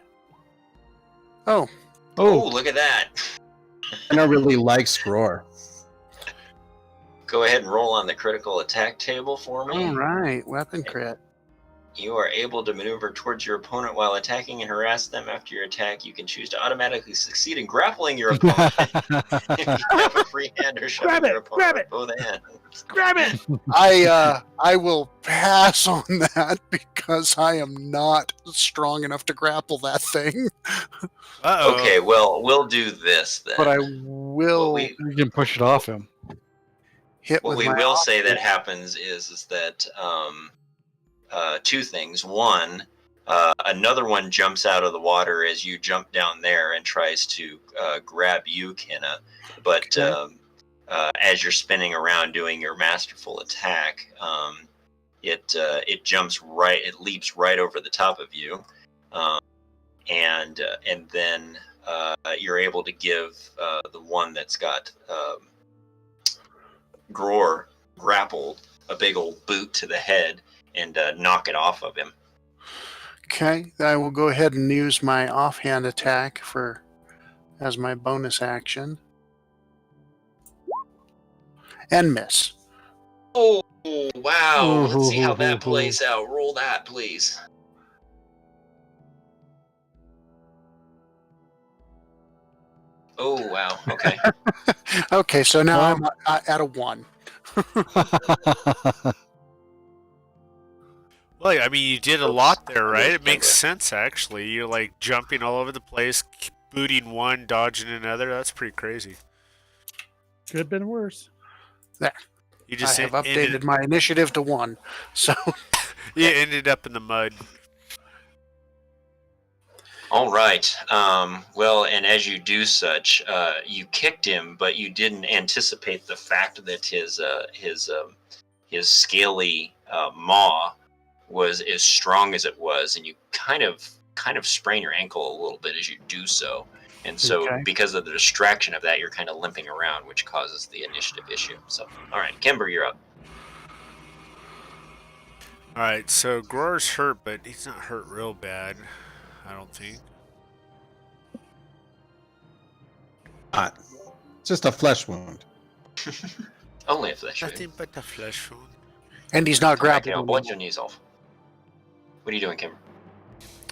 Oh, look at that. I don't really like Scroar. Go ahead and roll on the critical attack table for me. All right, weapon crit. You are able to maneuver towards your opponent while attacking and harass them. After your attack, you can choose to automatically succeed in grappling your opponent. If you have a free hand or shoving your opponent with both hands. Grab it! I will pass on that because I am not strong enough to grapple that thing. Uh-oh. Okay, well, we'll do this then. But I will You can push it off him. hit What with we my will say that offhand. happens is that 2 things. One, another one jumps out of the water as you jump down there and tries to grab you, Kenna. But Okay. as you're spinning around doing your masterful attack, it jumps right, it leaps right over the top of you, and then you're able to give the one that's got Gror grappled a big old boot to the head and knock it off of him. Okay, I will go ahead and use my offhand attack as my bonus action. And miss. Oh, wow. Let's see how that plays out. Roll that, please. Oh, wow. Okay. Okay, so now I'm at a 1. Well, I mean, you did a lot there, right? It makes sense, actually. You're like jumping all over the place, booting one, dodging another. That's pretty crazy. Could have been worse. You I just have updated my initiative to 1. So you ended up in the mud. All right. Well, and as you do such, you kicked him, but you didn't anticipate the fact that his scaly maw was as strong as it was, and you kind of sprain your ankle a little bit as you do so. And so, Okay. because of the distraction of that, you're kind of limping around, which causes the initiative issue. So, all right, Kimber, you're up. All right, so Gror's hurt, but he's not hurt real bad, I don't think. Not. Just a flesh wound. Only a flesh wound. Nothing but a flesh wound. and he's not Come back, grappled. I'll bludgeon your knees off. What are you doing, Kimber?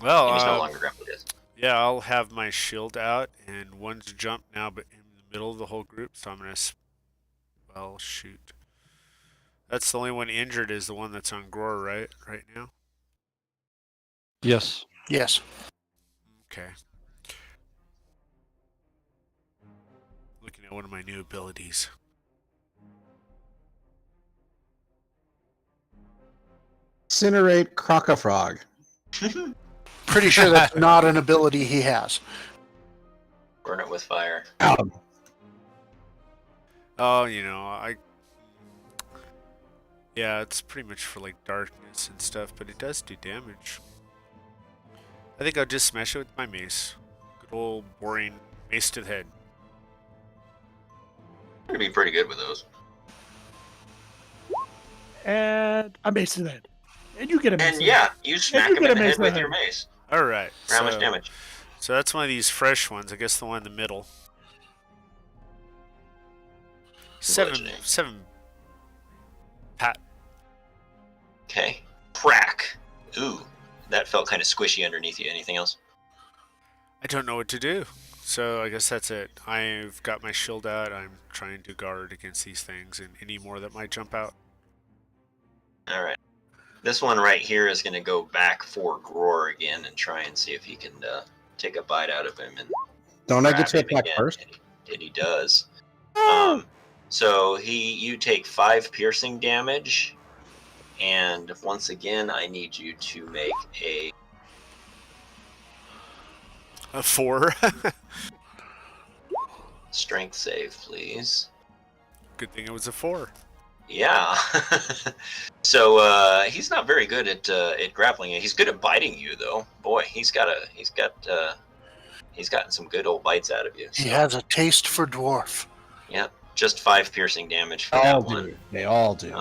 Well, He's no longer grappled. Yes. yeah, I'll have my shield out, and one's jumped now, but in the middle of the whole group, so I'm gonna. Well, shoot. That's the only one injured is the one that's on Gror, right? Right now. Yes. Yes. Okay. Looking at one of my new abilities. Incinerate Crocofrog. Pretty sure that's not an ability he has. Burn it with fire. Oh, you know, yeah, it's pretty much for like darkness and stuff, but it does do damage. I think I'll just smash it with my mace. Good old boring mace to the head. I'm gonna be pretty good with those. And a mace to the head. And you get a mace. And yeah, you smack him in the head with your mace. All right. How much damage? So that's one of these fresh ones. I guess the one in the middle. Bludgeoning. Seven. Pat. Okay. Crack. Ooh, that felt kind of squishy underneath you. Anything else? I don't know what to do. So I guess that's it. I've got my shield out. I'm trying to guard against these things and any more that might jump out. All right. This one right here is going to go back for Gror again and try and see if he can take a bite out of him. And Don't I get to grab him attack again, first? And he does. So you take 5 piercing damage, and once again, I need you to make a A 4. strength save, please. Good thing it was a 4. Yeah. So he's not very good at grappling. He's good at biting you, though. Boy, he's gotten some good old bites out of you. He has a taste for dwarf. Yep. Just 5 piercing damage for All that one. do. They all do.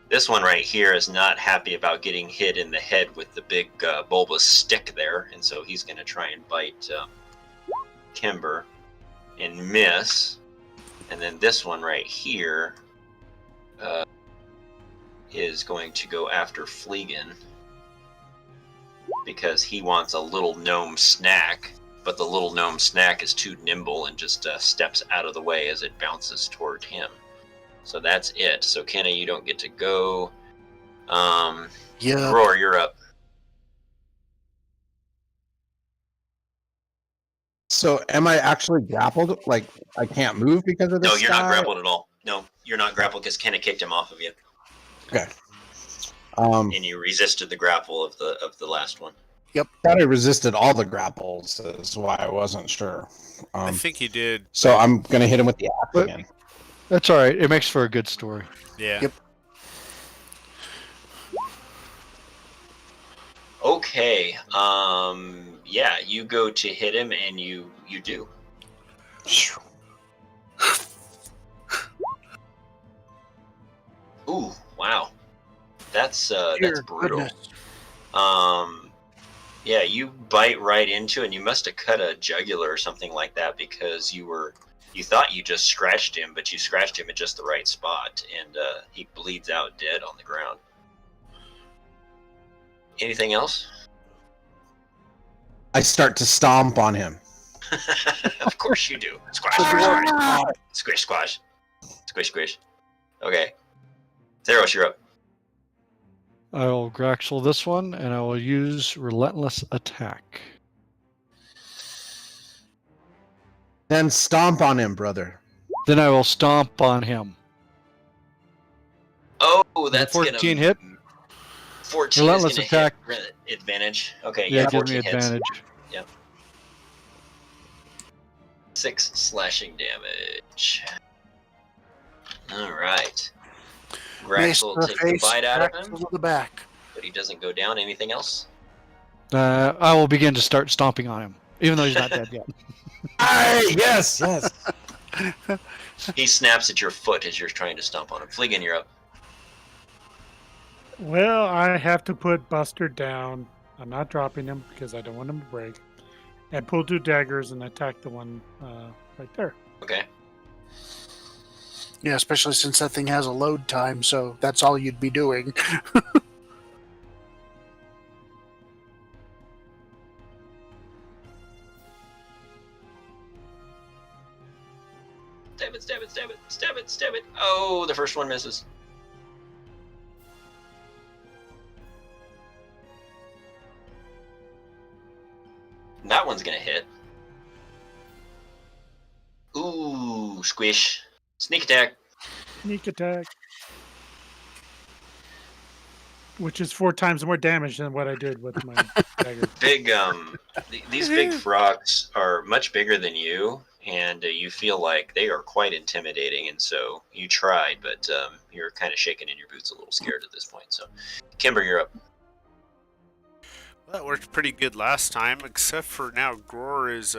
This one right here is not happy about getting hit in the head with the big bulbous stick there, and so he's going to try and bite Kimber and miss. And then this one right here is going to go after Fleegan because he wants a little gnome snack, but the little gnome snack is too nimble and just steps out of the way as it bounces toward him. So that's it. So Kenny, you don't get to go. Yeah. Roar, you're up. So am I actually grappled? Like I can't move because of this? No, you're not guy? grappled at all. No, you're not grappled because Kenny kicked him off of you, Okay. and you resisted the grapple of the last one. Thought I resisted all the grapples. Is why I wasn't sure. I think you did. So I'm gonna hit him with the axe But- again. That's all right. It makes for a good story. Yeah. Yep. Okay. Yeah, you go to hit him, and you do. Ooh, wow. That's Dear brutal. goodness. Yeah, you bite right into it, and you must have cut a jugular or something like that because you thought you just scratched him, but you scratched him at just the right spot, and he bleeds out dead on the ground. Anything else? I start to stomp on him. Of course you do. Squash, squish, squish. Squish, squash. Squish, squish. Okay. Theros, you're up. I will Graxel this one, and I will use Relentless Attack. Then stomp on him, brother. Then I will stomp on him. Oh, that's 14 gonna hit. 14 Relentless is gonna attack. hit advantage. Okay, Yeah, yeah, give 14 me hits. advantage. 6 slashing damage. All right. Mace Graxel to the takes a face, bite out of Graxel him, to the back. but he doesn't go down. Anything else? I will begin to start stomping on him, even though he's not dead yet. Yes. He snaps at your foot as you're trying to stomp on him. Fleegan, you're up. Well, I have to put Buster down. I'm not dropping him because I don't want him to break. And pull 2 daggers and attack the one right there. Okay. Yeah, especially since that thing has a load time, so that's all you'd be doing. Stab it, stab it, stab it, stab it, stab it. Oh, the first one misses. That one's gonna hit. Ooh, squish. Sneak attack. Sneak attack. Which is 4 times more damage than what I did with my dagger. Big, these big frogs are much bigger than you, and you feel like they are quite intimidating, and so you tried, but you're kind of shaking in your boots, a little scared at this point. So, Kimber, you're up. Well, that worked pretty good last time, except for now Gror is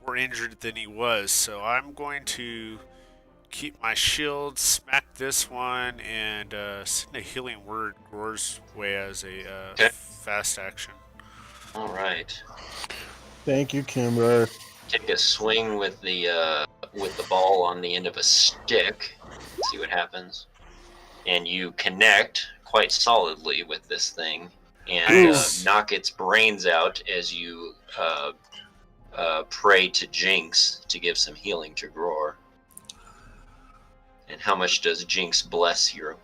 more injured than he was, so I'm going to keep my shield, smack this one, and send a healing word Gror's way as a Okay. fast action. All right. Thank you, Kimber. Take a swing with the ball on the end of a stick. See what happens. And you connect quite solidly with this thing and Nice. knock its brains out as you pray to Jinx to give some healing to Gror. And how much does Jinx bless you?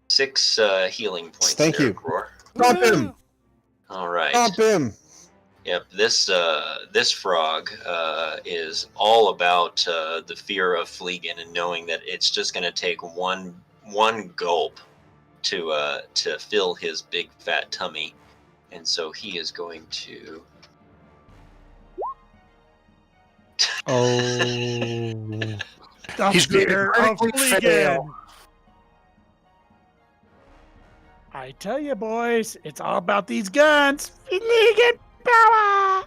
6 healing points. Thank there, you. Gror. Stomp him! All right. Stomp him! Yep, this frog is all about the fear of Fleegan and knowing that it's just going to take one gulp to fill his big fat tummy, and so he is going to. Oh. The He's gonna fear of critically Fleegan. fail. I tell you, boys, it's all about these guns. Fleegan power.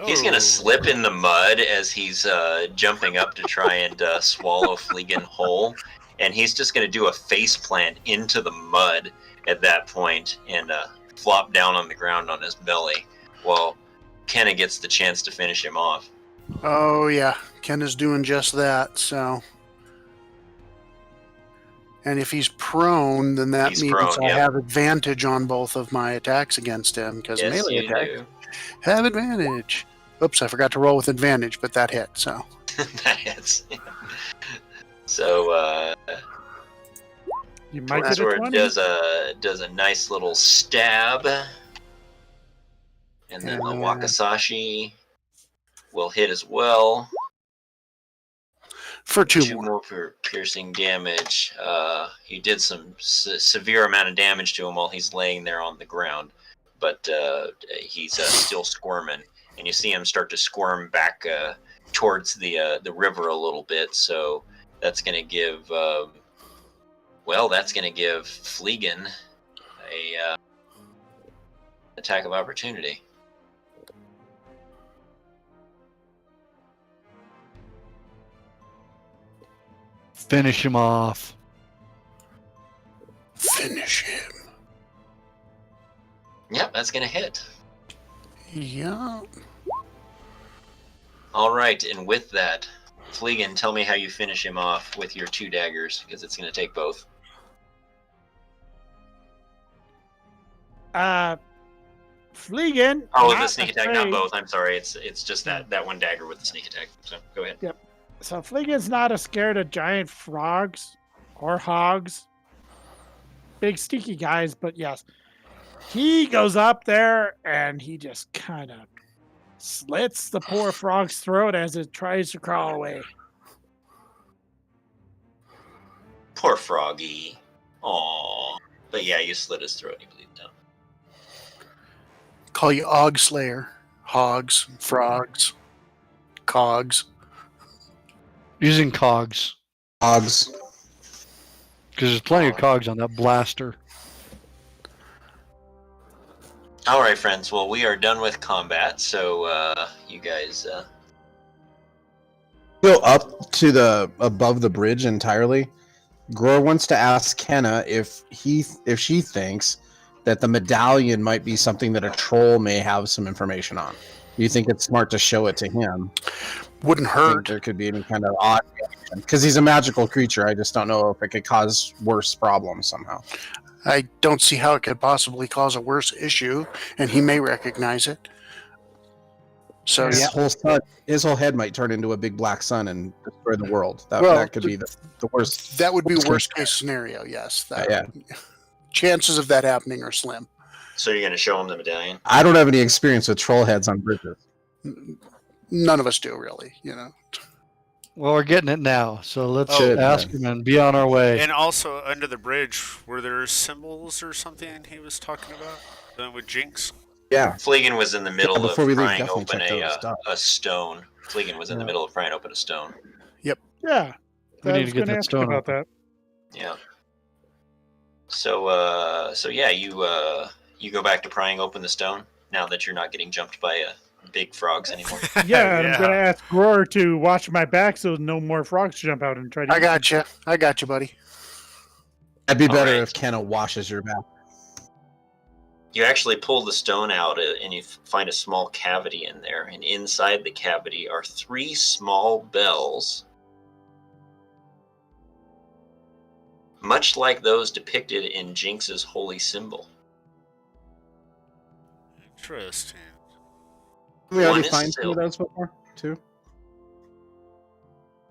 He's going to slip in the mud as he's jumping up to try and swallow Fleegan whole, and he's just going to do a face plant into the mud at that point and flop down on the ground on his belly while Kenna gets the chance to finish him off. Oh, yeah. Ken is doing just that, so. And if he's prone, then that He's means prone, I yep. have advantage on both of my attacks against him, because Yes, melee you attack do. have advantage. Oops, I forgot to roll with advantage, but that hit, so. That hits. So You might get a Sword 20. does a nice little stab, and then the Wakasashi will hit as well. For 2 2 more. more for piercing damage. He did some severe amount of damage to him while he's laying there on the ground, but he's still squirming, and you see him start to squirm back towards the river a little bit. So that's going to give Fleegan a attack of opportunity. Finish him off. Finish him. Yep, that's gonna hit. Yeah. All right, and with that, Fleegan, tell me how you finish him off with your 2 daggers, because it's gonna take both. Fleegan. Oh, with the not sneak attack, not afraid- both. I'm sorry. It's just that one dagger with the sneak attack. So go ahead. So Fleegan's not as scared of giant frogs or hogs. Big stinky guys, but yes. He goes up there and he just kind of slits the poor frog's throat as it tries to crawl away. Poor Froggy. Aww. But yeah, you slit his throat. You bleed down. Call you Og Slayer. Hogs, frogs, cogs. Using cogs. Hogs. Because there's plenty of cogs on that blaster. All right, friends. Well, we are done with combat. So you guys. Go up to the above the bridge entirely. Gror wants to ask Kenna if she thinks that the medallion might be something that a troll may have some information on. Do you think it's smart to show it to him? Wouldn't I think hurt. there could be any kind of odd reaction. Because he's a magical creature. I just don't know if it could cause worse problems somehow. I don't see how it could possibly cause a worse issue, and he may recognize it. So His yeah, his whole head might turn into a big black sun and destroy the world. That, Well, that could be the worst. that would be worst worst case case scenario. Yes, that, Yeah. chances of that happening are slim. So you're gonna show him the medallion. I don't have any experience with troll heads on bridges. None of us do, really. You know. Well, we're getting it now, so let's Oh. ask him and be on our way. And also, under the bridge, were there symbols or something he was talking about? With Jinx? Yeah. Fleegan was in the middle of before we leave, prying definitely open check those stuff. a stone. Fleegan was in the Yeah. middle of prying open a stone. Yeah. We I need was to get gonna that ask stone about open. that. Yeah. So yeah, you go back to prying open the stone now that you're not getting jumped by big frogs anymore. Yeah, and I'm gonna ask Roar to watch my back so no more frogs jump out and try to. I got you, buddy. That'd be better Alright. if Kenna washes your back. You actually pull the stone out and you find a small cavity in there, and inside the cavity are 3 small bells, much like those depicted in Jinx's holy symbol. Interesting. Did we already One is find some of silver. those before, too?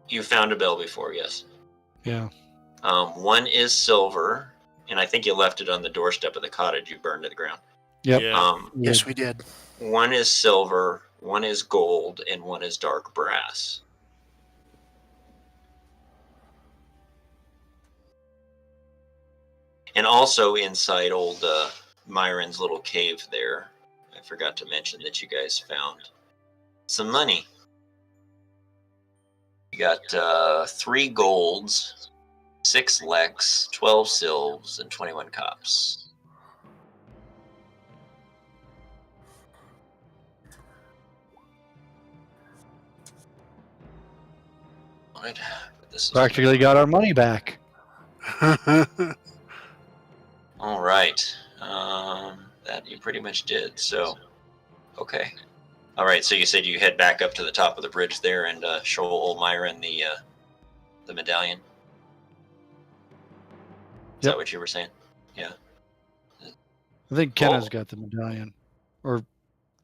You found a bell before, yes. Yeah. One is silver, and I think you left it on the doorstep of the cottage you burned to the ground. Yep. Yeah. Yes, we did. One is silver, one is gold, and one is dark brass. And also inside old Myron's little cave there, I forgot to mention that you guys found some money. You got 3 golds, 6 leks, 12 silves, and 21 cops. Right. This is Practically got our money back. all right. That you pretty much did. So, okay. All right. So you said you head back up to the top of the bridge there and show old Myron the medallion. Is Yep. that what you were saying? Yeah. I think Kenna's Oh. got the medallion. Or do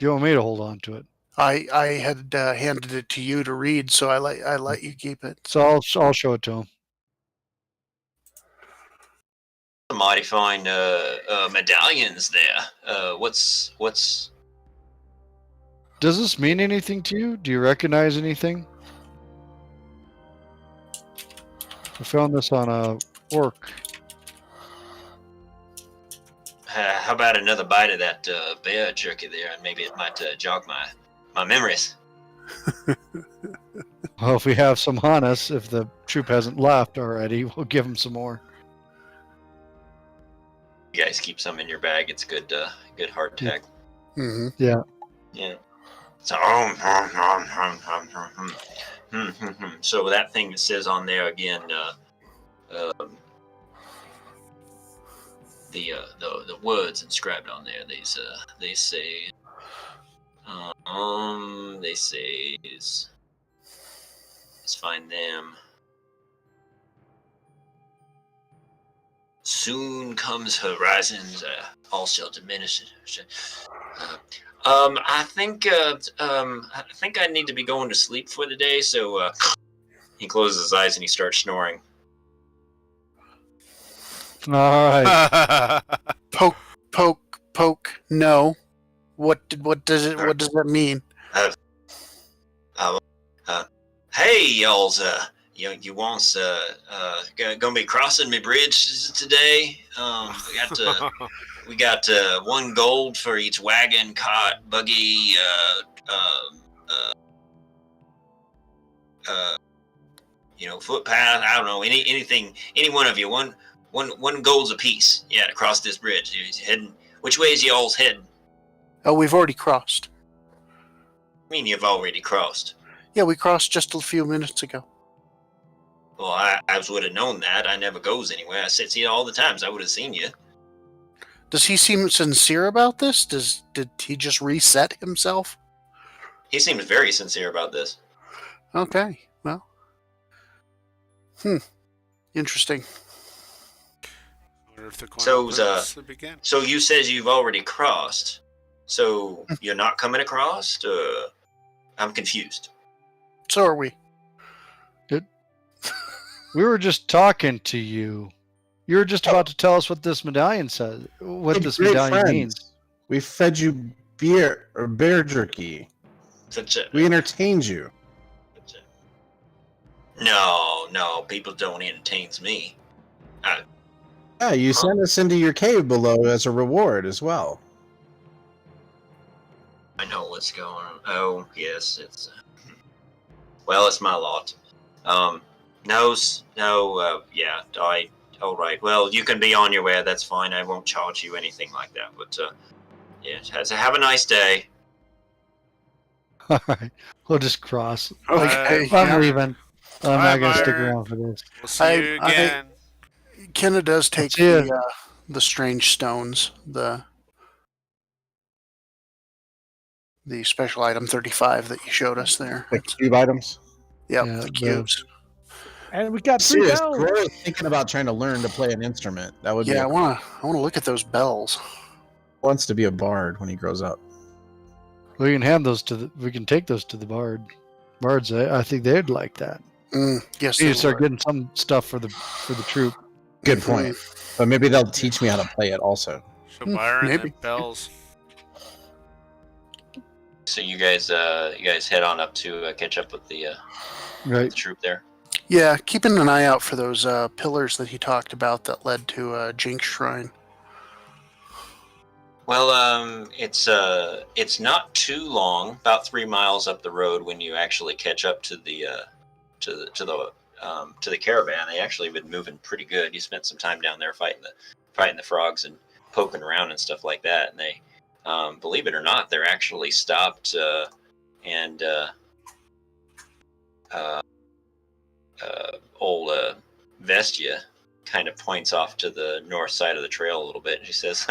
you want me to hold on to it? I had handed it to you to read, so I let you keep it. So I'll show it to him. Some mighty fine medallions there. What's Does this mean anything to you? Do you recognize anything? I found this on a orc. how about another bite of that bear jerky there, and maybe it might jog my memories. Well, if we have some on us, if the troop hasn't left already, we'll give them some more. You guys keep some in your bag. It's good hardtack. Mm-hmm. Yeah. Yeah. So, So that thing that says on there again, the words inscribed on there. They say let's find them. Soon comes horizons, all shall diminish. I think I need to be going to sleep for the day. So he closes his eyes and he starts snoring. All right. Poke. No. What does that mean? Hey, y'all's you wants gonna be crossing me bridge today? We got 1 gold for each wagon, cart, buggy, footpath. I don't know, anything, any one of you. One gold's a piece. Yeah, to cross this bridge. You're heading. Which way is y'all's heading? Oh, we've already crossed. I mean, you've already crossed. Yeah, we crossed just a few minutes ago. Well, I would have known that. I never goes anywhere. I see it all the times. I would have seen you. Does he seem sincere about this? Did he just reset himself? He seems very sincere about this. Okay, well. Interesting. If the So you says you've already crossed. So you're not coming across? I'm confused. So are we. We were just talking to you. You were just about to tell us what this medallion says. What Hey, this great medallion friends. means. We fed you bear jerky. We entertained you. No, people don't entertain me. Yeah, you sent us into your cave below as a reward as well. I know what's going on. Oh, yes, it's it's my lot. Yeah, all right. Well, you can be on your way. That's fine. I won't charge you anything like that. But have a nice day. All right. We'll just cross. Okay. I'm leaving. I'm Bye, not going to stick Myron. around for this. We'll see you again. Kenna does take See ya. the strange stones, the special item 35 that you showed us there. The cube items. Yep, Yeah, the cubes. And we got 3 Serious. bells. We're thinking about trying to learn to play an instrument. That would be. Yeah, I wanna look at those bells. Wants to be a bard when he grows up. We can hand those we can take those to the bards. I think they'd like that. Yes, We need they to start would. getting some stuff for the troop. Good point. But maybe they'll teach me how to play it also. So Byron maybe. and bells. So you guys head on up to catch up with the Right. troop there. Yeah, keeping an eye out for those pillars that he talked about that led to Jinx Shrine. Well, it's not too long, about 3 miles up the road when you actually catch up to the caravan. They actually have been moving pretty good. You spent some time down there fighting the frogs and poking around and stuff like that. And they, believe it or not, they're actually stopped and old Vestia kind of points off to the north side of the trail a little bit. And she says,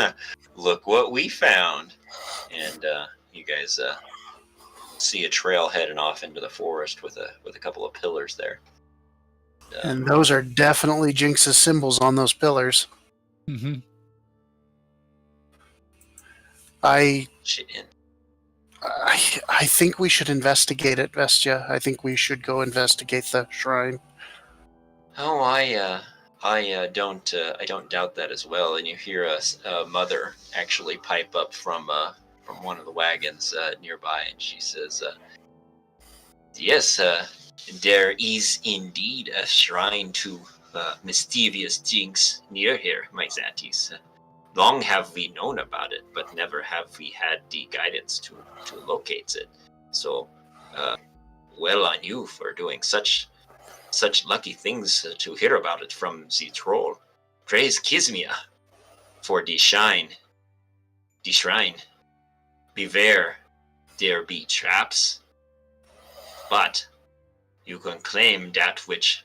"Look what we found!" And you guys see a trail heading off into the forest with a couple of pillars there. And those are definitely Jinx's symbols on those pillars. Mm-hmm. I think we should investigate it, Vestia. I think we should go investigate the shrine. Oh, I don't doubt that as well. And you hear a mother actually pipe up from one of the wagons nearby, and she says, "Yes, there is indeed a shrine to mischievous Jinx near here, my Zatis. Long have we known about it, but never have we had the guidance to locate it. So, well on you for doing such lucky things to hear about it from the troll. Praise Kismia for the shrine. Beware, there be traps. But you can claim that which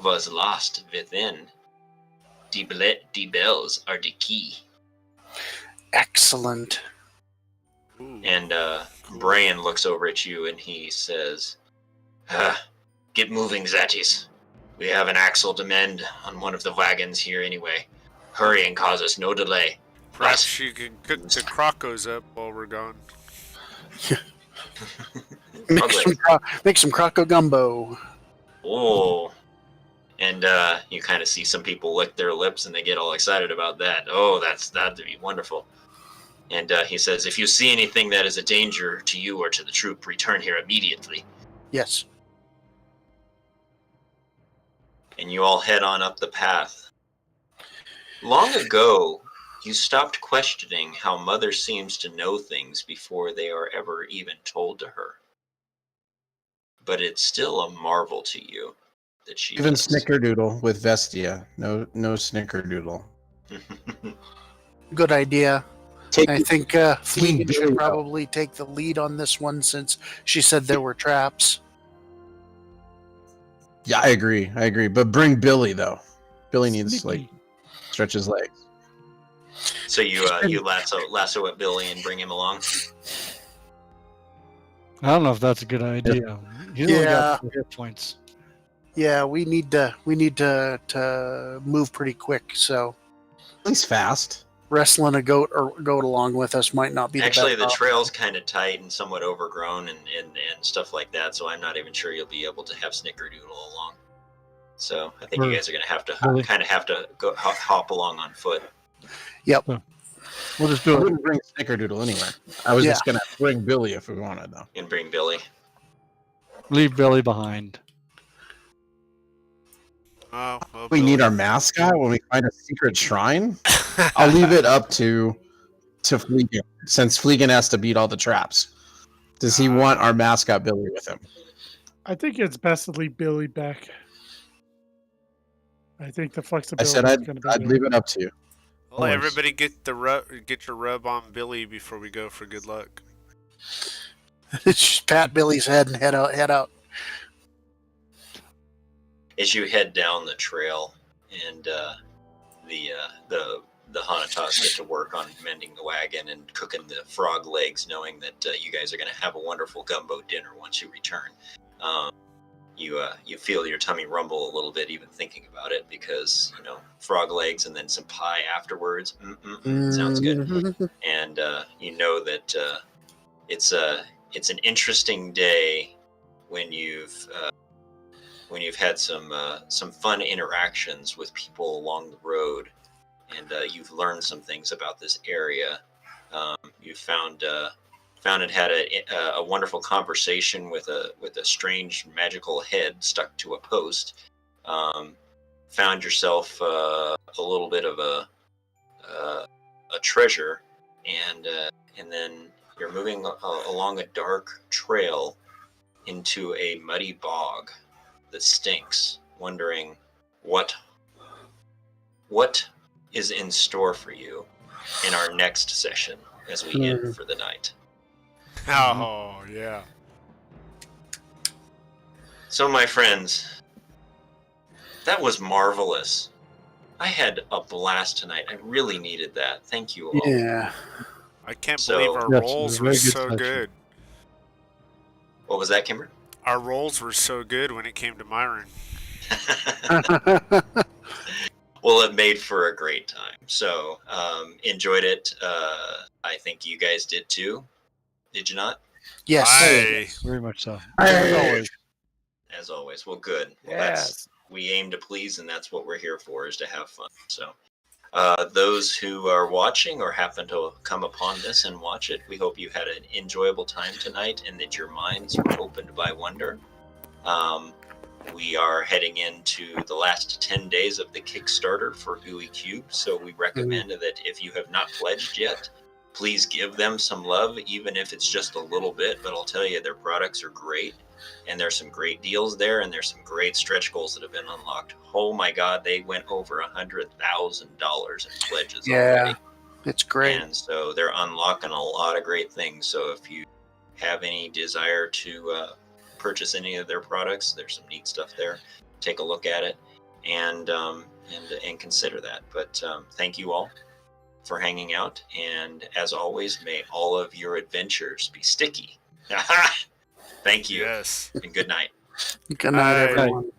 was lost within. The bells are the key. Excellent. Ooh. And Brian looks over at you and he says, get moving, Zatis. We have an axle to mend on one of the wagons here anyway. Hurry and cause us no delay. Perhaps you can cook the crocos up while we're gone. Make some croco gumbo. Oh. And you kind of see some people lick their lips and they get all excited about that. Oh, that'd be wonderful. And he says, if you see anything that is a danger to you or to the troop, return here immediately. Yes. And you all head on up the path. Long ago, you stopped questioning how Mother seems to know things before they are ever even told to her. But it's still a marvel to you that she Even does. Snickerdoodle with Vestia. No Snickerdoodle. Good idea. I think Fleegan Billy should out. probably take the lead on this one since she said there were traps. Yeah, I agree. But bring Billy though. Billy needs like stretch his legs. So you lasso at Billy and bring him along. I don't know if that's a good idea. He's only got 4 hit points. Yeah, we need to move pretty quick. So He's fast. wrestling a goat along with us might not be Actually, the the best trail's kind of tight and somewhat overgrown and stuff like that, so I'm not even sure you'll be able to have Snickerdoodle along. So I think you guys are going to have to go hop along on foot. Yep. We'll just I do it. wouldn't bring Snickerdoodle anyway. I was just gonna bring Billy if we wanted though. And bring Billy. Leave Billy behind. Oh, well, We need our mascot when we find a secret shrine. I'll leave it up to Fleegan, since Fleegan has to beat all the traps. Does he want our mascot Billy with him? I think it's best to leave Billy back. I think the I flexibility said is going to be I'd there. leave it up to you. Well, everybody get your rub on Billy before we go for good luck. Just pat Billy's head and head out. As you head down the trail, and the Hanatas get to work on mending the wagon and cooking the frog legs, knowing that you guys are going to have a wonderful gumbo dinner once you return. You feel your tummy rumble a little bit even thinking about it, because frog legs and then some pie afterwards. Sounds good. And you know that it's an interesting day when you've had some fun interactions with people along the road, and you've learned some things about this area. You found it had a wonderful conversation with a strange magical head stuck to a post. Found yourself a little bit of a treasure, and then you're moving along a dark trail into a muddy bog that stinks, wondering what is in store for you in our next session as we end for the night. Oh, yeah. So, my friends, that was marvelous. I had a blast tonight. I really needed that. Thank you all. Yeah. I can't So- believe our Yes, rolls very were good so session. good. What was that, Kimber? Our rolls were so good when it came to Myron. Well, it made for a great time. So, enjoyed it. I think you guys did too. Did you not? Yes. I, Very much so. As always. Well, good. Well, Yes. we aim to please, and that's what we're here for, is to have fun. So, those who are watching or happen to come upon this and watch it, we hope you had an enjoyable time tonight and that your minds were opened by wonder. We are heading into the last 10 days of the Kickstarter for Gooey Cube, so we recommend that if you have not pledged yet, please give them some love, even if it's just a little bit. But I'll tell you, their products are great, and there's some great deals there, and there's some great stretch goals that have been unlocked. Oh my God, they went over $100,000 in pledges already. It's great. And so they're unlocking a lot of great things. So if you have any desire to purchase any of their products, there's some neat stuff there. Take a look at it and consider that. But thank you all for hanging out, and as always, may all of your adventures be sticky. Thank you, Yes. and good night. Good night, Bye. everyone.